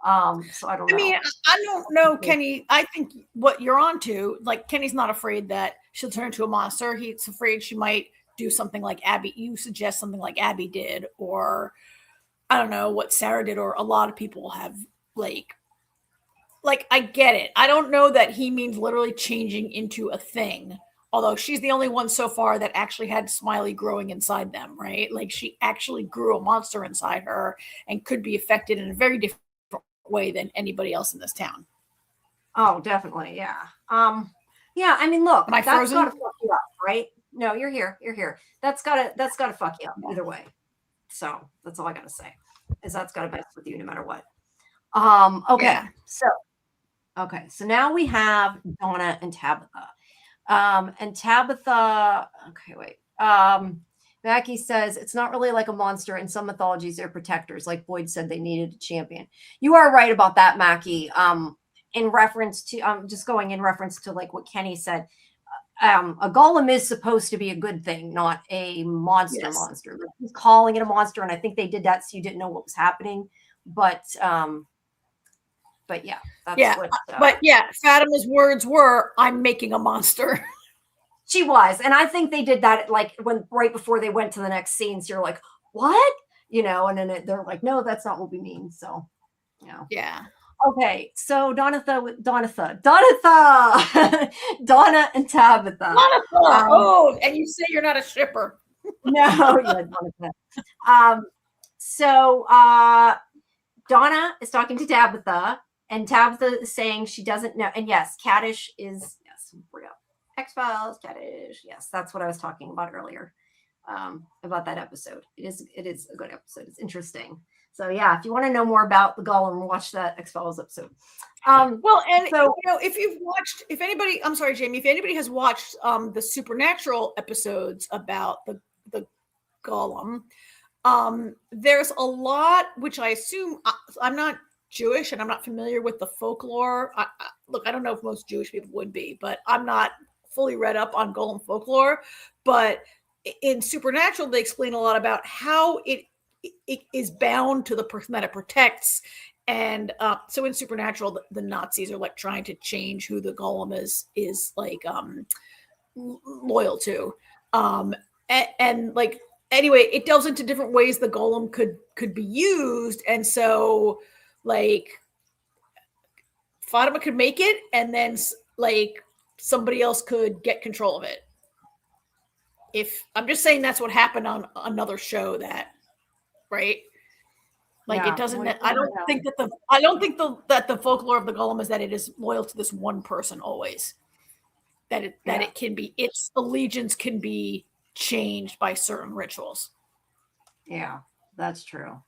So I don't know. I mean, I don't know, Kenny. I think what you're onto, like, Kenny's not afraid that she'll turn into a monster. He's afraid she might do something like Abby. You suggest something like Abby did, or I don't know what Sarah did, or a lot of people have like I get it. I don't know that he means literally changing into a thing, although she's the only one so far that actually had Smiley growing inside them, right? Like, she actually grew a monster inside her and could be affected in a very different way than anybody else in this town. Oh, definitely. Yeah. Yeah. I mean, look, that's gotta fuck you up, right? No, you're here. That's gotta fuck you up either way. So that's all I gotta say is that's gotta mess with you no matter what. Okay. Yeah. So now we have Donna and Tabitha. And Tabitha, okay, wait. Mackie says it's not really like a monster. In some mythologies, they're protectors. Like Boyd said, they needed a champion. You are right about that, Mackie. In reference to just going in reference to like what Kenny said, a golem is supposed to be a good thing, not a monster. Yes. Monster. He's calling it a monster, and I think they did that so you didn't know what was happening. But yeah, that's what. But yeah, Fatima's words were, "I'm making a monster." She was, and I think they did that like right before they went to the next scene. So you're like, what? You know, and then they're like, no, that's not what we mean. So, you know. Yeah. Okay, so Donna and Tabitha. Oh, and you say you're not a shipper. No, yeah, Donatha. So Donna is talking to Tabitha, and Tabitha is saying she doesn't know. And yes, Caddish is X-Files, Caddish. Yes, that's what I was talking about earlier. About that episode. It is a good episode. It's interesting. So yeah, if you want to know more about the golem, watch that X-Files episode. Well, and so, you know, if anybody has watched the Supernatural episodes about the golem, there's a lot which I assume I'm not Jewish and I'm not familiar with the folklore. Look, I don't know if most Jewish people would be, but I'm not fully read up on golem folklore. But in Supernatural, they explain a lot about how it is bound to the person that it protects. And so in Supernatural, the Nazis are like trying to change who the golem is like loyal to. And like, anyway, it delves into different ways the golem could be used. And so like Fatima could make it, and then like somebody else could get control of it. If I'm just saying that's what happened on another show that, right? Like it doesn't. I don't think that the folklore of the golem is that it is loyal to this one person always. That it can be, its allegiance can be changed by certain rituals. Yeah, that's true.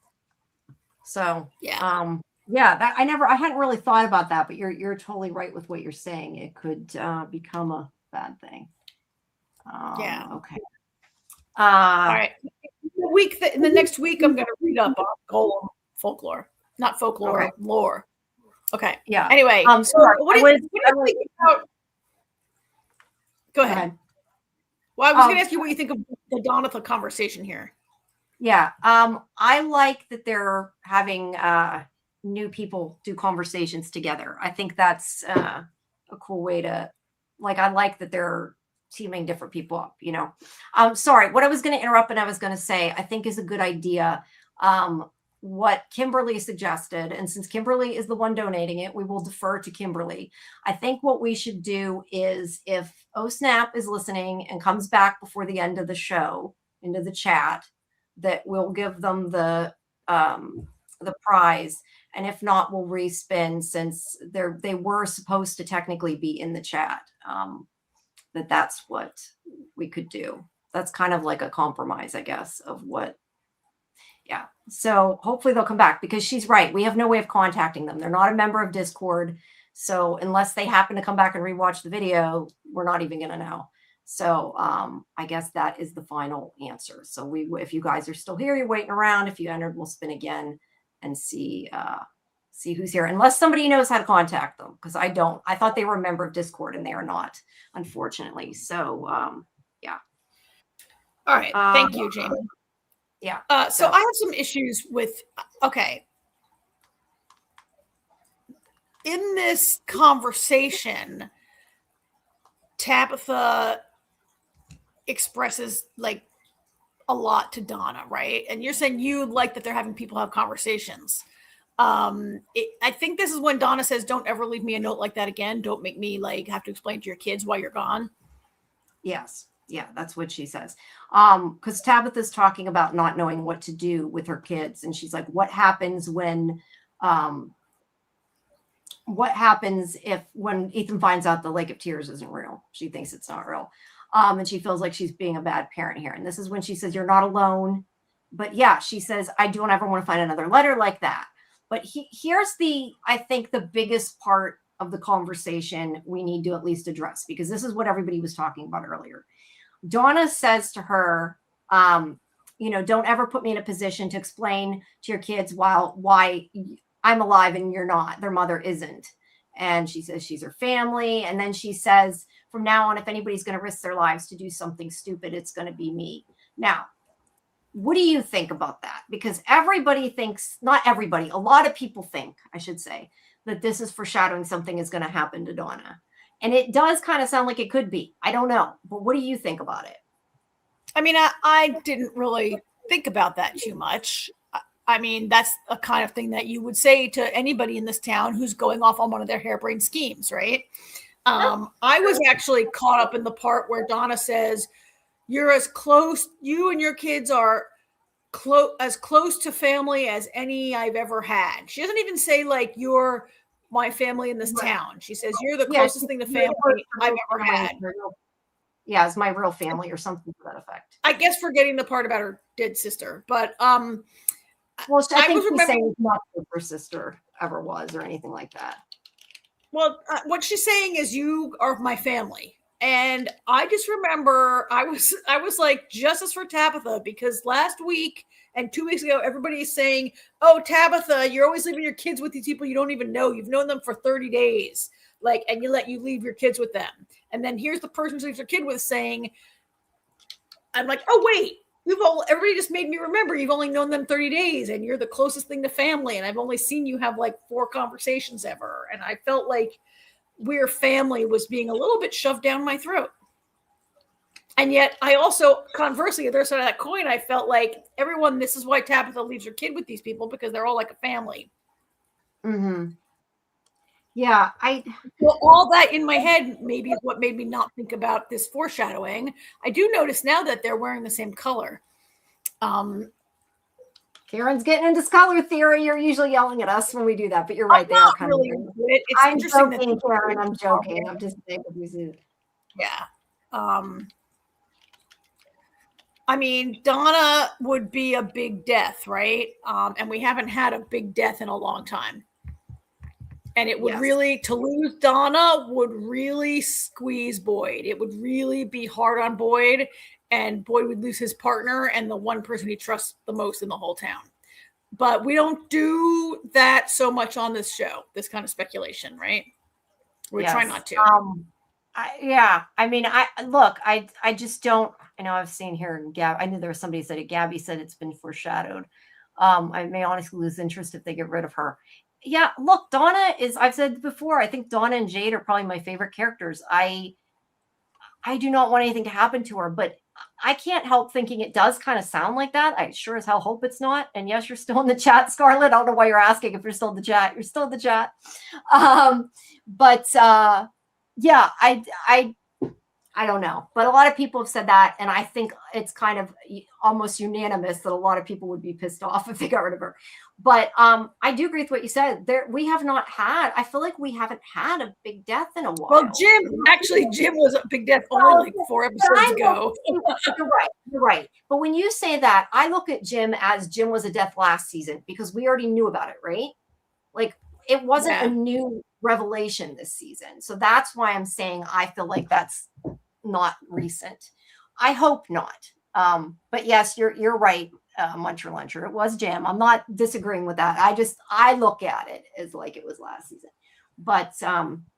So yeah, that I hadn't really thought about that, but you're totally right with what you're saying. It could become a bad thing. Okay. All right. In the next week, I'm going to read up on golem folklore, not folklore, lore. Okay. Yeah. Anyway, so what do you think about? Go ahead. Well, I was going to ask you what you think of the Donna conversation here. Yeah. I like that they're having new people do conversations together. I think that's a cool way to, like, I like that they're teaming different people up, you know. Sorry, what I was going to interrupt and I was going to say, I think is a good idea. What Kimberly suggested, and since Kimberly is the one donating it, we will defer to Kimberly. I think what we should do is, if Snap is listening and comes back before the end of the show into the chat, that we'll give them the prize, and if not, we'll respin, since they were supposed to technically be in the chat. That's what we could do. That's kind of like a compromise, I guess, of what. Yeah. So hopefully they'll come back, because she's right. We have no way of contacting them. They're not a member of Discord. So unless they happen to come back and rewatch the video, we're not even going to know. So I guess that is the final answer. So if you guys are still here, you're waiting around. If you entered, we'll spin again and see who's here. Unless somebody knows how to contact them, because I don't. I thought they were a member of Discord, and they are not, unfortunately. So yeah. All right. Thank you, Jamie. Yeah. So I have some issues with, in this conversation, Tabitha expresses like a lot to Donna, right? And you're saying you like that they're having people have conversations. I think this is when Donna says, "Don't ever leave me a note like that again. Don't make me like have to explain to your kids why you're gone." Yes. Yeah, that's what she says. Because Tabitha's talking about not knowing what to do with her kids. And she's like, what happens when Ethan finds out the Lake of Tears isn't real? She thinks it's not real. And she feels like she's being a bad parent here. And this is when she says, you're not alone. But yeah, she says, I don't ever want to find another letter like that. But here's I think the biggest part of the conversation we need to at least address, because this is what everybody was talking about earlier. Donna says to her, don't ever put me in a position to explain to your kids why I'm alive and you're not. Their mother isn't. And she says she's her family. And then she says, from now on, if anybody's going to risk their lives to do something stupid, it's going to be me. Now, what do you think about that? Because everybody thinks, not everybody, a lot of people think, I should say, that this is foreshadowing something is going to happen to Donna. And it does kind of sound like it could be. I don't know. But what do you think about it? I mean, I didn't really think about that too much. I mean, that's a kind of thing that you would say to anybody in this town who's going off on one of their harebrained schemes, right? I was actually caught up in the part where Donna says, you and your kids are as close to family as any I've ever had. She doesn't even say like you're my family in this town. She says you're the closest thing to family I've ever had. Yeah, it's my real family or something to that effect. I guess forgetting the part about her dead sister, but well, I think she's saying not what her sister ever was or anything like that. Well, what she's saying is you are my family. And I just remember I was like, justice for Tabitha, because last week and 2 weeks ago, everybody is saying, oh, Tabitha, you're always leaving your kids with these people you don't even know. You've known them for 30 days. Like, and you leave your kids with them. And then here's the person who leaves their kid with saying, I'm like, oh wait, everybody just made me remember you've only known them 30 days and you're the closest thing to family, and I've only seen you have like 4 conversations ever. And I felt like we're family was being a little bit shoved down my throat. And yet I also, conversely, the other side of that coin, I felt like everyone, this is why Tabitha leaves her kid with these people, because they're all like a family. Mm-hmm. Yeah, well, all that in my head maybe is what made me not think about this foreshadowing. I do notice now that they're wearing the same color. Karen's getting into color theory. You're usually yelling at us when we do that, but you're right. They are kind really of. It's I'm interesting joking, Karen. I'm joking. I'm just saying. Yeah. I mean, Donna would be a big death, right? And we haven't had a big death in a long time. And it would really, to lose Donna would really squeeze Boyd. It would really be hard on Boyd, and Boyd would lose his partner and the one person he trusts the most in the whole town. But we don't do that so much on this show, this kind of speculation, right? We try not to. I mean, I just don't, I know I've seen here, I knew there was somebody said it, Gabby said it's been foreshadowed. I may honestly lose interest if they get rid of her. Yeah, look, Donna is, I've said before, I think Donna and Jade are probably my favorite characters. I do not want anything to happen to her, but I can't help thinking it does kind of sound like that. I sure as hell hope it's not. And yes, you're still in the chat, Scarlett. I don't know why you're asking if you're still in the chat. You're still in the chat. Yeah, I don't know, but a lot of people have said that, and I think it's kind of almost unanimous that a lot of people would be pissed off if they got rid of her. But I do agree with what you said. We have not had. I feel like we haven't had a big death in a while. Well, Jim was a big death only like 4 episodes ago. You're right. But when you say that, I look at Jim as Jim was a death last season because we already knew about it, right? Like it wasn't a new revelation this season. So that's why I'm saying I feel like that's not recent. I hope not. But yes, you're right, Muncher. It was Jim. I'm not disagreeing with that. I look at it as like it was last season. But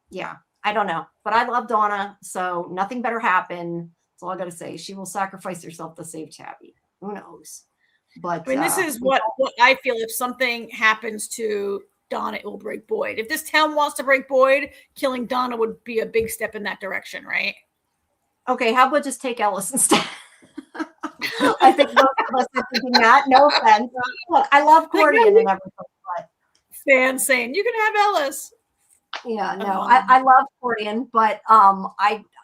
yeah, I don't know. But I love Donna, so nothing better happen. That's all I gotta say. She will sacrifice herself to save Tabby. Who knows? But I mean, this is what I feel. If something happens to Donna, it will break Boyd. If this town wants to break Boyd, killing Donna would be a big step in that direction, right? Okay, how about just take Ellis instead? I think most of us are thinking that. No offense. Look, I love Cordian and everything, but fans saying you can have Ellis. Yeah, no, I love Cordian, but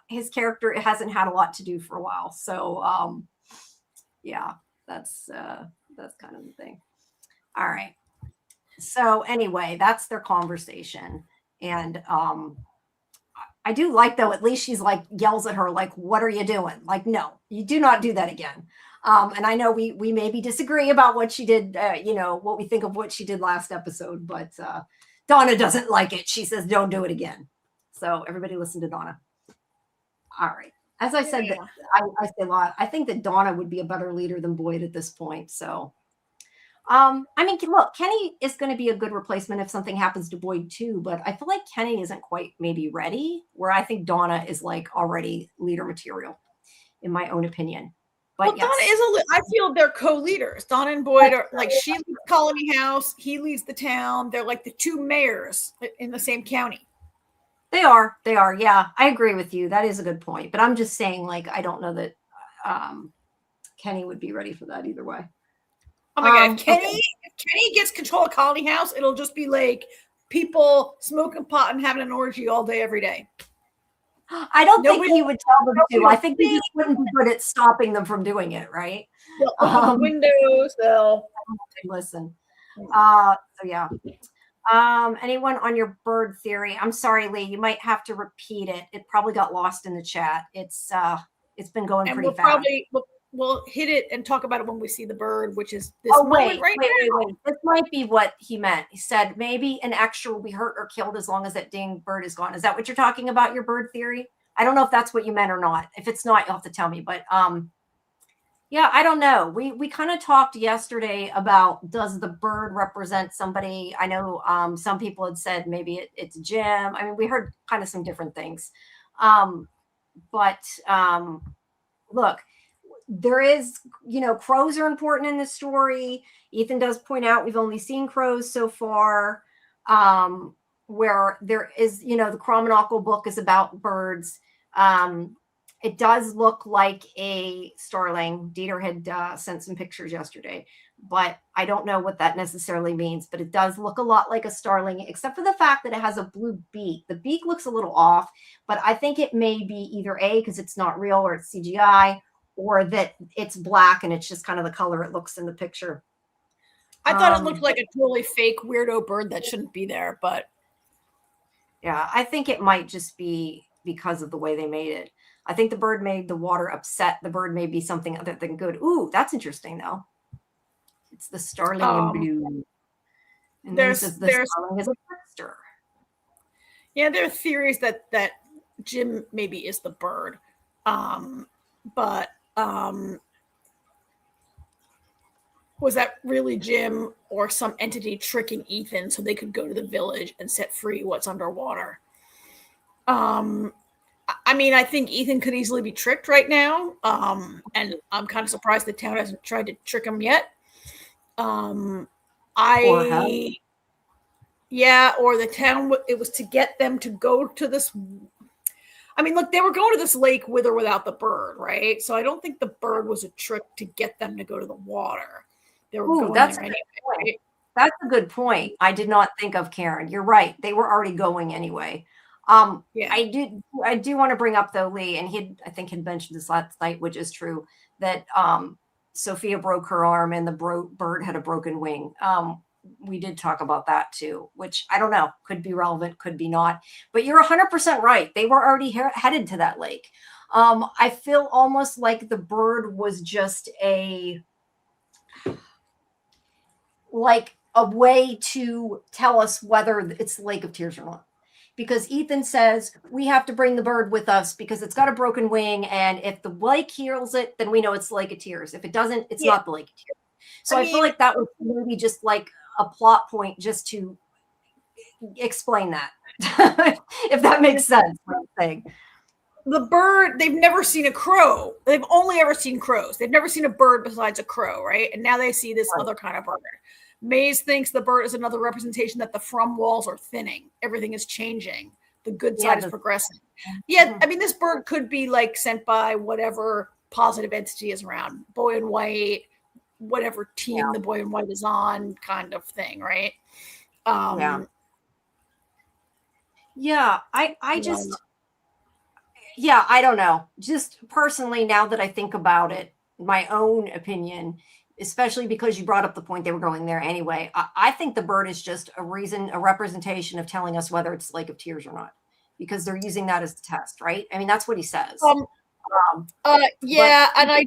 his character hasn't had a lot to do for a while. So yeah, that's kind of the thing. All right. So anyway, that's their conversation. And I do like, though, at least she's like yells at her, like, what are you doing? Like, no, you do not do that again. And I know we maybe disagree about what she did, what we think of what she did last episode, but Donna doesn't like it. She says, don't do it again. So everybody listen to Donna. All right. As I said, I say a lot. I think that Donna would be a better leader than Boyd at this point. So I mean, look, Kenny is going to be a good replacement if something happens to Boyd too, but I feel like Kenny isn't quite maybe ready, where I think Donna is like already leader material, in my own opinion. But Donna is I feel they're co-leaders. Donna and Boyd are like, she leads Colony House, he leads the town. They're like the 2 mayors in the same county. They are. Yeah, I agree with you. That is a good point. But I'm just saying, like, I don't know that Kenny would be ready for that either way. Oh my God! If Kenny gets control of Colony House, it'll just be like people smoking pot and having an orgy all day, every day. I don't think he would tell them to. I think he just wouldn't be good at stopping them from doing it, right? They'll open the windows. They'll listen. So yeah. Anyone on your bird theory? I'm sorry, Lee. You might have to repeat it. It probably got lost in the chat. It's been going pretty fast. We'll hit it and talk about it when we see the bird, which is this moment right now. Wait. This might be what he meant. He said maybe an extra will be hurt or killed as long as that dang bird is gone. Is that what you're talking about, your bird theory? I don't know if that's what you meant or not. If it's not, you'll have to tell me. But yeah, I don't know. We kind of talked yesterday about, does the bird represent somebody? I know some people had said maybe it's Jim. I mean, we heard kind of some different things. But look, there is, crows are important in this story. Ethan does point out we've only seen crows so far. Where there is, the Chromonacle book is about birds. It does look like a starling. Dieter had sent some pictures yesterday, but I don't know what that necessarily means. But it does look a lot like a starling, except for the fact that it has a blue beak. The beak looks a little off, but I think it may be either A, because it's not real, or it's CGI, or that it's black and it's just kind of the color it looks in the picture. I thought it looked like a totally fake weirdo bird that shouldn't be there, but yeah, I think it might just be because of the way they made it. I think the bird made the water upset. The bird may be something other than good. Ooh, that's interesting though. It's the starling in blue. And the starling is a trickster. Yeah, there are theories that Jim maybe is the bird. But was that really Jim or some entity tricking Ethan so they could go to the village and set free what's underwater? I mean, I think Ethan could easily be tricked right now. And I'm kind of surprised the town hasn't tried to trick him yet. Or the town, it was to get them to go to this. I mean, look, they were going to this lake with or without the bird, right? So I don't think the bird was a trick to get them to go to the water. They were going there anyway. Right? That's a good point. I did not think of, Karen. You're right. They were already going anyway. I do want to bring up though, Lee, and I think had mentioned this last night, which is true, that Sophia broke her arm and the bird had a broken wing. We did talk about that too, which I don't know, could be relevant, could be not, but you're 100% right. They were already headed to that lake. I feel almost like the bird was just a way to tell us whether it's the Lake of Tears or not. Because Ethan says, we have to bring the bird with us because it's got a broken wing. And if the lake heals it, then we know it's the Lake of Tears. If it doesn't, it's not the Lake of Tears. So I feel like that was maybe just like a plot point just to explain that. If that makes sense, what I'm saying. The bird, they've never seen a crow. They've only ever seen crows. They've never seen a bird besides a crow, right? And now they see this other kind of bird. Maze thinks the bird is another representation that the from walls are thinning. Everything is changing. The good side is progressing. Yeah, I mean, this bird could be like sent by whatever positive entity is around. Boy in White, whatever team the Boy in White is on, kind of thing, right? I don't know. Just personally, now that I think about it, my own opinion, especially because you brought up the point they were going there anyway, I think the bird is just a representation of telling us whether it's Lake of Tears or not, because they're using that as the test, right? I mean, that's what he says. And I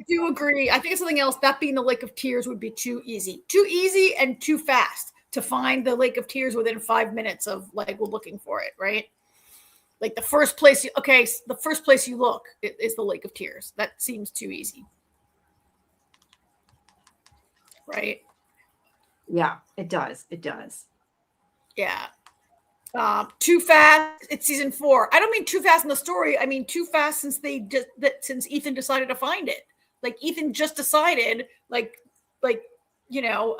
do agree. I think it's something else. That being the Lake of Tears would be too easy and too fast to find the Lake of Tears within 5 minutes of like we're looking for it, right? Like the first place you look is the Lake of Tears. That seems too easy. Right? Yeah, it does. Yeah. Too fast. It's season 4. I don't mean too fast in the story. I mean too fast since since Ethan decided to find it. Like Ethan just decided, I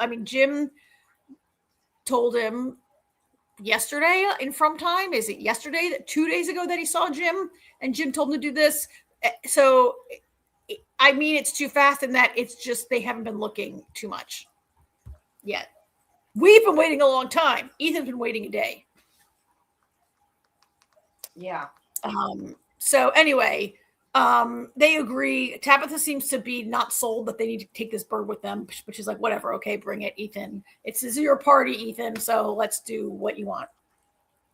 mean, Jim told him yesterday in From Time. Is it yesterday? 2 days ago that he saw Jim, and Jim told him to do this. So I mean, it's too fast in that it's just they haven't been looking too much yet. We've been waiting a long time. Ethan's been waiting a day. Yeah. So anyway, they agree. Tabitha seems to be not sold that they need to take this bird with them, which is like, whatever. Okay, bring it, Ethan. This is your party, Ethan. So let's do what you want.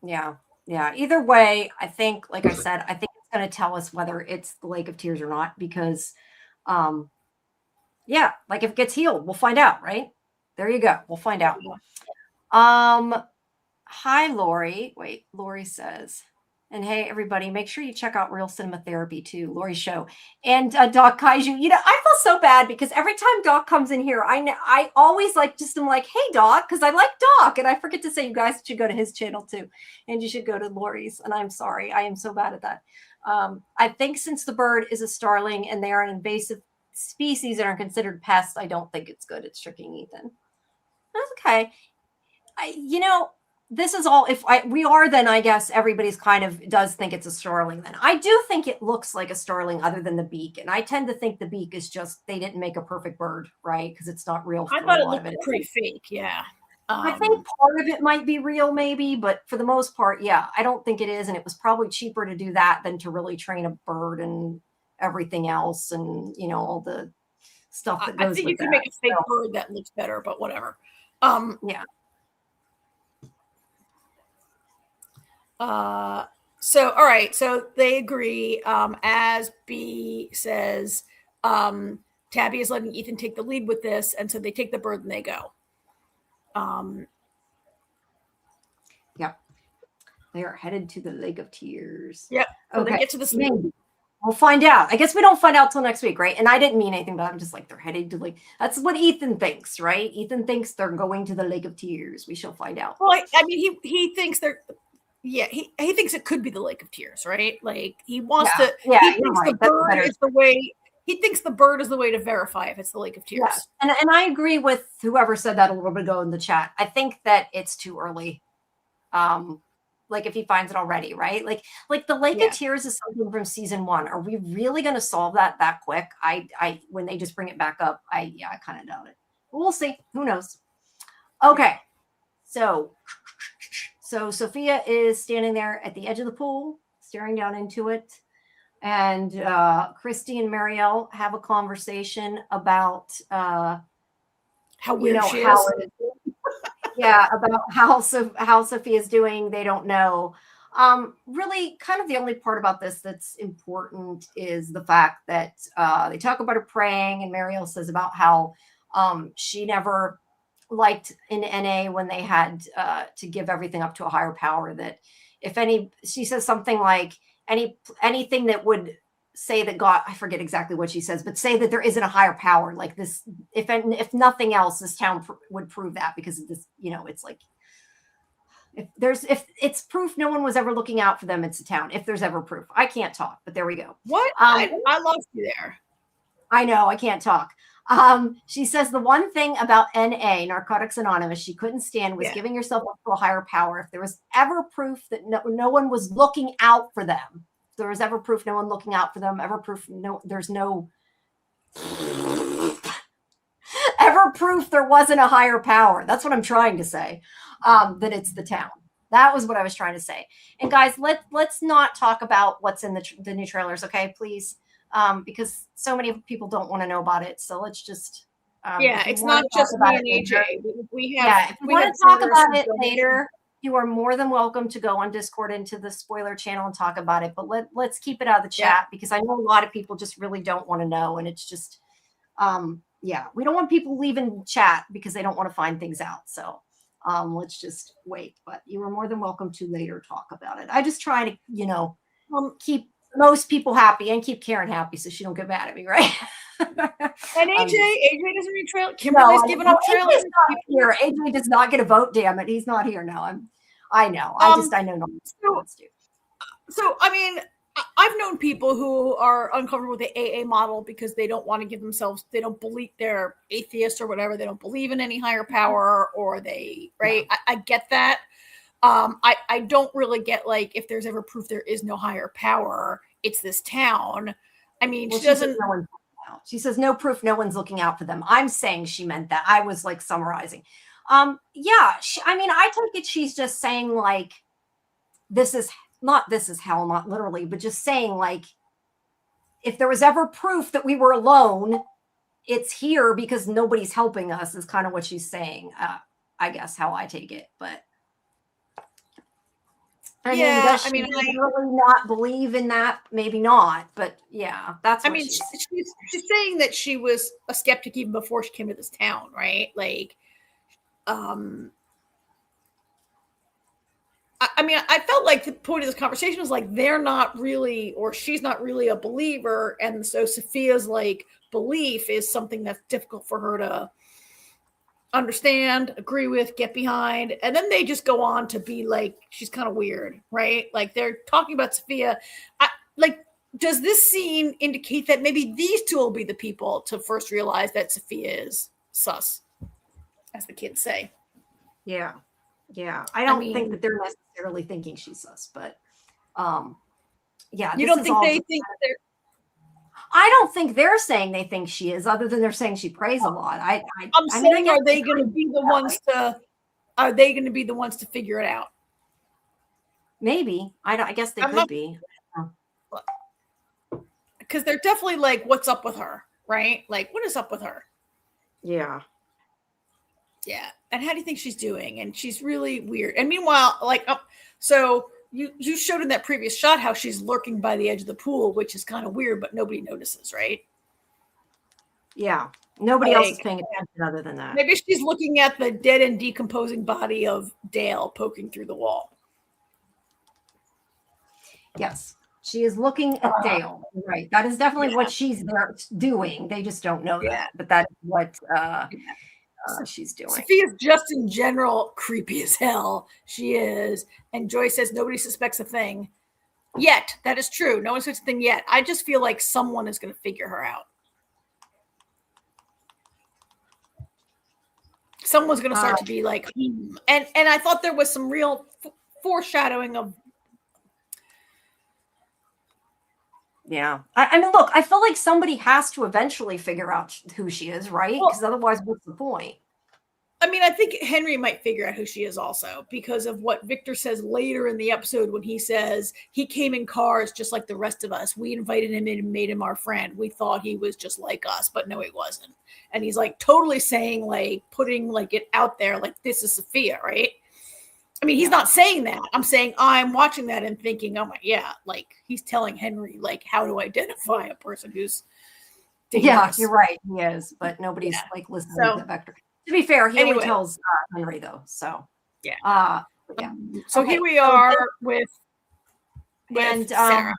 Yeah. Either way, I think, like I said, I think it's going to tell us whether it's the Lake of Tears or not, because like if it gets healed, we'll find out, right? There you go. We'll find out. Hi, Lori. Wait, Lori says, and hey, everybody, make sure you check out Real Cinema Therapy too, Lori's show. And Doc Kaiju, I feel so bad because every time Doc comes in here, I always I'm like, hey, Doc, because I like Doc. And I forget to say you guys should go to his channel too. And you should go to Lori's. And I'm sorry. I am so bad at that. I think since the bird is a starling and they are an invasive species that are considered pests, I don't think it's good. It's tricking Ethan. That's okay. This is all, we are, then I guess everybody's kind of does think it's a starling then. I do think it looks like a starling other than the beak. And I tend to think the beak is just, they didn't make a perfect bird, right? Because it's not real. I thought it looked pretty fake. Yeah. I think part of it might be real maybe, but for the most part, yeah, I don't think it is. And it was probably cheaper to do that than to really train a bird and everything else. And, all the stuff that goes I think with you can that. make a fake bird that looks better, but whatever. Yeah. So, all right. So they agree. As B says, Tabby is letting Ethan take the lead with this. And so they take the bird and they go. Yep. They are headed to the Lake of Tears. Yep. So okay. They get to the sleep. We'll find out. I guess we don't find out till next week, right? And I didn't mean anything, but I'm just like, they're headed to that's what Ethan thinks, right? Ethan thinks they're going to the Lake of Tears. We shall find out. Well, I mean, he thinks he thinks it could be the Lake of Tears, right? Like he wants to, he thinks the bird is the way, he thinks the bird is the way to verify if it's the Lake of Tears. Yeah. And I agree with whoever said that a little bit ago in the chat. I think that it's too early. Like if he finds it already, right? Like the Lake of Tears is something from season 1. Are we really going to solve that quick? I when they just bring it back up, I kind of doubt it. But we'll see. Who knows? Okay. So Sophia is standing there at the edge of the pool, staring down into it. And Christy and Marielle have a conversation about how weird she is. About how Sophia's doing. They don't know. Really, kind of the only part about this that's important is the fact that they talk about her praying, and Marielle says about how she never liked in NA when they had to give everything up to a higher power. That she says something like anything that would say that God, I forget exactly what she says, but say that there isn't a higher power like this. If nothing else, this town would prove that, because of this, it's like, if it's proof no one was ever looking out for them, it's a town. If there's ever proof, I can't talk, but there we go. What? I lost you there. I know, I can't talk. She says the one thing about NA, Narcotics Anonymous, she couldn't stand was giving yourself up to a higher power. If there was ever proof that no one was looking out for them, if there was ever proof no one looking out for them, ever proof ever proof there wasn't a higher power. That's what I'm trying to say. That it's the town. That was what I was trying to say. And guys, let's not talk about what's in the new trailers, okay, please. Because so many people don't want to know about it. So let's just it's not just me and AJ. We have if you want to talk about it later, you are more than welcome to go on Discord into the spoiler channel and talk about it. But let's keep it out of the chat, because I know a lot of people just really don't want to know, and it's just we don't want people leaving chat because they don't want to find things out. So let's just wait. But you are more than welcome to later talk about it. I just try to keep most people happy and keep Karen happy so she don't get mad at me, right? And AJ doesn't read trailers. Kimberly's giving up trailers. Here, AJ does not get a vote. Damn it, he's not here now. I know. I know no one wants to. So I mean, I've known people who are uncomfortable with the AA model because they don't want to give themselves. They don't believe, they're atheists or whatever. They don't believe in any higher power, or they right. Yeah. I get that. I don't really get, like, if there's ever proof there is no higher power, it's this town. I mean, she doesn't. She says no proof, no one's looking out for them. I'm saying she meant that. I was like summarizing. I take it she's just saying like, this is hell, not literally, but just saying like, if there was ever proof that we were alone, it's here because nobody's helping us, is kind of what she's saying. I guess how I take it, but. I really not believe in that. Maybe not, but yeah, that's. She's saying that she was a skeptic even before she came to this town, right? Like, I felt like the point of this conversation was like they're not really, or she's not really a believer, and so Sophia's like belief is something that's difficult for her to understand, agree with, get behind, and then they just go on to be like, she's kind of weird, right? Like they're talking about Sophia. does this scene indicate that maybe these two will be the people to first realize that Sophia is sus, as the kids say? Yeah. I don't think that they're necessarily thinking she's sus, but yeah. You don't think they think they're... I don't think they're saying they think she is, other than they're saying she prays a lot. I'm saying, are they going to be the ones to? Are they going to be the ones to figure it out? Maybe. I guess they could be. Because they're definitely like, what's up with her, right? Like, what is up with her? Yeah. And how do you think she's doing? And she's really weird. And meanwhile, like, so you showed in that previous shot how she's lurking by the edge of the pool, which is kind of weird, but nobody notices, right? Yeah. Nobody else is paying attention other than that. Maybe she's looking at the dead and decomposing body of Dale poking through the wall. Yes. She is looking at Dale. Right. That is definitely what she's there doing. They just don't know that. But that's what she's doing. Sophia's just in general creepy as hell. She is. And Joy says nobody suspects a thing yet. That is true. No one suspects a thing yet. I just feel like someone is going to figure her out. Someone's going to start to be like, and I thought there was some real foreshadowing of. Yeah. I mean, look, I feel like somebody has to eventually figure out who she is, right? Because otherwise, what's the point? I mean, I think Henry might figure out who she is also because of what Victor says later in the episode when he says he came in cars just like the rest of us. We invited him in and made him our friend. We thought he was just like us, but no, he wasn't. And he's like totally saying, like, putting like it out there, like, this is Sophia, right? I mean, he's not saying that. I'm saying I'm watching that and thinking, oh my, like he's telling Henry, like, how to identify a person who's dangerous. Yeah, you're right. He is, but nobody's like listening to Vector. To be fair, he only tells Henry though. So So here we are with Sarah.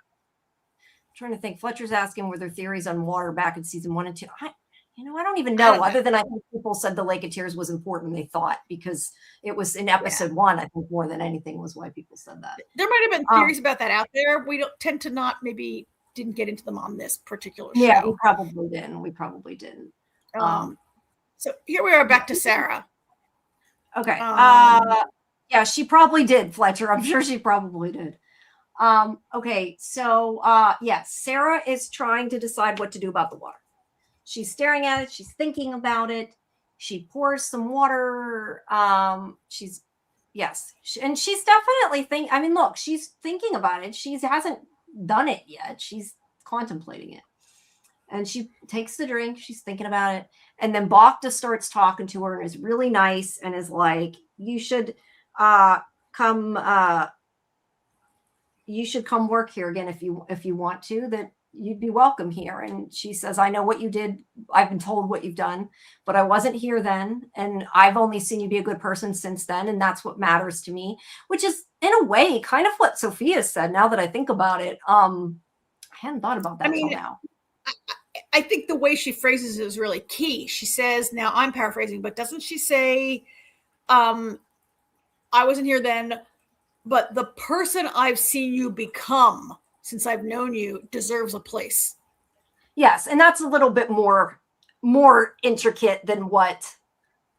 Trying to think. Fletcher's asking were there theories on water back in season 1 and 2. I don't even know. Other than I think people said the Lake of Tears was important. They thought because it was in episode 1. I think more than anything was why people said that. There might have been theories about that out there. We don't tend to not maybe didn't get into them on this particular show. Yeah, we probably didn't. So here we are back to Sarah. Okay. Yeah, she probably did, Fletcher. I'm sure she probably did. Okay. So yes, Sarah is trying to decide what to do about the water. She's staring at it. She's thinking about it. She pours some water. And she's definitely I mean, look, she's thinking about it. She hasn't done it yet. She's contemplating it. And she takes the drink. She's thinking about it. And then Bacta starts talking to her and is really nice and is like, you should come work here again if you want to, that you'd be welcome here. And she says, I know what you did. I've been told what you've done, but I wasn't here then. And I've only seen you be a good person since then. And that's what matters to me, which is in a way kind of what Sophia said. Now that I think about it, I hadn't thought about that until now. I think the way she phrases it is really key. She says, now I'm paraphrasing, but doesn't she say, I wasn't here then, but the person I've seen you become since I've known you deserves a place. Yes. And that's a little bit more intricate than what,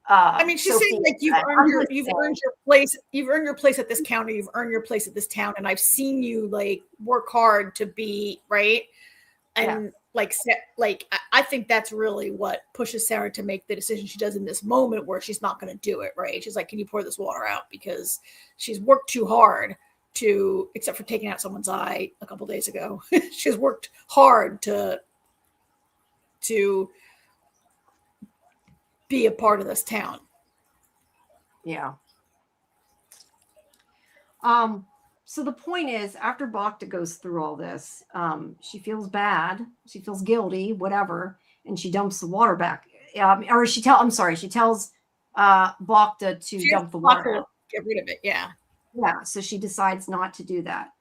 I mean, she's saying like you've earned your place. You've earned your place at this counter. You've earned your place at this town. And I've seen you like work hard to be right. And I think that's really what pushes Sarah to make the decision she does in this moment where she's not going to do it. Right. She's like, can you pour this water out? Because she's worked too hard except for taking out someone's eye a couple days ago. She's worked hard to be a part of this town. Yeah. So the point is, after Bacta goes through all this, she feels bad. She feels guilty, whatever, and she dumps the water back. She tells Bacta to dump the water out. Get rid of it. Yeah. Yeah. So she decides not to do that.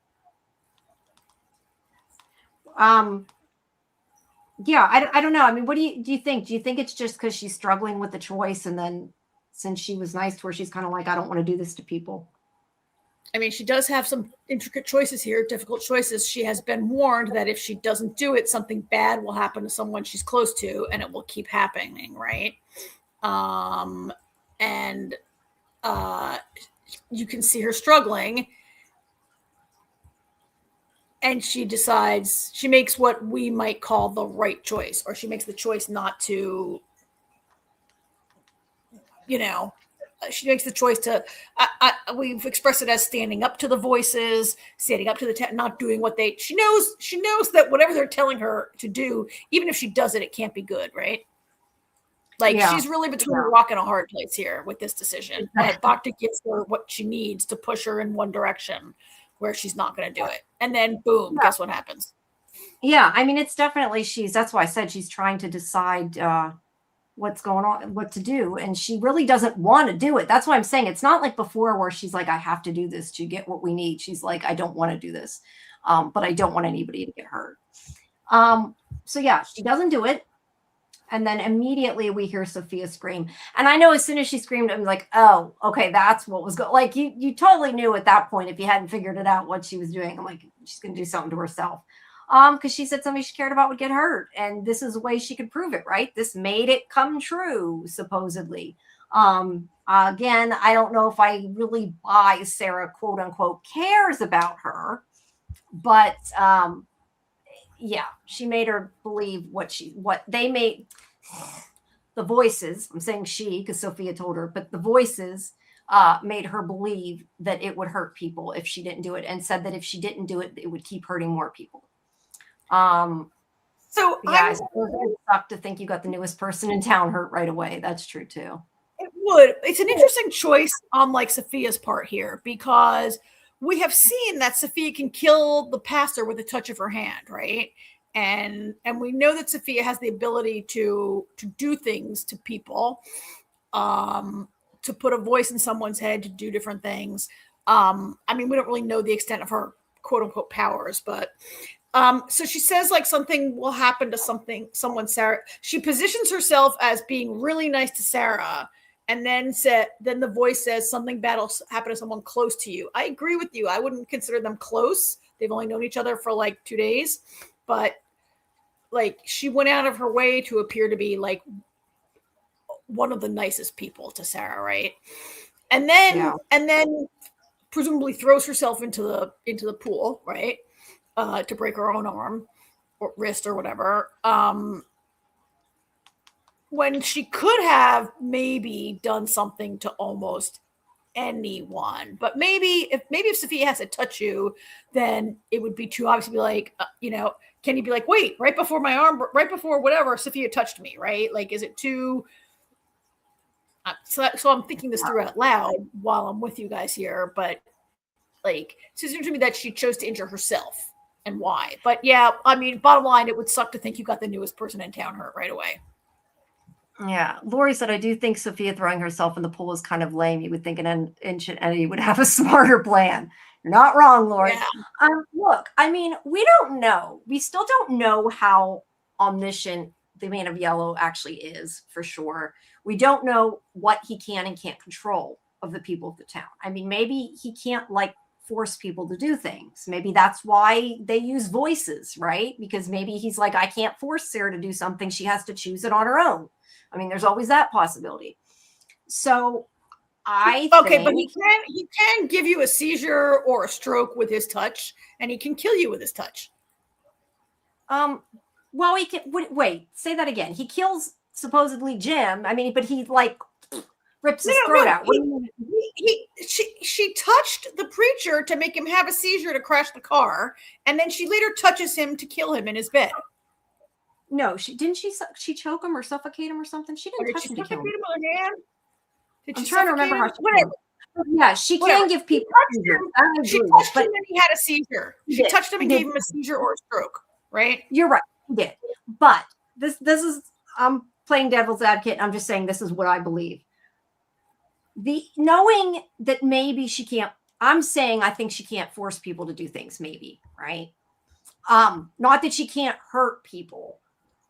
Yeah. I don't know. I mean, what do you think? Do you think it's just because she's struggling with the choice, and then since she was nice to her, she's kind of like, I don't want to do this to people? I mean, she does have some intricate choices here, difficult choices. She has been warned that if she doesn't do it, something bad will happen to someone she's close to, and it will keep happening, right? And you can see her struggling. And she decides, she makes what we might call the right choice, or she makes the choice not to, she makes the choice to, we've expressed it as standing up to the voices, standing up to the, not doing what she knows that whatever they're telling her to do, even if she does it, it can't be good, right? Like, she's really between a rock and a hard place here with this decision. But Bhakti gives her what she needs to push her in one direction where she's not going to do it. And then, boom, guess what happens? Yeah, I mean, it's definitely, that's why I said she's trying to decide what's going on, what to do. And she really doesn't want to do it. That's why I'm saying it's not like before where she's like, I have to do this to get what we need. She's like, I don't want to do this, but I don't want anybody to get hurt. So yeah, she doesn't do it. And then immediately we hear Sophia scream. And I know as soon as she screamed, I'm like, oh, okay, that's what was going. Like, you totally knew at that point, if you hadn't figured it out, what she was doing. I'm like, she's going to do something to herself. Because she said somebody she cared about would get hurt. And this is a way she could prove it, right? This made it come true, supposedly. Again, I don't know if I really buy Sarah, quote unquote, cares about her. But yeah, she made her believe what they made. The voices, I'm saying she, because Sophia told her, but the voices made her believe that it would hurt people if she didn't do it, and said that if she didn't do it, it would keep hurting more people. So yeah, I suppose it sucked to think you got the newest person in town hurt right away. That's true too. It would. It's an interesting choice on like Sophia's part here, because we have seen that Sophia can kill the pastor with a touch of her hand, right? And we know that Sophia has the ability to do things to people, to put a voice in someone's head, to do different things. I mean, we don't really know the extent of her quote unquote powers, but so she says like something will happen to someone, Sarah. She positions herself as being really nice to Sarah, and then the voice says something bad will happen to someone close to you. I agree with you. I wouldn't consider them close. They've only known each other for like 2 days, but like, she went out of her way to appear to be like one of the nicest people to Sarah, right? And then presumably throws herself into the pool, right? To break her own arm or wrist or whatever. When she could have maybe done something to almost anyone, but maybe if Sophia has to touch you, then it would be too obvious to be like, can you be like, wait, right before whatever, Sophia touched me, right? Like, is it too? So I'm thinking this through out loud while I'm with you guys here, but like, it seems to me that she chose to injure herself, and why. But yeah, I mean, bottom line, it would suck to think you got the newest person in town hurt right away. Yeah, Lori said, I do think Sophia throwing herself in the pool is kind of lame. You would think an ancient entity would have a smarter plan. You're not wrong, Lori. Yeah. Look, I mean, we don't know. We still don't know how omniscient the Man of Yellow actually is, for sure. We don't know what he can and can't control of the people of the town. I mean, maybe he can't like force people to do things. Maybe that's why they use voices, right? Because maybe he's like, I can't force Sarah to do something. She has to choose it on her own. I mean, there's always that possibility. So but he can give you a seizure or a stroke with his touch, and he can kill you with his touch. Well, he can. Wait, say that again. He kills supposedly Jim. I mean, but he like rips his throat out. She touched the preacher to make him have a seizure to crash the car, and then she later touches him to kill him in his bed. No, she choke him or suffocate him or something. She didn't touch him to kill him. I'm trying to remember how she did. Yeah, she can give people. She touched him and he had a seizure. She touched him and gave him a seizure or a stroke. Right? You're right. He did. But this is, I'm playing devil's advocate. I'm just saying this is what I believe. The knowing that maybe she can't. I'm saying I think she can't force people to do things. Maybe, right? Not that she can't hurt people,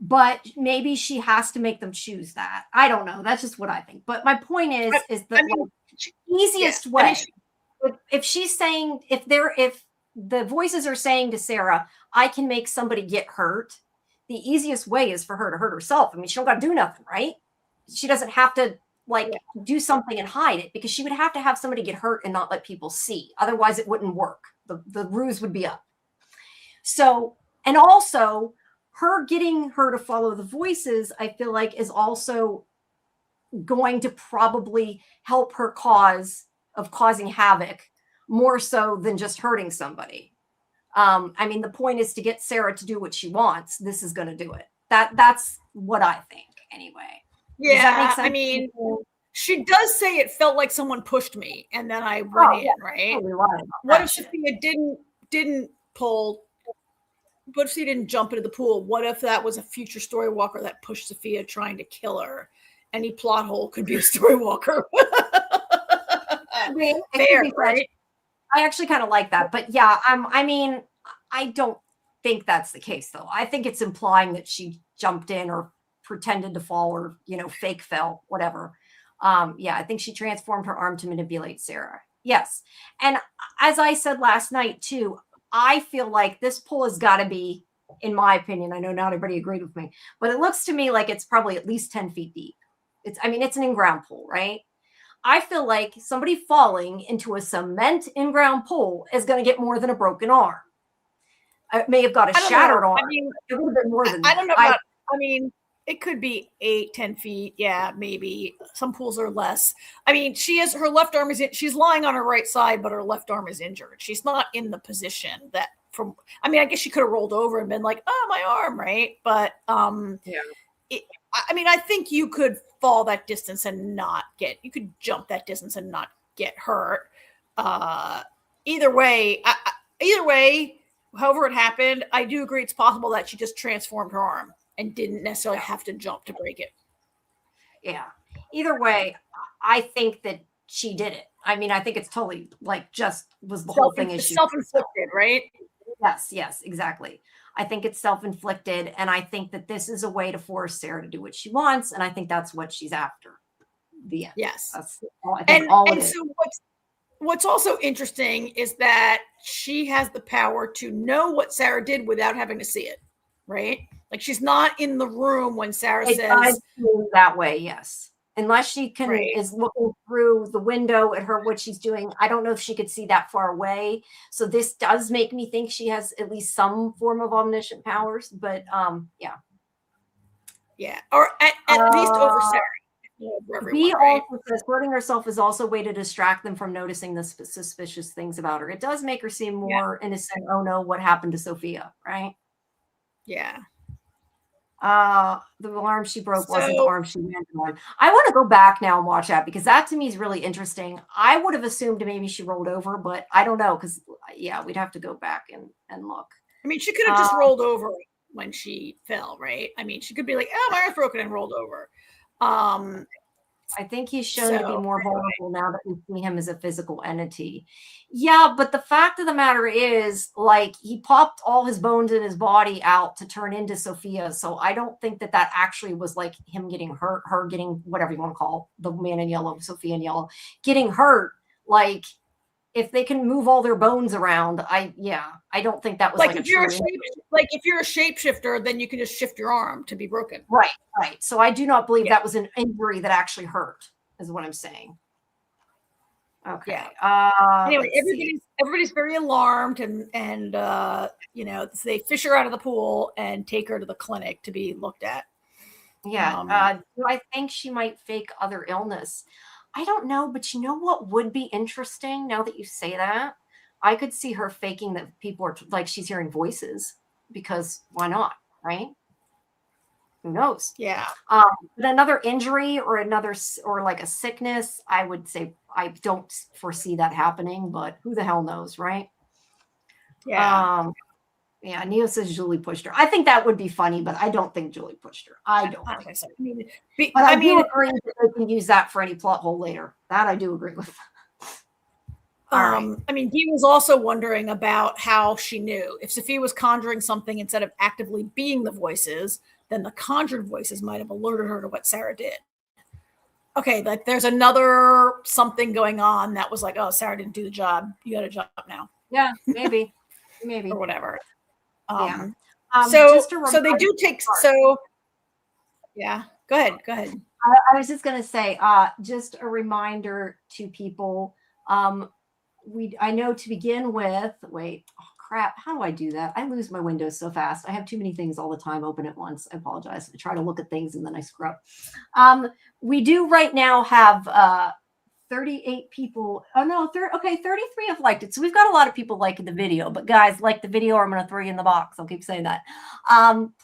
but maybe she has to make them choose that. I don't know. That's just what I think. But my point is that the easiest way. if she's saying, if the voices are saying to Sarah, I can make somebody get hurt, the easiest way is for her to hurt herself. I mean, she don't got to do nothing, right? She doesn't have to do something and hide it, because she would have to have somebody get hurt and not let people see. Otherwise it wouldn't work. The ruse would be up. So, and also her getting her to follow the voices, I feel like, is also going to probably help her cause of causing havoc more so than just hurting somebody. I mean, the point is to get Sarah to do what she wants. This is going to do it. That's what I think anyway. Yeah, does that make sense? I mean, she does say it felt like someone pushed me, and then I went in, right? What if Sophia didn't pull? What if she didn't jump into the pool? What if that was a future Storywalker that pushed Sophia trying to kill her? Any plot hole could be a Storywalker. Fair, right? I actually kind of like that, but yeah, I mean, I don't think that's the case though. I think it's implying that she jumped in or pretended to fall or, fake fell, whatever. Yeah, I think she transformed her arm to manipulate Sarah. Yes. And as I said last night too, I feel like this pool has got to be, in my opinion, I know not everybody agreed with me, but it looks to me like it's probably at least 10 feet deep. It's an in-ground pool, right? I feel like somebody falling into a cement in-ground pool is going to get more than a broken arm. It may have got a shattered arm. I mean, it would have been more than that. I don't know about, I mean, it could be 8-10 feet. Yeah, maybe. Some pools are less. I mean, her left arm she's lying on her right side, but her left arm is injured. She's not in the position that I guess she could have rolled over and been like, oh, my arm, right? But I think you could fall that distance and you could jump that distance and not get hurt. Either way, however it happened, I do agree it's possible that she just transformed her arm and didn't necessarily have to jump to break it. Yeah. Either way, I think that she did it. I mean, I think it's totally just was the whole thing is self-inflicted, right? Yes, exactly. I think it's self-inflicted, and I think that this is a way to force Sarah to do what she wants, and I think that's what she's after. The end. Yes. That's all it is. So what's also interesting is that she has the power to know what Sarah did without having to see it, right? Like she's not in the room when Sarah says that way, yes. Unless she is looking through the window at what she's doing. I don't know if she could see that far away. So this does make me think she has at least some form of omniscient powers. But yeah. Yeah. Or at least over Sarah. B also says hurting herself is also a way to distract them from noticing the suspicious things about her. It does make her seem more innocent. Oh no, what happened to Sophia, right? Yeah. The alarm she broke wasn't the arm she landed on. I want to go back now and watch that because that to me is really interesting. I would have assumed maybe she rolled over, but I don't know because we'd have to go back and look. I mean, she could have just rolled over when she fell, right? I mean, she could be like, "Oh, my arm's broken," and rolled over. I think he's shown to be more vulnerable now that we see him as a physical entity. Yeah, but the fact of the matter is, he popped all his bones in his body out to turn into Sophia. So I don't think that actually was him getting hurt, her getting whatever you want to call the man in yellow, Sophia in yellow, getting hurt. If they can move all their bones around, I don't think that was if you're a shapeshifter, then you can just shift your arm to be broken. Right. So I do not believe that was an injury that actually hurt, is what I'm saying. Okay. Yeah. Anyway, everybody's very alarmed and they fish her out of the pool and take her to the clinic to be looked at. Yeah. Do I think she might fake other illness? I don't know, but you know what would be interesting now that you say that? I could see her faking that people are she's hearing voices because why not, right? Who knows? Yeah. But another injury or a sickness, I would say I don't foresee that happening, but who the hell knows, right? Yeah. Yeah, Neo says Julie pushed her. I think that would be funny, but I don't think Julie pushed her. I don't think so. I do agree that they can use that for any plot hole later. That I do agree with. Right. Dee was also wondering about how she knew. If Sophia was conjuring something instead of actively being the voices, then the conjured voices might have alerted her to what Sarah did. okay, like there's another something going on that was like, oh, Sarah didn't do the job. You got a job now. Yeah, maybe, or whatever. Yeah. So they do take. So yeah, go ahead. I was just gonna say, just a reminder to people. I know to begin with. Wait, oh crap! How do I do that? I lose my windows so fast. I have too many things all the time open at once. I apologize. I try to look at things and then I screw up. We do right now have 38 people. Oh no, 33 have liked it. So we've got a lot of people liking the video. But guys, like the video, or I'm going to throw you in the box. I'll keep saying that.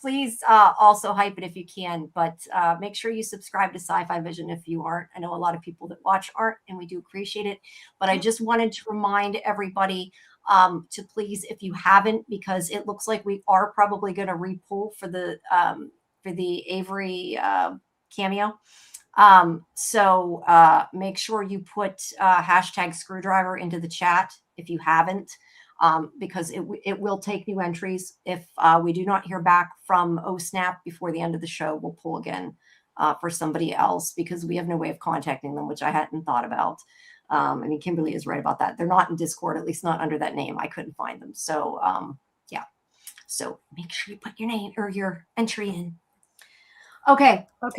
Please also hype it if you can. But make sure you subscribe to Sci-Fi-Vision if you aren't. I know a lot of people that watch aren't, and we do appreciate it. But I just wanted to remind everybody to please, if you haven't, because it looks like we are probably going to repull for the Avery cameo. So make sure you put hashtag screwdriver into the chat if you haven't, because it will take new entries. If we do not hear back from OSNAP before the end of the show, we'll pull again for somebody else, because we have no way of contacting them, which I hadn't thought about. I mean, Kimberly is right about that. They're not in Discord, at least not under that name. I couldn't find them. So yeah. So make sure you put your name or your entry in. Okay. All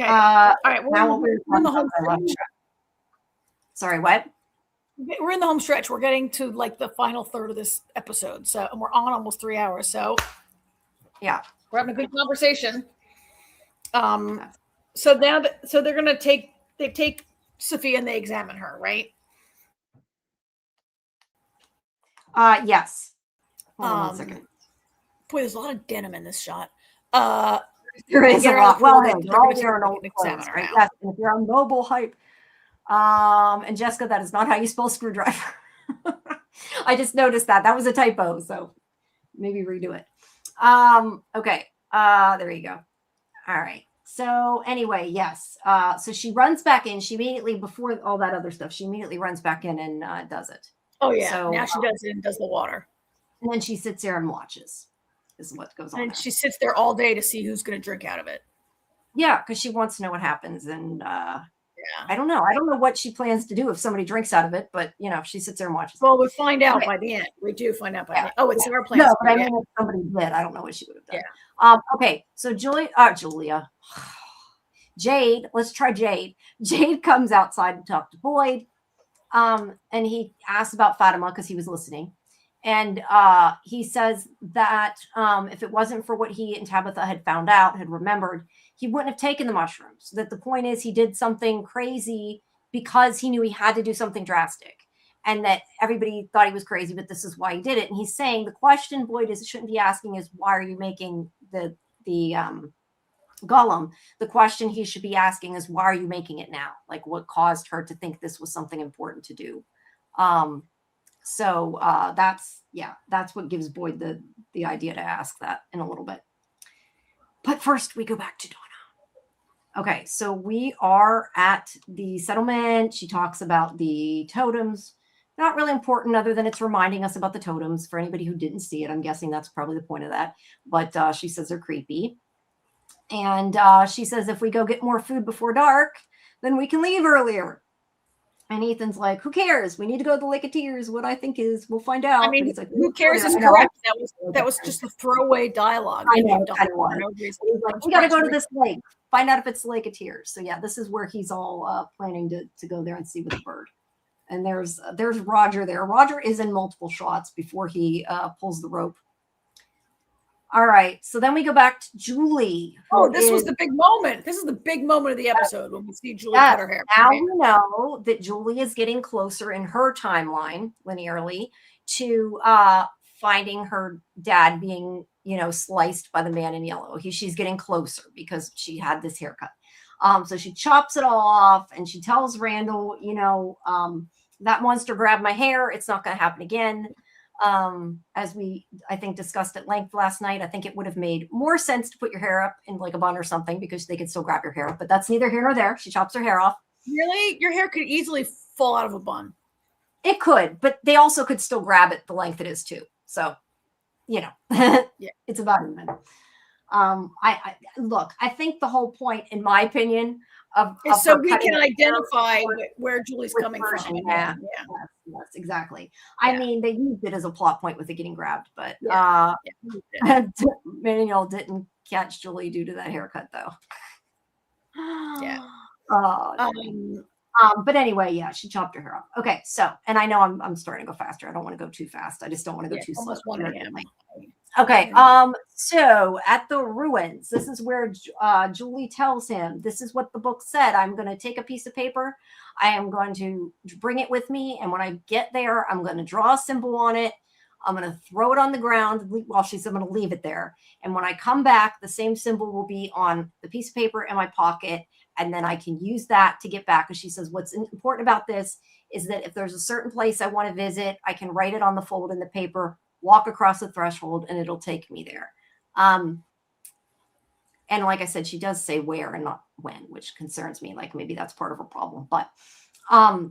right. We're in the home stretch. Sorry, what? We're in the home stretch. We're getting to like the final third of this episode. So, and we're on almost 3 hours. So yeah, we're having a good conversation. So now so they're going to take Sophia and they examine her, right? Yes. Hold on 1 second. Boy, there's a lot of denim in this shot. There is a lot. Well, hey, they're all going there to examine her right? now. Yes, if you're on mobile hype. And Jessica, that is not how you spell screwdriver. I just noticed that. That was a typo, so maybe redo it. Okay. There you go. All right. So anyway, yes. So she runs back in. She immediately, before all that other stuff, she immediately runs back in and does it. Oh yeah. So, now she does it and does the water. And then she sits there and watches. Is what goes on. And she sits there all day to see who's going to drink out of it. Yeah, because she wants to know what happens. And I don't know. I don't know what she plans to do if somebody drinks out of it, but she sits there and watches. Well, we find out by the end. We do find out by the end. Oh, it's her plan. No, but I mean, if somebody did, I don't know what she would have done. Yeah. Okay, so Julia. Jade, let's try Jade. Jade comes outside to talk to Boyd. And he asks about Fatima because he was listening. And he says that if it wasn't for what he and Tabitha had found out, had remembered, he wouldn't have taken the mushrooms. That the point is he did something crazy because he knew he had to do something drastic. And that everybody thought he was crazy, but this is why he did it. And he's saying the question Boyd shouldn't be asking is, why are you making the golem? The question he should be asking is, why are you making it now? Like, what caused her to think this was something important to do? So that's what gives Boyd the idea to ask that in a little bit. But first we go back to Donna. Okay, so we are at the settlement. She talks about the totems. Not really important other than it's reminding us about the totems for anybody who didn't see it. I'm guessing that's probably the point of that. But she says they're creepy. And she says if we go get more food before dark, then we can leave earlier. And Ethan's like, who cares? We need to go to the Lake of Tears. What I think is, we'll find out. I mean, he's like, who cares is correct. That was just a throwaway dialogue. I know, kind of was. He's like, we got to go to this lake. Find out if it's the Lake of Tears. So yeah, this is where he's all planning to go there and see with the bird. And there's Roger there. Roger is in multiple shots before he pulls the rope. All right, so then we go back to Julie. Oh, this was the big moment. This is the big moment of the episode when we see Julie cut her hair. Now we know that Julie is getting closer in her timeline linearly to finding her dad being, sliced by the man in yellow. She's getting closer because she had this haircut. So she chops it all off and she tells Randall, that monster grabbed my hair. It's not going to happen again. As we, I think, discussed at length last night, I think it would have made more sense to put your hair up in like a bun or something because they could still grab your hair, but that's neither here nor there. She chops her hair off. Really? Your hair could easily fall out of a bun. It could, but they also could still grab it the length it is too. So, yeah. It's about even. I think the whole point, in my opinion, So her we cutting can up identify her where Julie's which coming version, from. yeah. Yeah. Yes, exactly. I mean, they used it as a plot point with it getting grabbed, but Manuel didn't catch Julie due to that haircut, though. Yeah. But anyway, yeah, she chopped her hair off. Okay, so, and I know I'm starting to go faster. I don't want to go too fast. I just don't want to go too slow. Almost 1 a.m. Okay, so at the ruins, this is where Julie tells him, this is what the book said. I'm going to take a piece of paper. I am going to bring it with me. And when I get there, I'm going to draw a symbol on it. I'm going to throw it on the ground. Well, I'm going to leave it there. And when I come back, the same symbol will be on the piece of paper in my pocket. And then I can use that to get back. Because she says, what's important about this is that if there's a certain place I want to visit, I can write it on the fold in the paper, walk across the threshold, and it'll take me there. And like I said, she does say where and not when, which concerns me. Like maybe that's part of her problem. But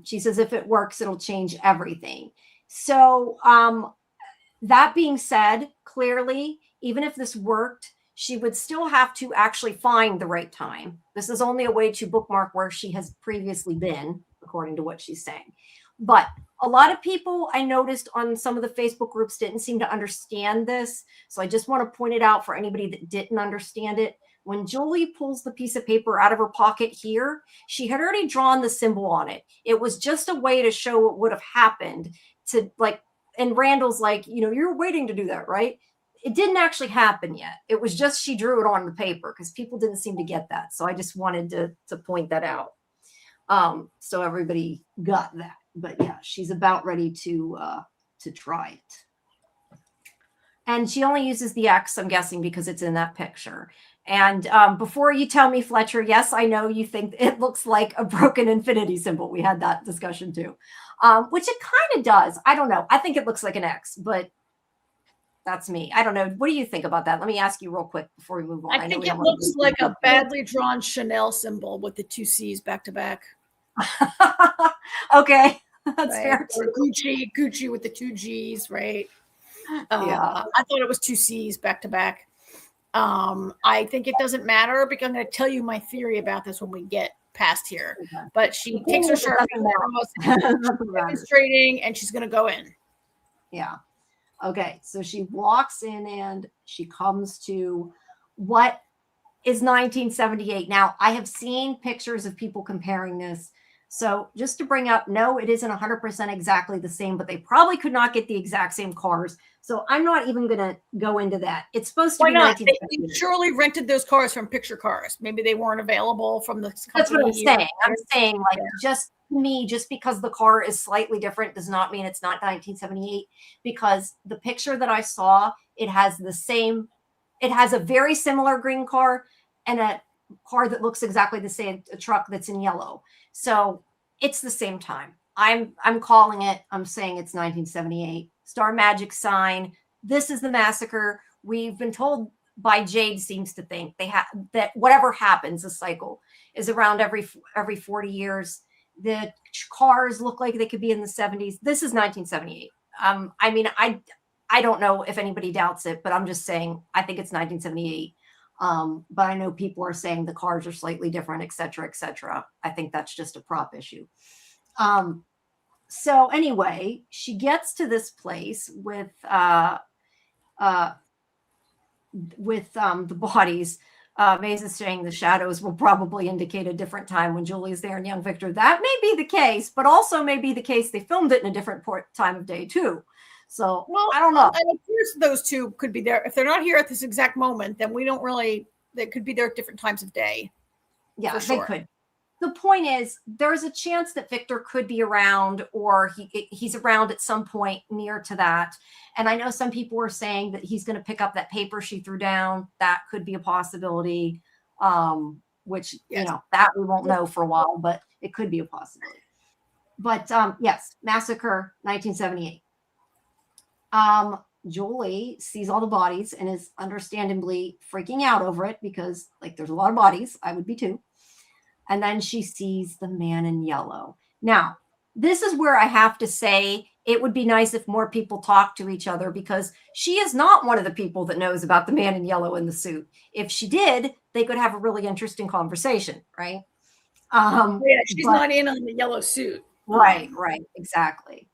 she says if it works, it'll change everything. So that being said, clearly, even if this worked, she would still have to actually find the right time. This is only a way to bookmark where she has previously been, according to what she's saying. But a lot of people I noticed on some of the Facebook groups didn't seem to understand this. So I just want to point it out for anybody that didn't understand it. When Julie pulls the piece of paper out of her pocket here, she had already drawn the symbol on it. It was just a way to show what would have happened to like, and Randall's like, you know, you're waiting to do that, right? It didn't actually happen yet. It was just she drew it on the paper because people didn't seem to get that. So I just wanted to point that out. So everybody got that. But yeah, she's about ready to try it. And she only uses the X, I'm guessing, because it's in that picture. And before you tell me, Fletcher, yes, I know you think it looks like a broken infinity symbol. We had that discussion too, which it kind of does. I don't know. I think it looks like an X, but that's me. I don't know. What do you think about that? Let me ask you real quick before we move on. I think it looks like a badly drawn Chanel symbol with the 2 C's back to back. Okay. That's fair. Or Gucci with the 2 G's, right? Yeah. I thought it was 2 C's back to back. I think it doesn't matter because I'm going to tell you my theory about this when we get past here. Okay. But she takes her Sharpie, demonstrating, and she's going to go in. Yeah. Okay. So she walks in and she comes to what is 1978. Now, I have seen pictures of people comparing this. So just to bring up, no, it isn't 100% exactly the same, but they probably could not get the exact same cars. So I'm not even going to go into that. It's supposed to be 1978. They surely rented those cars from Picture Cars. Maybe they weren't available from the company. That's what I'm saying. I'm saying like just me, just because the car is slightly different does not mean it's not 1978, because the picture that I saw, it has a very similar green car and a car that looks exactly the same, a truck that's in yellow. So it's the same time. I'm calling it. I'm saying it's 1978. Star Magic sign. This is the massacre. We've been told by Jade seems to think that whatever happens, the cycle is around every 40 years. The cars look like they could be in the 70s. This is 1978. I mean, I don't know if anybody doubts it, but I'm just saying I think it's 1978. But I know people are saying the cars are slightly different, et cetera, et cetera. I think that's just a prop issue. So anyway, she gets to this place with the bodies. Maze is saying the shadows will probably indicate a different time when Julie's there and young Victor. That may be the case, but also may be the case they filmed it in a different time of day too. So I don't know. And of course, those two could be there. If they're not here at this exact moment, then we don't really. They could be there at different times of day. Yeah, they could. The point is, there's a chance that Victor could be around, or he's around at some point near to that. And I know some people were saying that he's going to pick up that paper she threw down. That could be a possibility. Which you know that we won't know for a while, but it could be a possibility. But yes, massacre 1978. Julie sees all the bodies and is understandably freaking out over it because like there's a lot of bodies. I would be too. And then she sees the man in yellow. Now, this is where I have to say it would be nice if more people talk to each other, because she is not one of the people that knows about the man in yellow in the suit. If she did, they could have a really interesting conversation, right? Yeah, she's but- not in on the yellow suit. Right, exactly.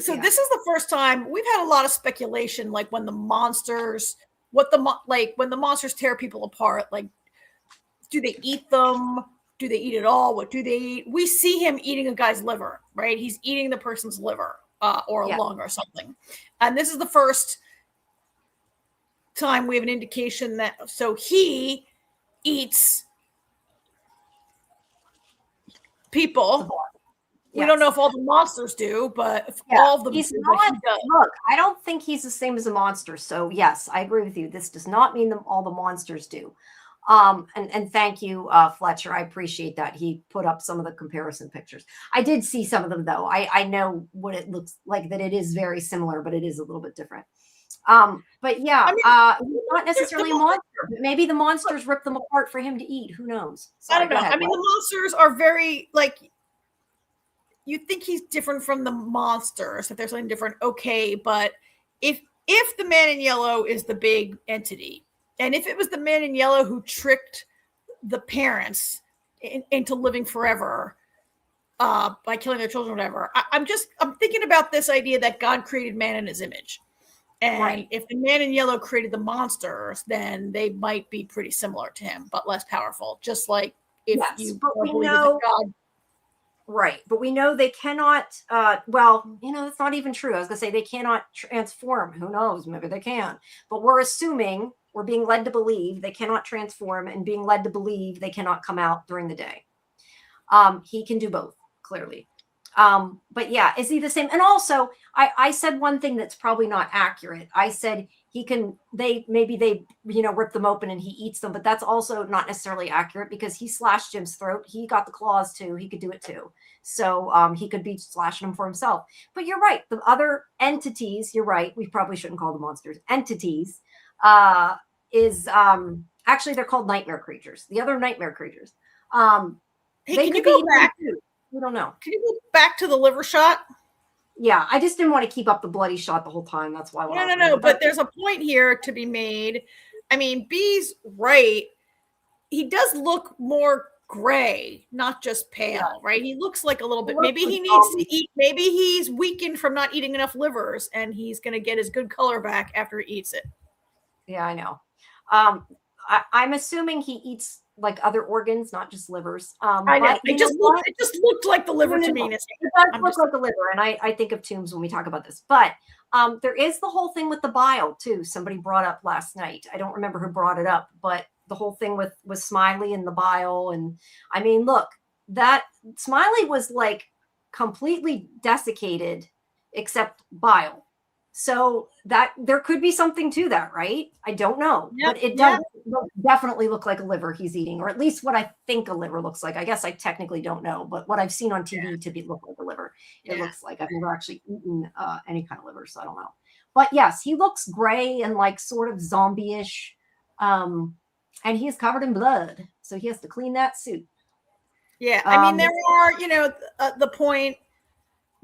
So this is the first time we've had a lot of speculation, like when the monsters, when the monsters tear people apart, like, do they eat them? Do they eat it all? What do they eat? We see him eating a guy's liver, right? He's eating the person's liver or a lung or something. And this is the first time we have an indication that, so he eats people. We don't know if all the monsters do, but all of them he's do, not, but he does. Look, I don't think he's the same as a monster. So yes, I agree with you. This does not mean that all the monsters do. And thank you, Fletcher. I appreciate that. He put up some of the comparison pictures. I did see some of them though. I know what it looks like, that it is very similar, but it is a little bit different. But yeah, he's not necessarily a monster, but maybe the monsters rip them apart for him to eat. Who knows? I don't know. I mean, the monsters are very, like, you think he's different from the monsters, if there's something different, okay, but if the man in yellow is the big entity, and if it was the man in yellow who tricked the parents into living forever by killing their children or whatever, I'm thinking about this idea that God created man in his image. And if the man in yellow created the monsters, then they might be pretty similar to him, but less powerful. Just like if you believe that God. Right. But we know they cannot, well, it's not even true. I was going to say they cannot transform. Who knows? Maybe they can. But we're assuming, we're being led to believe they cannot transform, and being led to believe they cannot come out during the day. He can do both, clearly. But yeah, is he the same? And also, I said one thing that's probably not accurate. I said maybe they rip them open and he eats them, but that's also not necessarily accurate, because he slashed Jim's throat. He got the claws too. He could do it too. So he could be slashing them for himself. But you're right. The other entities, you're right. We probably shouldn't call them monsters. Entities actually, they're called nightmare creatures. The other nightmare creatures. Hey, can you go back? We don't know. Can you go back to the liver shot? Yeah, I just didn't want to keep up the bloody shot the whole time. That's why. No. But there's a point here to be made. I mean, B's right. He does look more gray, not just pale, right? He looks like a little bit. Maybe he needs to eat. Maybe he's weakened from not eating enough livers, and he's going to get his good color back after he eats it. Yeah, I know. I'm assuming he eats like other organs, not just livers. I know. It just looked like the liver to me. It does look like the liver, and I think of Tombs when we talk about this. But there is the whole thing with the bile too. Somebody brought up last night. I don't remember who brought it up, but the whole thing with Smiley and the bile. And I mean, look, that Smiley was like completely desiccated except bile. So that there could be something to that, right? I don't know, but it does definitely look like a liver he's eating, or at least what I think a liver looks like. I guess I technically don't know, but what I've seen on TV to look like a liver, it looks like. I've never actually eaten any kind of liver, so I don't know. But yes, he looks gray and like sort of zombie-ish, and he is covered in blood, so he has to clean that suit. Yeah, I mean, there are, the point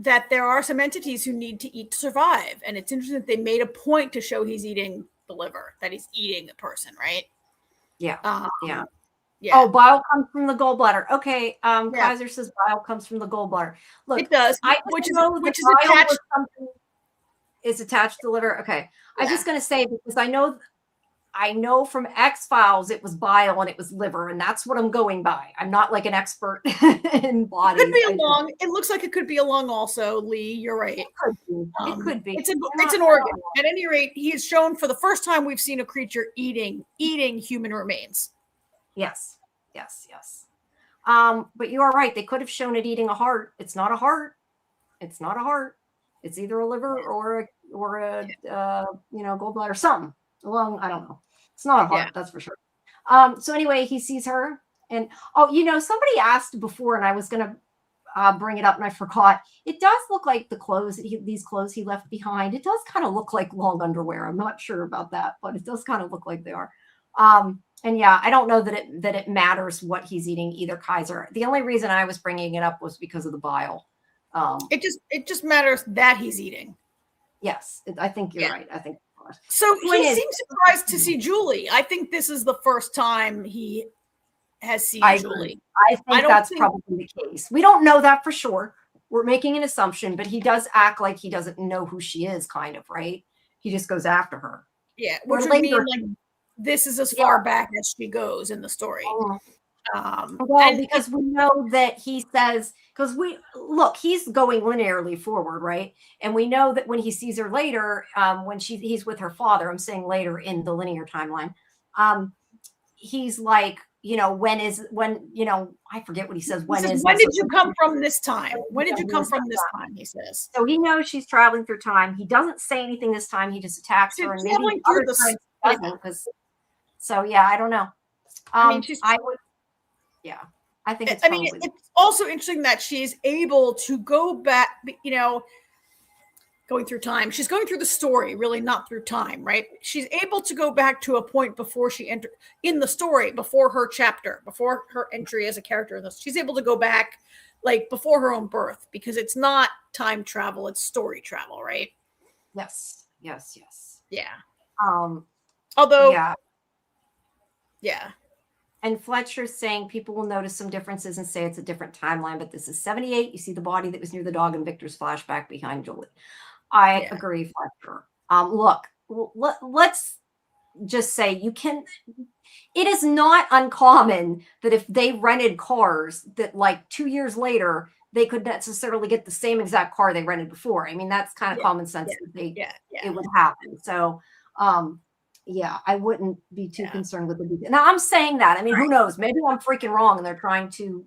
that there are some entities who need to eat to survive. And it's interesting that they made a point to show he's eating the liver, that he's eating a person, right? Yeah. Yeah. Oh, bile comes from the gallbladder. Okay. Kaiser says bile comes from the gallbladder. Look, it does. Which is attached to the liver. Okay. Yeah. I'm just going to say, because I know from X-Files it was bile and it was liver, and that's what I'm going by. I'm not like an expert in bodies. It could be a lung. It looks like it could be a lung also, Lee. You're right. It could be. It's an organ. At any rate, he is shown for the first time we've seen a creature eating human remains. Yes. But you are right. They could have shown it eating a heart. It's not a heart. It's either a liver or a gallbladder, something. Lung, I don't know. It's not a heart, that's for sure. So anyway, he sees her, and somebody asked before, and I was gonna bring it up, and I forgot. It does look like the clothes these clothes he left behind. It does kind of look like long underwear. I'm not sure about that, but it does kind of look like they are. And yeah, I don't know that it matters what he's eating either, Kaiser. The only reason I was bringing it up was because of the bile. It just matters that he's eating. Yes, I think you're right. I think. So he seems surprised to see Julie. I think this is the first time he has seen I Julie. agree. I think that's probably the case. We don't know that for sure. We're making an assumption, but he does act like he doesn't know who she is, kind of, right? He just goes after her. Yeah, which would mean like this is as far back as she goes in the story. Well, because we know that he says, because he's going linearly forward, right? And we know that when he sees her later, when he's with her father, I'm saying later in the linear timeline, he's like, when, I forget what he says. When did you come from this time? When did you come from this time? He says. So he knows she's traveling through time. He doesn't say anything this time. He just attacks her, and maybe other times he doesn't. So yeah, I don't know. I think it's. It's also interesting that she's able to go back. Going through time. She's going through the story, really not through time, right? She's able to go back to a point before she entered in the story, before her chapter, before her entry as a character in this. She's able to go back like before her own birth, because it's not time travel, it's story travel, right? Yes. Yeah. Yeah. And Fletcher's saying people will notice some differences and say it's a different timeline, but this is 78. You see the body that was near the dog in Victor's flashback behind Julie. I agree, Fletcher. Look, let's just say it is not uncommon that if they rented cars that like 2 years later, they could necessarily get the same exact car they rented before. I mean, that's kind of common sense that it would happen. So, I wouldn't be too concerned with the detail. Now, I'm saying that. I mean, who knows? Maybe I'm freaking wrong and they're trying to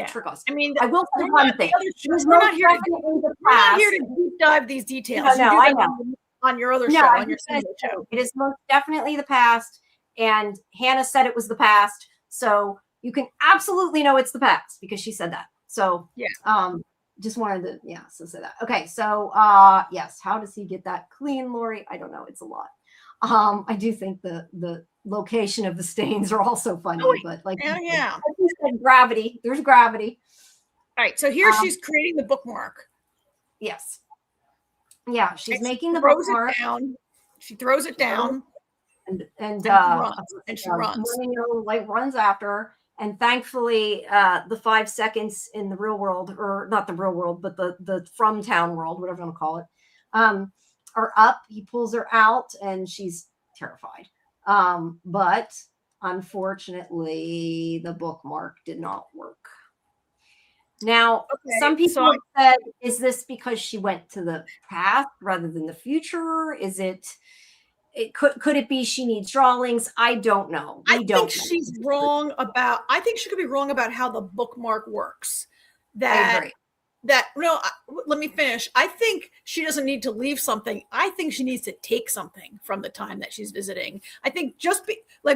trick us. I mean, I will say one thing. We're not here to deep dive these details. No, I know. On your other show, on your show. It is most definitely the past. And Hannah said it was the past. So you can absolutely know it's the past because she said that. So just wanted to say that. Okay, so yes, how does he get that clean, Lori? I don't know. It's a lot. I do think the location of the stains are also funny, but like you said, gravity. There's gravity. All right, so here she's creating the bookmark. Yes. Yeah, she's making the bookmark. She throws it down. And she runs. Runs after her. And thankfully, the 5 seconds in the real world, or not the real world, but the from town world, whatever you want to call it, are up. He pulls her out and she's terrified. But unfortunately, the bookmark did not work. Now, some people have said, is this because she went to the past rather than the future? Is it could it be she needs drawings? I don't know. I think she's wrong about, I think she could be wrong about how the bookmark works. I agree. Let me finish. I think she doesn't need to leave something. I think she needs to take something from the time that she's visiting. I think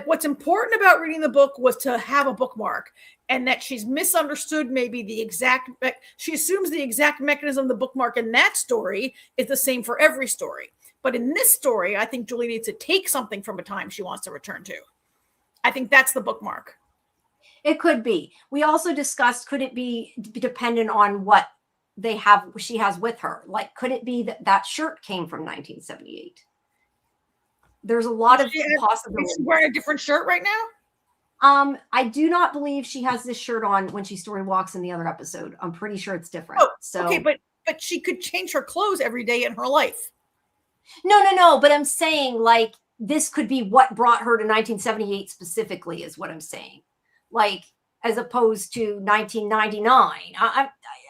what's important about reading the book was to have a bookmark, and that she's misunderstood she assumes the exact mechanism of the bookmark in that story is the same for every story. But in this story, I think Julie needs to take something from a time she wants to return to. I think that's the bookmark. It could be. We also discussed, could it be dependent on what she has with her? Like, could it be that shirt came from 1978? There's a lot of possibilities. She's wearing a different shirt right now? I do not believe she has this shirt on when she story walks in the other episode. I'm pretty sure it's different. Okay, but she could change her clothes every day in her life. No. But I'm saying, like, this could be what brought her to 1978 specifically, is what I'm saying. Like, as opposed to 1999.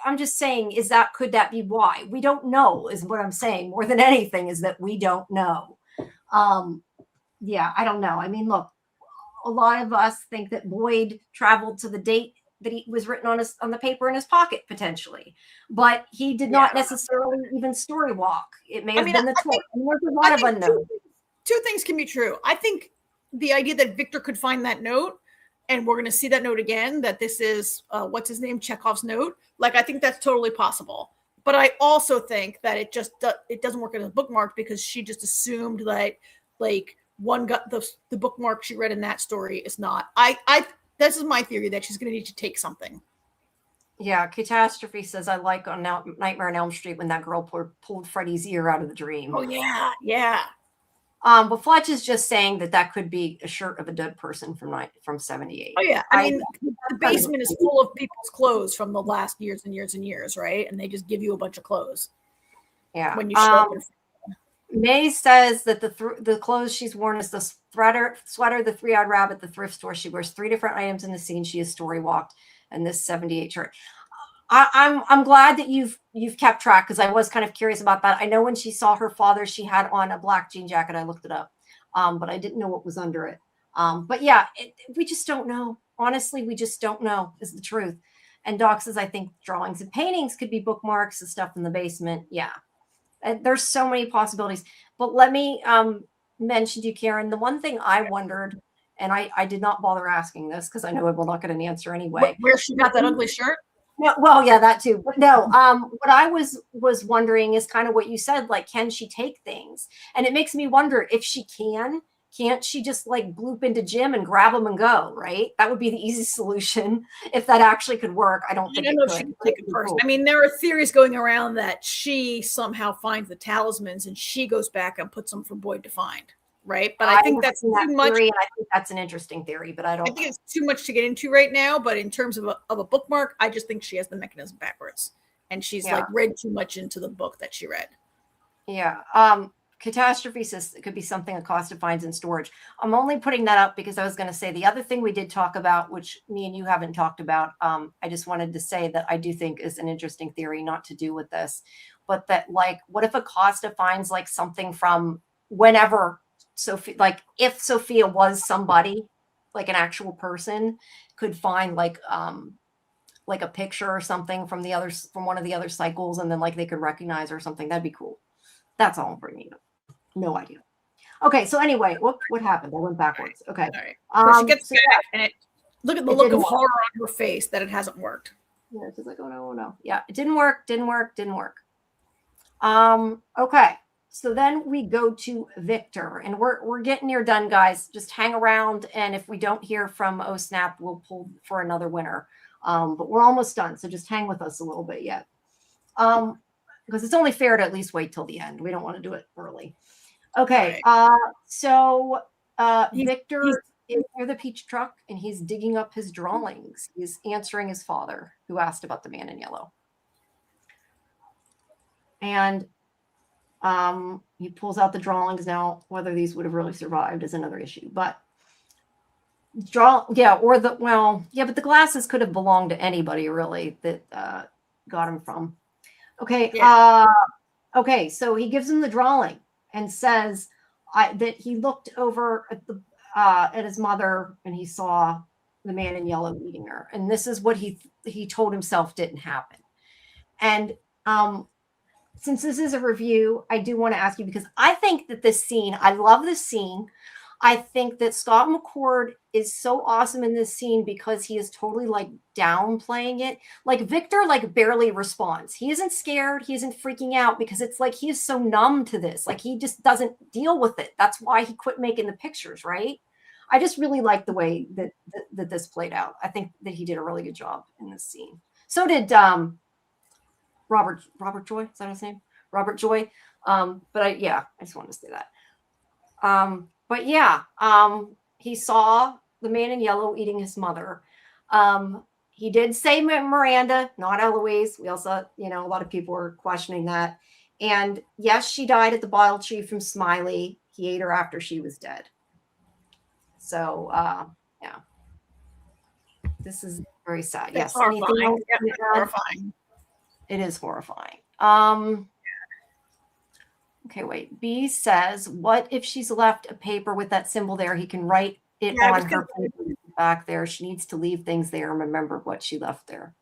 I'm just saying, could that be why? We don't know, is what I'm saying. More than anything is that we don't know. I don't know. I mean, look, a lot of us think that Boyd traveled to the date that he was written on the paper in his pocket, potentially, but he did not necessarily even story walk. It may have been the 12th. There's a lot of unknowns. Two things can be true. I think the idea that Victor could find that note, and we're going to see that note again, that this is what's his name, Chekhov's note. Like, I think that's totally possible. But I also think that it doesn't work as a bookmark, because she just assumed that one got the bookmark she read in that story is not. This is my theory, that she's going to need to take something. Yeah, Catastrophe says, I like on Nightmare on Elm Street when that girl pulled Freddy's ear out of the dream. Oh, yeah. But Fletch is just saying that could be a shirt of a dead person from 78. Oh yeah, I mean the basement is full of people's clothes from the last years and years and years, right? And they just give you a bunch of clothes. Yeah. When you show up. May says that the clothes she's worn is the sweater, the 3-eyed rabbit, the thrift store. She wears 3 different items in the scene. She is story walked, and this 78 shirt. I'm glad that you've kept track, because I was kind of curious about that. I know when she saw her father, she had on a black jean jacket. I looked it up, but I didn't know what was under it. But yeah, we just don't know. Honestly, we just don't know is the truth. And Doc says, I think drawings and paintings could be bookmarks and stuff in the basement. Yeah. There's so many possibilities. But let me mention to you, Karen, the one thing I wondered, and I did not bother asking this because I know I will not get an answer anyway. Where she got that ugly shirt? No, well, yeah, that too. But no, what I was wondering is kind of what you said, like, can she take things? And it makes me wonder if she can't she just like bloop into Jim and grab them and go, right? That would be the easy solution if that actually could work. I don't think it could. She could take it first. Cool. I mean, there are theories going around that she somehow finds the talismans and she goes back and puts them for Boyd to find, right? But I think that's too much. And I think that's an interesting theory, but I think it's too much to get into right now. But in terms of a bookmark, I just think she has the mechanism backwards, and she's like read too much into the book that she read. Yeah. Catastrophe says it could be something Acosta finds in storage. I'm only putting that up because I was going to say the other thing we did talk about, which me and you haven't talked about. I just wanted to say that I do think is an interesting theory, not to do with this, but that, like, what if Acosta finds like something from whenever Sophia, like if Sophia was somebody, like an actual person, could find like a picture or something from one of the other cycles, and then like they could recognize or something. That'd be cool. That's all I'm bringing up. No idea. Okay, so anyway, what happened? I went backwards. Okay. All right. So she gets back, and look at the look of horror on her face that it hasn't worked. Yeah, she's like, oh no. Yeah, it didn't work. Okay. So then we go to Victor, and we're getting near done, guys. Just hang around, and if we don't hear from Oh Snap, we'll pull for another winner. But we're almost done, so just hang with us a little bit yet. Because it's only fair to at least wait till the end. We don't want to do it early. Okay. So Victor is near the peach truck, and he's digging up his drawings. He's answering his father, who asked about the man in yellow. And he pulls out the drawings. Now, whether these would have really survived is another issue. But but the glasses could have belonged to anybody, really, that got him from. Okay. Yeah. Okay. So he gives him the drawing and says that he looked over at his mother, and he saw the man in yellow eating her. And this is what he told himself didn't happen. And since this is a review, I do want to ask you, because I think that I love this scene. I think that Scott McCord is so awesome in this scene because he is totally like downplaying it. Like Victor like barely responds. He isn't scared. He isn't freaking out because it's like he is so numb to this. Like he just doesn't deal with it. That's why he quit making the pictures, right? I just really like the way that this played out. I think that he did a really good job in this scene. So did Robert Joy. Is that his name? Robert Joy. But I just wanted to say that. But yeah, he saw the man in yellow eating his mother. He did say Miranda, not Eloise. We also, a lot of people were questioning that. And yes, she died at the bottle tree from Smiley. He ate her after she was dead. So, yeah. This is very sad. Yes. Horrifying. Horrifying. It is horrifying. Okay, wait. B says, what if she's left a paper with that symbol there? He can write it on her paper back there. She needs to leave things there and remember what she left there.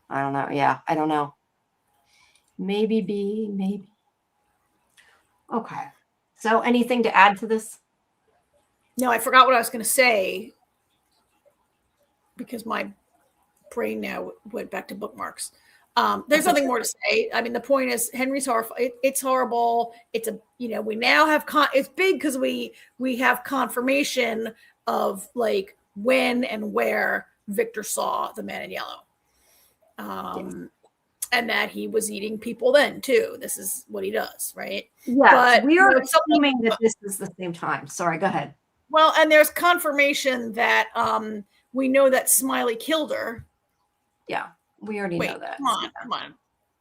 I don't know. Yeah, I don't know. Maybe B, maybe. Okay. So anything to add to this? No, I forgot what I was going to say because my brain now went back to bookmarks. There's nothing more to say. I mean, the point is Henry's horrible. It's horrible. It's we now have it's big because we have confirmation of like when and where Victor saw the man in yellow. and that he was eating people then too. This is what he does, right? Yes, But we are there's something- assuming that this is the same time. Sorry, go ahead. Well, and there's confirmation that we know that Smiley killed her. Yeah, we already know that. Come on.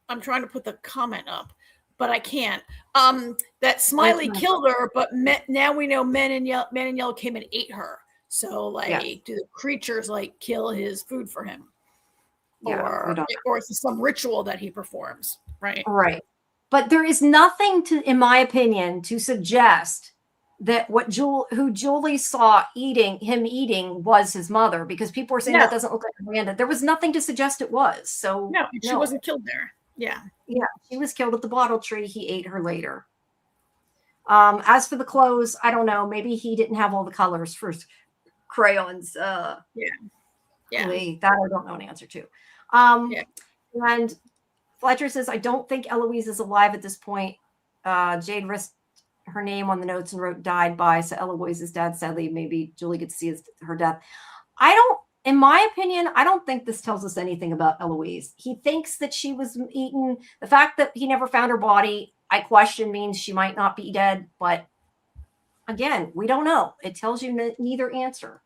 I'm trying to put the comment up, but I can't. That Smiley killed her, but now we know Men in Yellow came and ate her. So, like, do the creatures like kill his food for him? Yeah, or is it some ritual that he performs? Right. Right. But there is nothing in my opinion, to suggest that who Julie saw eating was his mother, because people were saying that doesn't look like Amanda. There was nothing to suggest it was. So no, she wasn't killed there. Yeah. Yeah, she was killed at the bottle tree. He ate her later. As for the clothes, I don't know. Maybe he didn't have all the colors for crayons. That I don't know an answer to. And Fletcher says, I don't think Eloise is alive at this point. Jade risked her name on the notes and wrote died by. So Eloise's dad, sadly, maybe Julie gets to see her death. In my opinion, I don't think this tells us anything about Eloise. He thinks that she was eaten. The fact that he never found her body, I question, means she might not be dead. But again, we don't know. It tells you neither answer.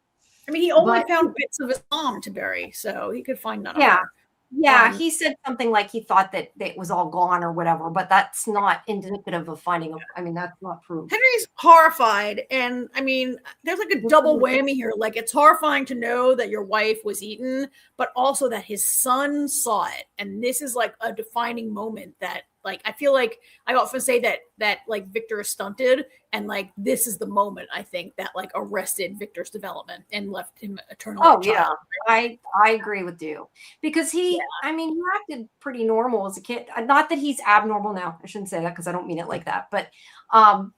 I mean, he only found bits of his mom to bury, so he could find none of her. Yeah, he said something like he thought that it was all gone or whatever, but that's not indicative of finding. That's not proof. Henry's horrified, and I mean, there's like a double whammy here. Like, it's horrifying to know that your wife was eaten, but also that his son saw it, and this is like a defining moment that, like, I feel like I often say that like Victor is stunted, and like this is the moment I think that like arrested Victor's development and left him eternally. Oh yeah, I agree with you, because he acted pretty normal as a kid. Not that he's abnormal now. I shouldn't say that because I don't mean it like that. But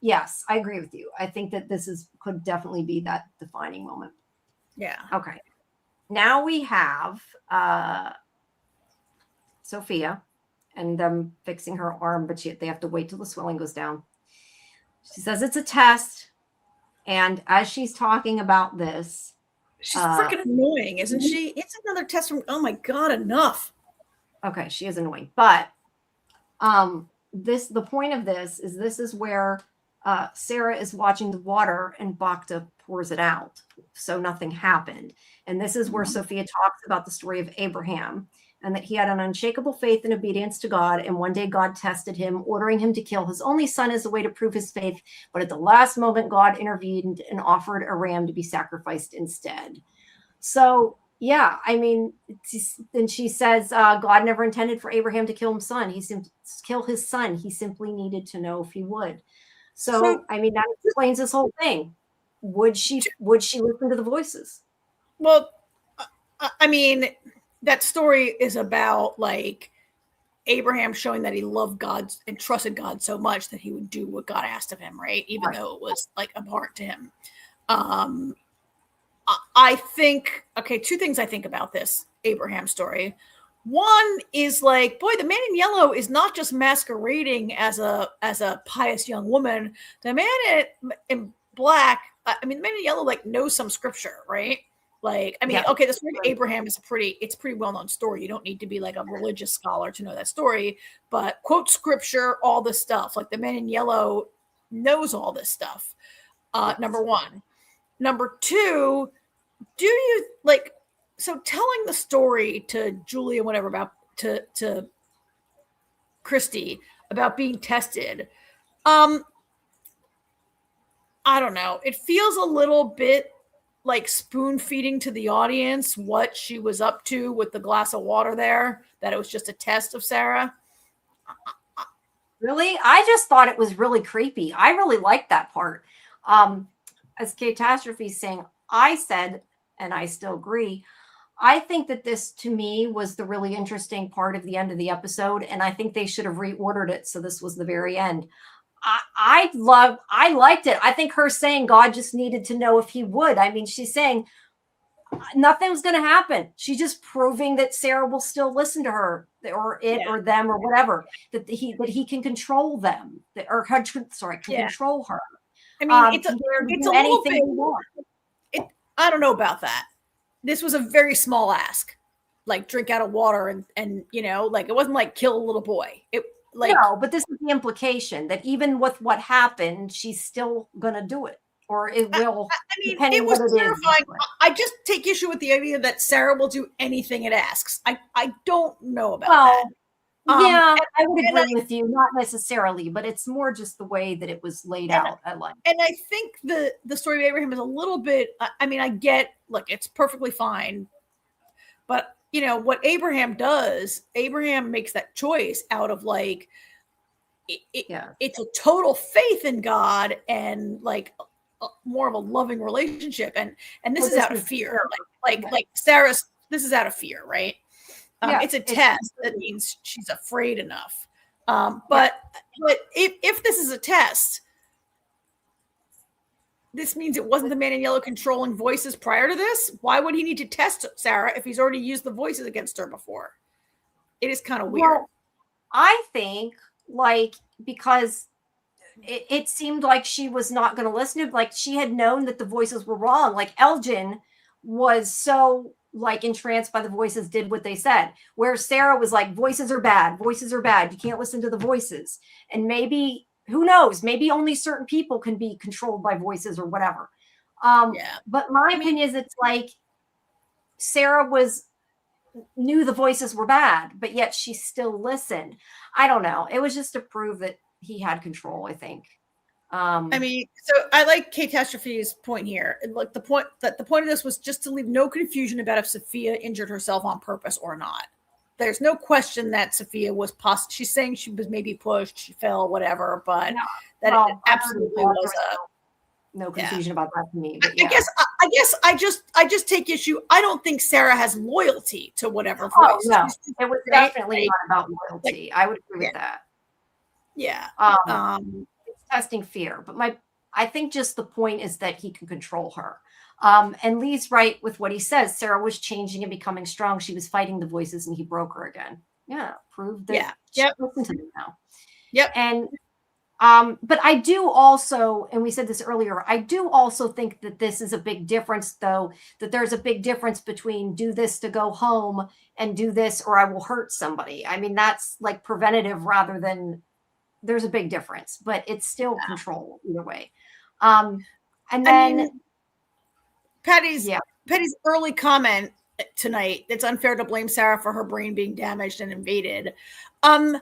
yes, I agree with you. I think that this could definitely be that defining moment. Yeah. Okay. Now we have Sophia and them fixing her arm, but they have to wait till the swelling goes down. She says it's a test. And as she's talking about this, she's freaking annoying, isn't she? It's another test from, oh my God, enough. Okay, she is annoying. But the point of this is where Sarah is watching the water and Bacta pours it out. So nothing happened. And this is where Sophia talks about the story of Abraham, and that he had an unshakable faith and obedience to God. And one day God tested him, ordering him to kill his only son as a way to prove his faith. But at the last moment, God intervened and offered a ram to be sacrificed instead. So, yeah, I mean, and she says, God never intended for Abraham to kill his son. He simply needed to know if he would. So I mean, that explains this whole thing. Would she listen to the voices? Well, I mean, that story is about like Abraham showing that he loved God and trusted God so much that he would do what God asked of him, right? Even though it was like abhorrent to him. I think, two things I think about this Abraham story. One is like, boy, the man in yellow is not just masquerading as a pious young woman. The man in black, the man in yellow like knows some scripture, right? Like, I mean, the story of Abraham is pretty well-known story. You don't need to be like a religious scholar to know that story, but quote scripture, all this stuff. Like the man in yellow knows all this stuff. Number one. Number two, do you like, so telling the story to Julie and whatever about to Christy about being tested, I don't know. It feels a little bit like spoon feeding to the audience what she was up to with the glass of water there, that it was just a test of Sarah. Really? I just thought it was really creepy. I really liked that part. As Catastrophe is saying, I said, and I still agree, I think that this to me was the really interesting part of the end of the episode. And I think they should have reordered it. So this was the very end. I liked it. I think her saying God just needed to know if he would. I mean, she's saying nothing was going to happen. She's just proving that Sarah will still listen to her or them or whatever, that he can control them control her. I mean, it's a little bit, I don't know about that. This was a very small ask. like drink out of water and you know, like it wasn't like kill a little boy. It like no, but this is the implication that even with what happened, she's still gonna do it, or it will. I mean, depending it was what it is. terrifying. I just take issue with the idea that Sarah will do anything it asks. I don't know about that. Yeah, I would agree with you, not necessarily, but it's more just the way that it was laid out. I like. And I think the story of Abraham is a little bit. I mean, I get. Look, it's perfectly fine, but you know what Abraham does? Abraham makes that choice out of like, it's a total faith in God and like more of a loving relationship, and this is out of fear. Like Sarah's. This is out of fear, right? It's a test. That means she's afraid enough. But if this is a test, this means it wasn't the man in yellow controlling voices prior to this. Why would he need to test Sarah if he's already used the voices against her before? It is kind of weird. Well, I think like because it seemed like she was not going to listen to, like she had known that the voices were wrong. Like Elgin was so like entranced by the voices, did what they said, where Sarah was like, voices are bad, you can't listen to the voices. And maybe, who knows, maybe only certain people can be controlled by voices or whatever. But my opinion is it's like Sarah knew the voices were bad, but yet she still listened. I don't know, it was just to prove that he had control, I think. I mean, so I like Catastrophe's point here. Like the point of this was just to leave no confusion about if Sophia injured herself on purpose or not. There's no question that Sophia was she's saying she was maybe pushed, she fell, whatever, but it absolutely was no confusion about that to me. But I guess I just take issue. I don't think Sarah has loyalty to whatever voice. No, it was definitely not about loyalty. I would agree with that. Yeah. Testing fear, but I think just the point is that he can control her. And Lee's right with what he says. Sarah was changing and becoming strong. She was fighting the voices and he broke her again. Yeah, proved that. Listen to them now. Yep. And but I do also, and we said this earlier, I do also think that this is a big difference, though, that there's a big difference between do this to go home and do this or I will hurt somebody. I mean, that's like preventative rather than, there's a big difference, but it's still control either way. And then I mean, Patty's early comment tonight, it's unfair to blame Sarah for her brain being damaged and invaded. I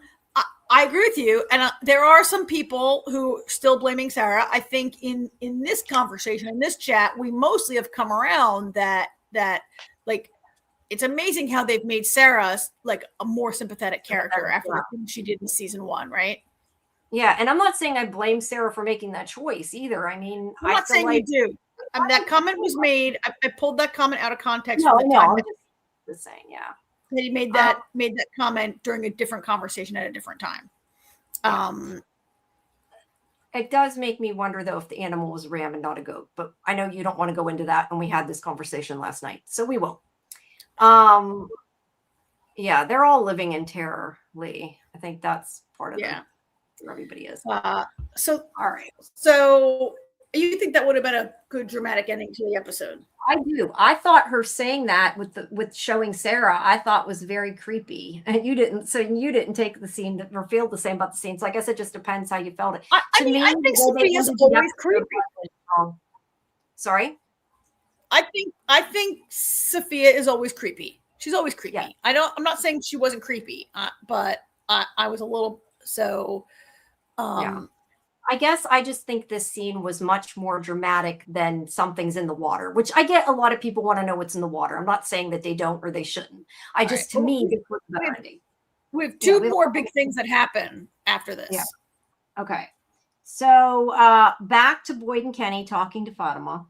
agree with you. And there are some people who are still blaming Sarah. I think in this conversation, in this chat, we mostly have come around that like, it's amazing how they've made Sarah like a more sympathetic character after the thing she did in season 1, right? Yeah, and I'm not saying I blame Sarah for making that choice either. I mean, I'm not saying you do. I mean, that comment was made. I pulled that comment out of context. No, I'm just saying, yeah. He made that comment during a different conversation at a different time. It does make me wonder, though, if the animal was a ram and not a goat. But I know you don't want to go into that, and we had this conversation last night, so we will. Yeah, they're all living in terror, Lee. I think that's part of it. Where everybody is. So all right. So you think that would have been a good dramatic ending to the episode? I do. I thought her saying that with showing Sarah, I thought was very creepy. And you didn't. So you didn't take the scene or feel the same about the scene. So I guess it just depends how you felt it. I think Sophia's always creepy. Sorry. I think Sophia is always creepy. She's always creepy. Yeah. I'm not saying she wasn't creepy, but I was a little so. I guess I just think this scene was much more dramatic than something's in the water, which I get a lot of people want to know what's in the water. I'm not saying that they don't or they shouldn't. To me, this was the better ending. We have two more big things that happen after this. Yeah. Okay. So back to Boyd and Kenny talking to Fatima.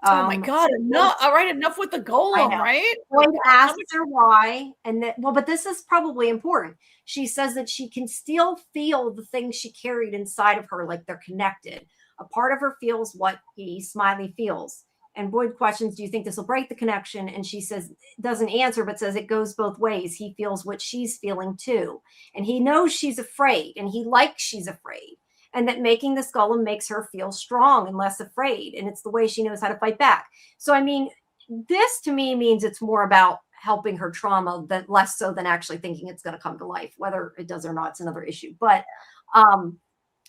Oh my God! Enough! All right, enough with the golem, right? Boyd asks her why, and but this is probably important. She says that she can still feel the things she carried inside of her, like they're connected. A part of her feels what Smiley feels. And Boyd questions, do you think this will break the connection? And she says, doesn't answer, but says it goes both ways. He feels what she's feeling too. And he knows she's afraid, and he likes she's afraid. And that making this golem makes her feel strong and less afraid. And it's the way she knows how to fight back. So, I mean, this to me means it's more about helping her trauma, that less so than actually thinking it's going to come to life. Whether it does or not, it's another issue. But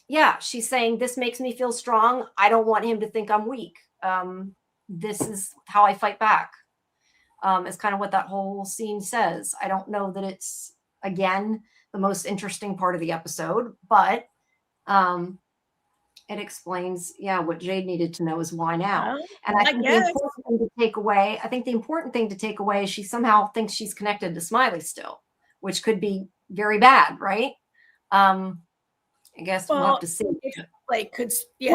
yeah, she's saying, this makes me feel strong. I don't want him to think I'm weak. This is how I fight back. Is kind of what that whole scene says. I don't know that it's, again, the most interesting part of the episode, but it explains, what Jade needed to know is why now. Well, And I think the important thing to take away, is she somehow thinks she's connected to Smiley still, which could be very bad, right? I guess we'll have to see. Like, or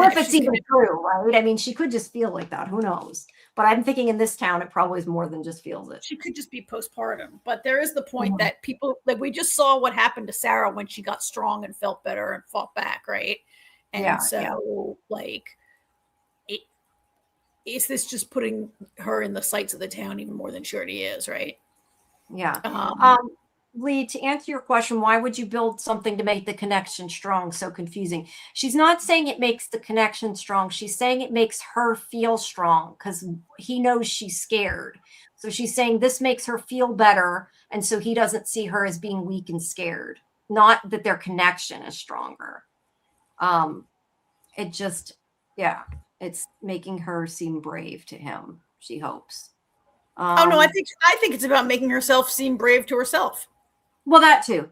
if it's even true, right? I mean, she could just feel like that. Who knows? But I'm thinking in this town, it probably is more than just feels it. She could just be postpartum. But there is the point that people, like, we just saw what happened to Sarah when she got strong and felt better and fought back, right? And like, is this just putting her in the sights of the town even more than she already is, right? Yeah. Lee, to answer your question, why would you build something to make the connection strong so confusing? She's not saying it makes the connection strong. She's saying it makes her feel strong because he knows she's scared. So she's saying this makes her feel better. And so he doesn't see her as being weak and scared. Not that their connection is stronger. It just, it's making her seem brave to him, she hopes. Oh, no, I think it's about making herself seem brave to herself. Well, that too.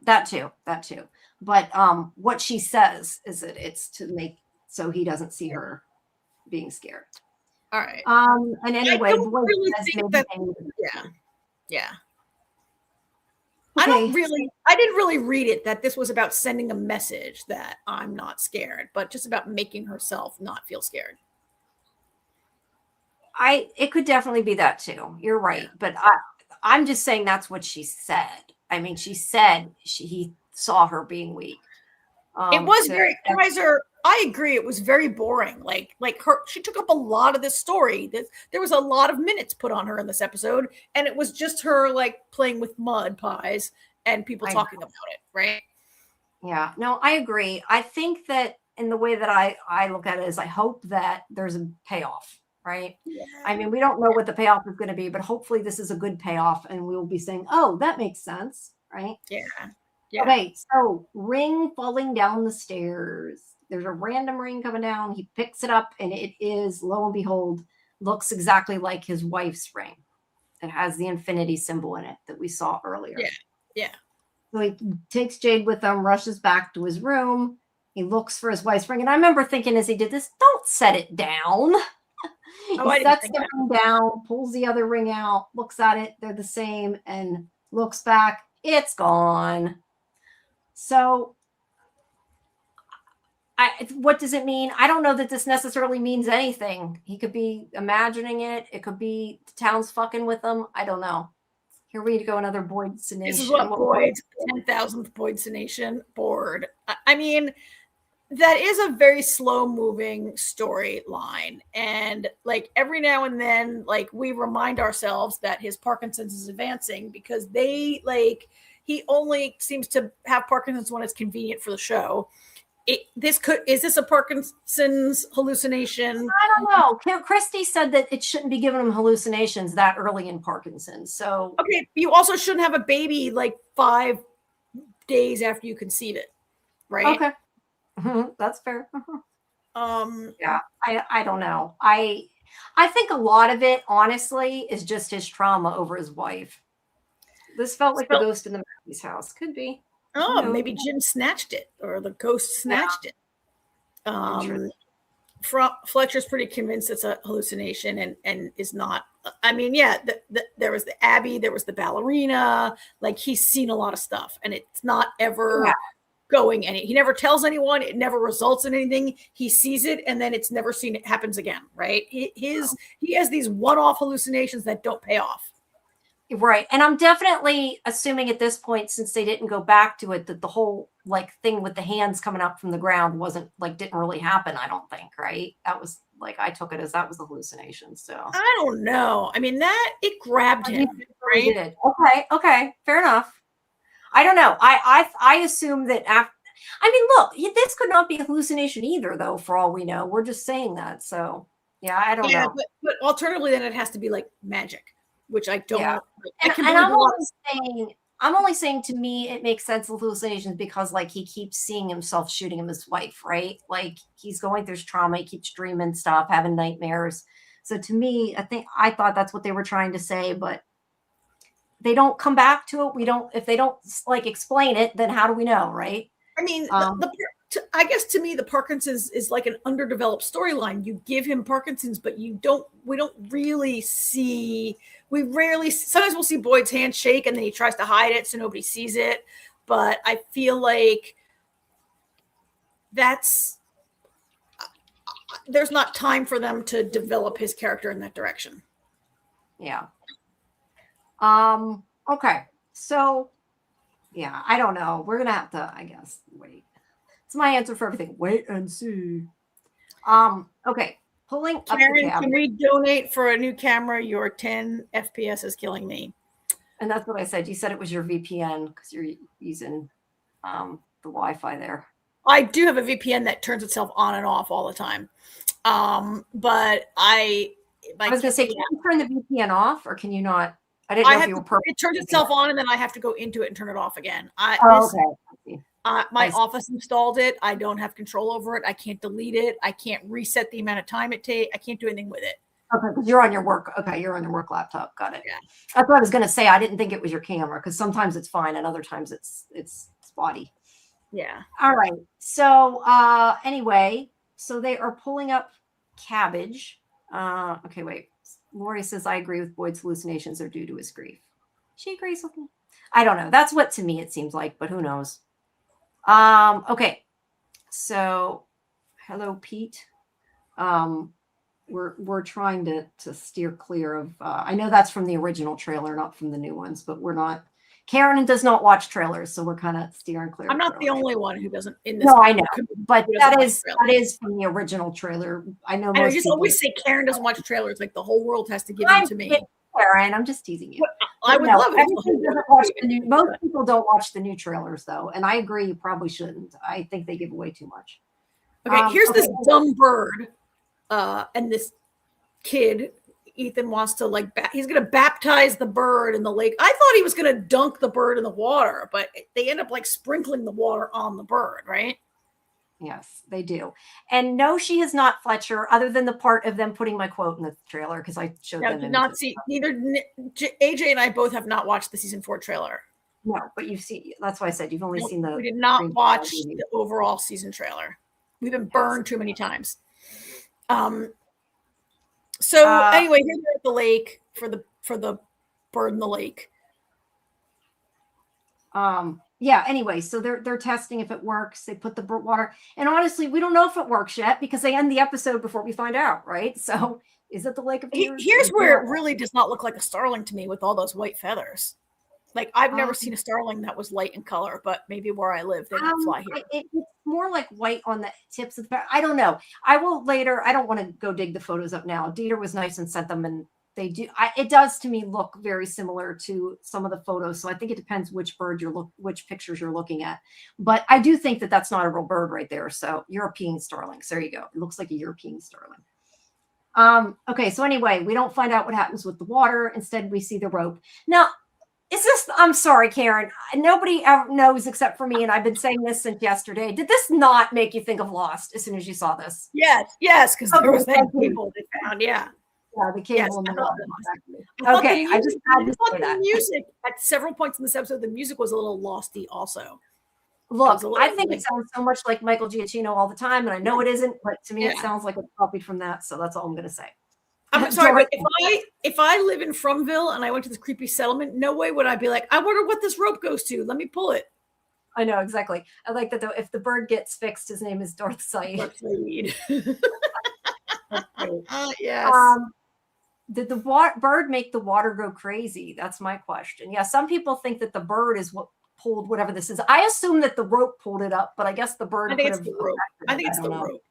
But what she says is that it's to make so he doesn't see her being scared. All right. And anyway, yeah. Okay. I didn't really read it that this was about sending a message that I'm not scared, but just about making herself not feel scared. It could definitely be that too. You're right. But I'm just saying that's what she said. I mean, she said he saw her being weak. It was very Kaiser. I agree. It was very boring. Like she took up a lot of this story. There was a lot of minutes put on her in this episode, and it was just her like playing with mud pies and people talking about it, right? Yeah. No, I agree. I think that in the way that I look at it is I hope that there's a payoff. Right. Yeah. I mean, we don't know what the payoff is going to be, but hopefully this is a good payoff and we'll be saying, oh, that makes sense. Right. Yeah. Okay. So ring falling down the stairs. There's a random ring coming down. He picks it up and it is, lo and behold, looks exactly like his wife's ring. It has the infinity symbol in it that we saw earlier. Yeah. So he takes Jade with him, rushes back to his room. He looks for his wife's ring. And I remember thinking as he did this, don't set it down. He sets the ring down, pulls the other ring out, looks at it, they're the same, and looks back, it's gone. So what does it mean? I don't know that this necessarily means anything. He could be imagining it. It could be the town's fucking with him. I don't know. Here we go, another Boyd's Nation. This is what Boyd's 10,000th Boyd's Nation board. I mean, that is a very slow moving storyline. And like every now and then, like we remind ourselves that his Parkinson's is advancing because he only seems to have Parkinson's when it's convenient for the show. Is this a Parkinson's hallucination? I don't know. Christy said that it shouldn't be giving him hallucinations that early in Parkinson's. So okay, you also shouldn't have a baby like 5 days after you conceive it, right? Okay. That's fair. Yeah, I don't know. I think a lot of it, honestly, is just his trauma over his wife. This felt like the ghost in the Maggie's house. Could be. Oh, maybe Jim snatched it, or the ghost snatched it. Fletcher's pretty convinced it's a hallucination, and is not. I mean, there was the Abby, there was the ballerina. Like he's seen a lot of stuff, and it's not ever. Yeah. Going any, he never tells anyone, it never results in anything. He sees it and then it's never seen it happens again, right? He has these one-off hallucinations that don't pay off. Right. And I'm definitely assuming at this point, since they didn't go back to it, that the whole like thing with the hands coming up from the ground didn't really happen, I don't think, right? That was like, I took it as that was a hallucination. So I don't know. I mean, it grabbed him. Right? Did. Okay. Fair enough. I don't know. I assume that after. I mean, look, this could not be a hallucination either, though. For all we know, we're just saying that. So, yeah, I don't know. But alternatively, then it has to be like magic, which I don't And I'm only saying to me it makes sense with hallucinations because like he keeps seeing himself shooting his wife, right? Like he's going through trauma, he keeps dreaming stuff, having nightmares. So to me, I thought that's what they were trying to say, but they don't come back to it. If they don't like explain it, then how do we know, right? I mean, I guess to me, the Parkinson's is like an underdeveloped storyline. You give him Parkinson's, but we don't really see, sometimes we'll see Boyd's hand shake and then he tries to hide it so nobody sees it. But I feel like there's not time for them to develop his character in that direction. Yeah. Okay. So yeah, I don't know. We're gonna have to, I guess, wait. It's my answer for everything. Wait and see. Okay. Pulling up Karen, the camera. can we donate for a new camera? Your 10 FPS is killing me. And that's what I said. You said it was your VPN because you're using the Wi-Fi there. I do have a VPN that turns itself on and off all the time. But I was gonna say, can you turn the VPN off or can you not? I didn't know if you were perfect. It turns itself on and then I have to go into it and turn it off again. Okay. My office installed it. I don't have control over it. I can't delete it. I can't reset the amount of time it takes. I can't do anything with it. Okay, because you're on your work. Okay, you're on your work laptop. Got it. Yeah. That's what I was gonna say. I didn't think it was your camera because sometimes it's fine and other times it's spotty. Yeah. All right. So anyway, so they are pulling up cabbage. Okay, wait. Lori says, I agree with Boyd's hallucinations are due to his grief. She agrees with me. I don't know. That's what to me it seems like, but who knows? Okay. So hello, Pete. We're trying to steer clear of I know that's from the original trailer, not from the new ones, but we're not. Karen does not watch trailers, so we're kind of steering clear. I'm not the only one who doesn't in this. No, I know, but that is from the original trailer. I know. I just always say Karen doesn't watch trailers. Like the whole world has to give them to me. Karen, I'm just teasing you. I would love it. Most people don't watch the new trailers though, and I agree. You probably shouldn't. I think they give away too much. Okay, here's this dumb bird, and this kid. Ethan wants to he's going to baptize the bird in the lake. I thought he was going to dunk the bird in the water, but they end up sprinkling the water on the bird, right? Yes, they do. And no, she is not Fletcher, other than the part of them putting my quote in the trailer because I showed them. Did not see neither. AJ and I both have not watched the season 4 trailer. No, but you see, that's why I said you've only seen the. We did not watch the overall season trailer. We've been burned too many times. So anyway, here they're at the lake for the bird in the lake. Yeah, anyway, so they're testing if it works. They put the water, and honestly, we don't know if it works yet because they end the episode before we find out, right? So is it the Lake of Tears? Here's where it really does not look like a starling to me with all those white feathers. I've never seen a starling that was light in color, but maybe where I live, they don't fly here. It's more like white on the tips of the back. I don't know. I will later. I don't want to go dig the photos up now. Dieter was nice and sent them, and they do. It does to me look very similar to some of the photos. So I think it depends which bird which pictures you're looking at. But I do think that that's not a real bird right there. So European starlings. There you go. It looks like a European starling. Okay. So anyway, we don't find out what happens with the water. Instead, we see the rope. Now, is this, I'm sorry, Karen, nobody ever knows except for me, and I've been saying this since yesterday. Did this not make you think of Lost as soon as you saw this? Yes, because there was that cable they found, yeah. Yeah, the cable in the water. Okay, I just had to say that. The music, at several points in this episode, the music was a little losty also. Look, I think it sounds so much like Michael Giacchino all the time, and I know it isn't, but to me it sounds like it's copied from that, so that's all I'm going to say. I'm sorry, but if I live in Fromville and I went to this creepy settlement, no way would I be like, I wonder what this rope goes to. Let me pull it. I know, exactly. I like that though. If the bird gets fixed, his name is Darth Said. Yes. Did the bird make the water go crazy? That's my question. Yeah, some people think that the bird is what pulled whatever this is. I assume that the rope pulled it up, but I guess the bird. I think it's the rope. I think it's the rope.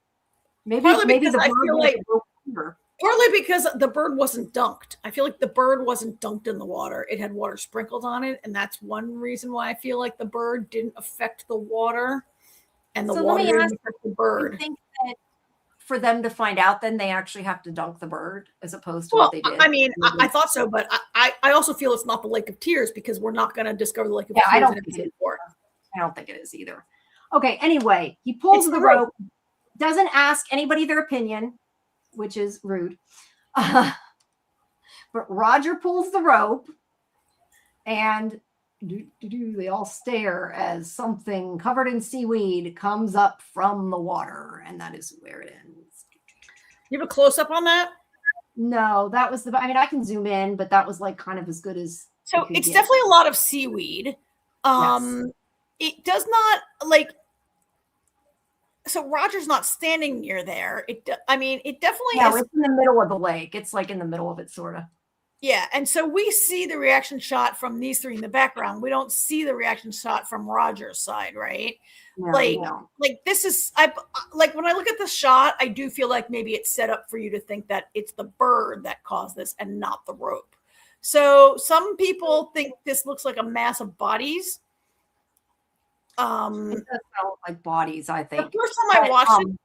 Maybe the bird made the rope longer. Partly because the bird wasn't dunked. I feel like the bird wasn't dunked in the water. It had water sprinkled on it. And that's one reason why I feel like the bird didn't affect the water. And the water didn't affect the bird. I think that for them to find out, then they actually have to dunk the bird as opposed to what they did. I mean, I thought so, but I also feel it's not the Lake of Tears because we're not going to discover the Lake of Tears. I don't think it is either. Okay, anyway, he pulls the rope, doesn't ask anybody their opinion, which is rude. But Roger pulls the rope, and they all stare as something covered in seaweed comes up from the water, and that is where it ends. You have a close-up on that? No, that was I mean, I can zoom in, but that was like kind of as good as. So it's definitely a lot of seaweed. Yes. It does not like. So Roger's not standing near there. It definitely is. It's in the middle of the lake. It's like in the middle of it, sort of. Yeah, and so we see the reaction shot from these three in the background. We don't see the reaction shot from Roger's side, right? No, like this is like when I look at the shot, I do feel like maybe it's set up for you to think that it's the bird that caused this and not the rope. So some people think this looks like a mass of bodies. It does sound like bodies, I think. The first time I watched it,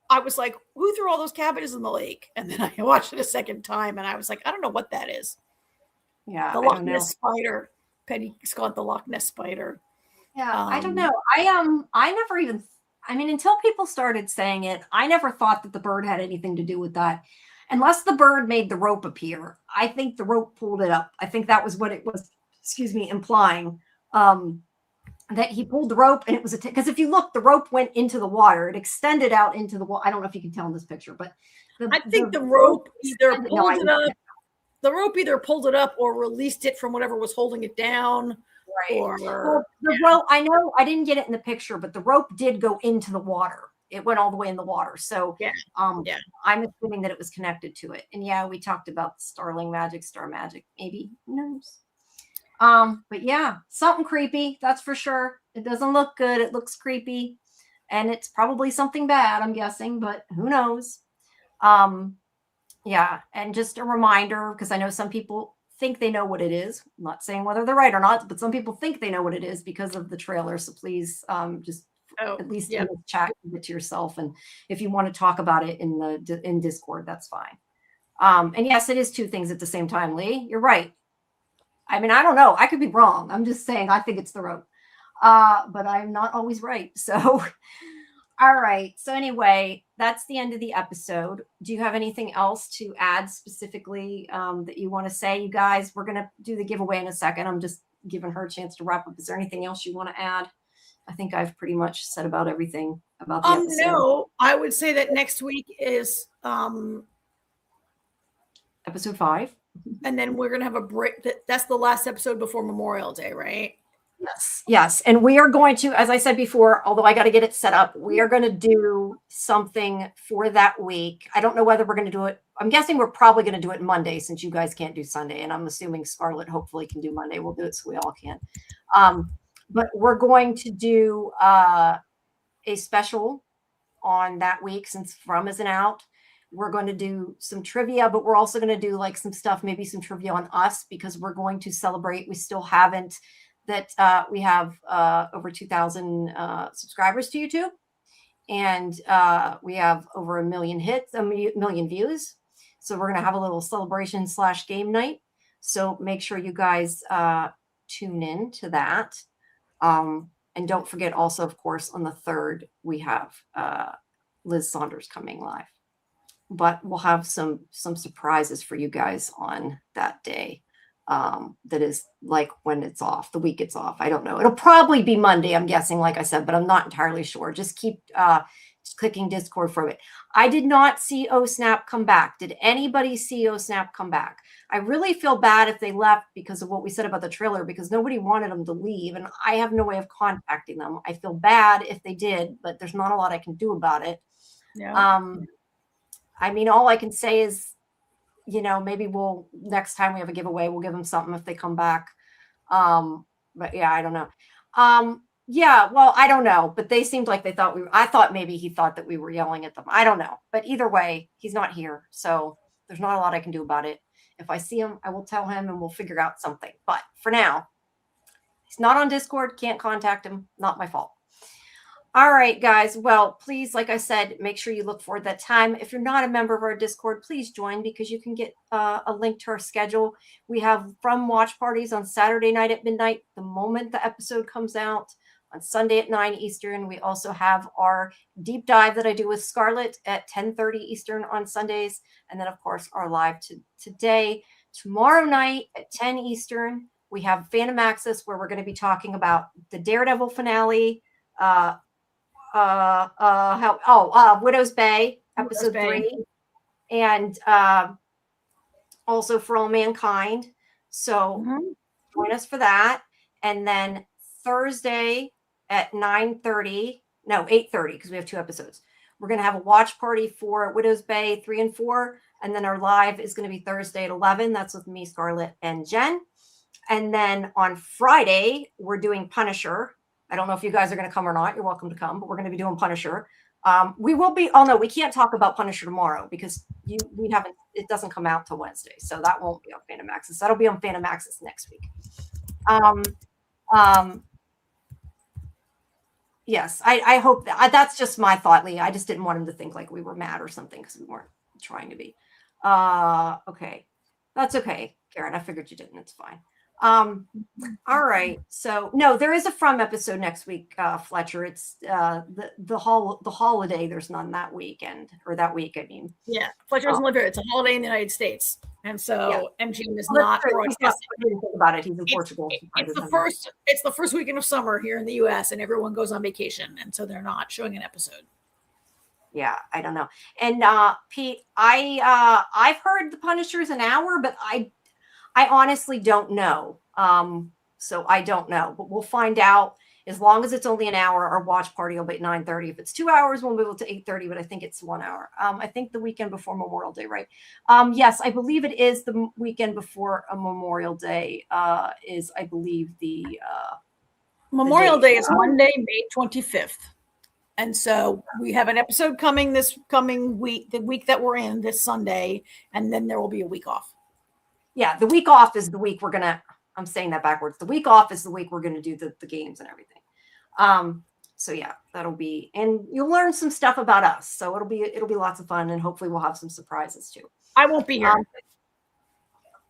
I was like, who threw all those cabbages in the lake? And then I watched it a second time and I was like, I don't know what that is. Yeah. The Loch Ness spider. Penny Scott, the Loch Ness spider. Yeah, I don't know. I never even, I mean, until people started saying it, I never thought that the bird had anything to do with that. Unless the bird made the rope appear. I think the rope pulled it up. I think that was what it was, implying. That he pulled the rope and it was because if you look, the rope went into the water. It extended out into the water. I don't know if you can tell in this picture, but I think the rope either pulled it up. The rope either pulled it up or released it from whatever was holding it down. Right. Or the rope. I know I didn't get it in the picture, but the rope did go into the water. It went all the way in the water. So I'm assuming that it was connected to it. And yeah, we talked about starling magic, star magic. Maybe who knows? But yeah, something creepy, that's for sure. It doesn't look good. It looks creepy, and it's probably something bad, I'm guessing, but who knows? Yeah, and just a reminder, because I know some people think they know what it is. I'm not saying whether they're right or not, but some people think they know what it is because of the trailer. So please, just at least in the chat, give it to yourself, and if you want to talk about it in Discord, that's fine. And yes, it is two things at the same time, Lee. You're right. I mean, I don't know. I could be wrong. I'm just saying I think it's the rope. But I'm not always right. So, all right. So anyway, that's the end of the episode. Do you have anything else to add specifically that you want to say, you guys? We're going to do the giveaway in a second. I'm just giving her a chance to wrap up. Is there anything else you want to add? I think I've pretty much said about everything about the episode. No, I would say that next week is episode 5. And then we're going to have a break. That's the last episode before Memorial Day, right? Yes. And we are going to, as I said before, although I got to get it set up, we are going to do something for that week. I don't know whether we're going to do it. I'm guessing we're probably going to do it Monday since you guys can't do Sunday. And I'm assuming Scarlett hopefully can do Monday. We'll do it so we all can. But we're going to do a special on that week since From isn't out. We're going to do some trivia, but we're also going to do like some stuff, maybe some trivia on us, because we're going to celebrate. We still haven't we have over 2,000 subscribers to YouTube, and we have over 1 million hits, 1 million views. So we're going to have a little celebration / game night. So make sure you guys tune in to that. And don't forget also, of course, on the 3rd, we have Liz Saunders coming live. But we'll have some surprises for you guys on that day. That is like when it's off, the week it's off. I don't know. It'll probably be Monday, I'm guessing, like I said, but I'm not entirely sure. Just keep clicking Discord for it. I did not see OSNAP come back. Did anybody see OSNAP come back? I really feel bad if they left because of what we said about the trailer, because nobody wanted them to leave, and I have no way of contacting them. I feel bad if they did, but there's not a lot I can do about it. Yeah. I mean, all I can say is, maybe next time we have a giveaway, we'll give them something if they come back. But yeah, I don't know. Yeah, well, I don't know, but they seemed like I thought maybe he thought that we were yelling at them. I don't know, but either way, he's not here. So there's not a lot I can do about it. If I see him, I will tell him and we'll figure out something. But for now, he's not on Discord, can't contact him. Not my fault. All right, guys. Well, please, like I said, make sure you look forward that time. If you're not a member of our Discord, please join because you can get a link to our schedule. We have From watch parties on Saturday night at midnight, the moment the episode comes out. On Sunday at 9 Eastern, we also have our deep dive that I do with Scarlett at 10:30 Eastern on Sundays. And then, of course, our live today. Tomorrow night at 10 Eastern, we have Phantom Access, where we're going to be talking about the Daredevil finale, Widow's Bay, episode 3, and also For All Mankind. So join us for that. And then Thursday at 8:30, because we have 2 episodes. We're going to have a watch party for Widow's Bay 3 and 4. And then our live is going to be Thursday at 11. That's with me, Scarlett, and Jen. And then on Friday, we're doing Punisher. I don't know if you guys are going to come or not. You're welcome to come, but we're going to be doing Punisher. We will be. Oh no, we can't talk about Punisher tomorrow because we haven't. It doesn't come out till Wednesday, so that won't be on Phantom Access. That'll be on Phantom Access next week. Yes, I hope that's just my thought, Leah. I just didn't want him to think like we were mad or something because we weren't trying to be. Okay, that's okay, Karen. I figured you didn't. It's fine. All right. So no, there is a From episode next week, Fletcher. It's the holiday. There's none that weekend or that week. I mean, yeah, Fletcher doesn't live here. It's a holiday in the United States, and so MGM is not broadcasting. Think about it. He's in Portugal. It's the first weekend of summer here in the U.S. and everyone goes on vacation, and so they're not showing an episode. Yeah, I don't know. And Pete, I've heard The Punisher is an hour, but I honestly don't know. So I don't know, but we'll find out. As long as it's only an hour, our watch party will be at 9:30. If it's 2 hours, we'll move it to 8:30, but I think it's 1 hour. I think the weekend before Memorial Day, right? Yes, I believe it is the weekend before a Memorial Day, is, I believe, the Memorial Day is Monday, May 25th. And so we have an episode coming this coming week, the week that we're in this Sunday, and then there will be a week off. Yeah, the week off is the week we're gonna. I'm saying that backwards. The week off is the week we're gonna do the games and everything. So yeah, that'll be, and you'll learn some stuff about us. So it'll be lots of fun, and hopefully we'll have some surprises too. I won't be here.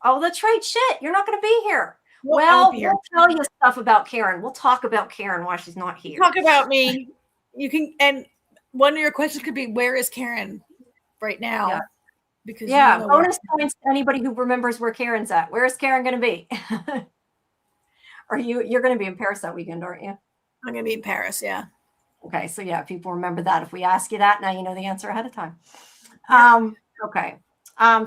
Oh, that's right. Shit, you're not gonna be here. Well, we'll tell you stuff about Karen. We'll talk about Karen while she's not here. Talk about me. You can, and one of your questions could be, where is Karen right now? Yeah. Because bonus points to anybody who remembers where Karen's at. Where is Karen going to be? Or you're going to be in Paris that weekend, aren't you? I'm going to be in Paris, yeah. Okay, so yeah, people remember that. If we ask you that, now you know the answer ahead of time. Okay.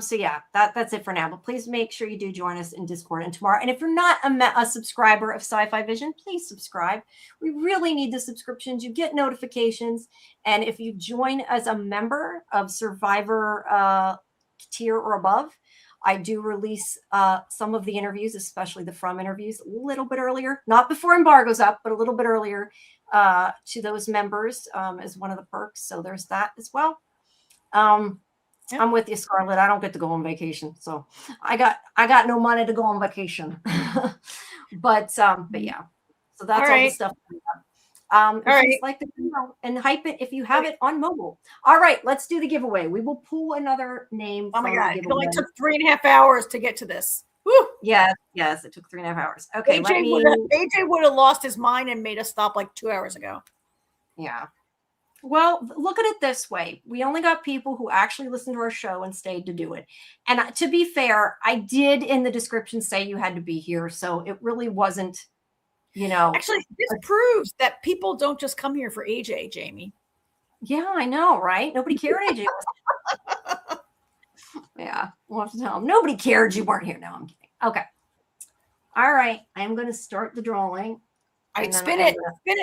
So yeah, that's it for now. But please make sure you do join us in Discord and tomorrow. And if you're not a subscriber of Sci-Fi-Vision, please subscribe. We really need the subscriptions. You get notifications. And if you join as a member of Survivor tier or above, I do release some of the interviews, especially the From interviews, a little bit earlier, not before embargo's up, but a little bit earlier to those members as one of the perks. So there's that as well. I'm with you, Scarlett. I don't get to go on vacation, so I got no money to go on vacation. but yeah, so that's all the stuff. All right, like the video and hype it if you have it on mobile. All right, let's do the giveaway. We will pull another name. Oh my god, it only took 3.5 hours to get to this. Woo! Yes, it took 3.5 hours. Okay, AJ would have lost his mind and made us stop like 2 hours ago. Yeah. Well, look at it this way. We only got people who actually listened to our show and stayed to do it. And to be fair, I did in the description say you had to be here. So it really wasn't, Actually, this proves that people don't just come here for AJ, Jamie. Yeah, I know, right? Nobody cared AJ was. Yeah, we'll have to tell them. Nobody cared you weren't here. No, I'm kidding. Okay. All right. I'm going to start the drawing. All right, spin it,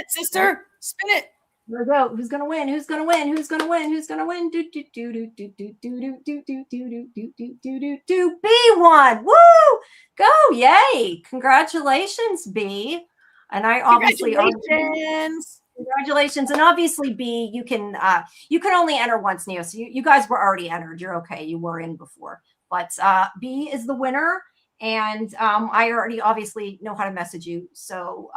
sister. Spin it. Here we go. Who's gonna win? Who's gonna win? Who's gonna win? Who's gonna win? Do do do do do do do do do do do do do do. B won. Woo! Go! Yay! Congratulations, B. And I obviously congratulations. And obviously, B, you can only enter once, Neo. So you guys were already entered. You're okay. You were in before. But B is the winner, and I already obviously know how to message you. So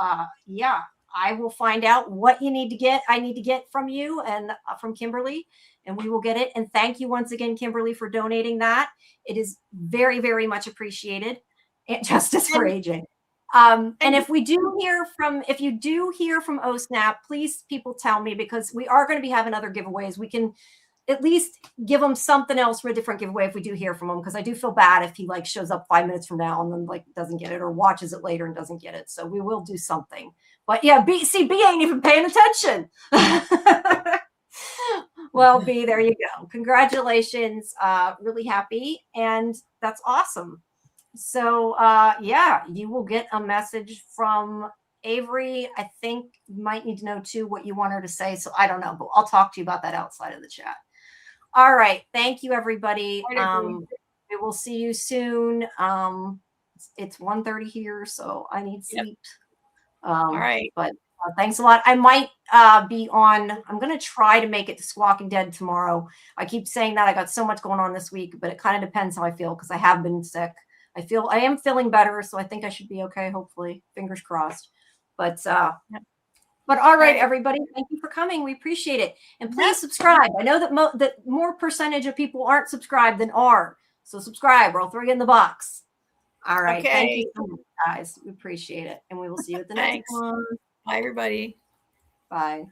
yeah. I will find out what you need to get. I need to get from you and from Kimberly, and we will get it. And thank you once again, Kimberly, for donating that. It is very, very much appreciated. And Justice for Aging. And if you do hear from OSNAP, please people tell me, because we are going to be having other giveaways. We can at least give them something else for a different giveaway if we do hear from him, because I do feel bad if he like shows up 5 minutes from now and then like doesn't get it, or watches it later and doesn't get it. So we will do something. But yeah, B ain't even paying attention. Well, B, there you go. Congratulations. Really happy. And that's awesome. So yeah, you will get a message from Avery. I think you might need to know too what you want her to say. So I don't know, but I'll talk to you about that outside of the chat. All right. Thank you, everybody. We will see you soon. It's 1:30 here, so I need sleep. All right. But thanks a lot. I might be on. I'm going to try to make it to Walking Dead tomorrow. I keep saying that. I got so much going on this week, but it kind of depends how I feel, because I have been sick. I am feeling better, so I think I should be okay. Hopefully, fingers crossed. But all right, everybody, thank you for coming. We appreciate it, and please subscribe. I know that more percentage of people aren't subscribed than are, so subscribe, or I'll throw you in the box. All right, thank you so much, guys. We appreciate it, and we will see you at the next one. Bye, everybody. Bye.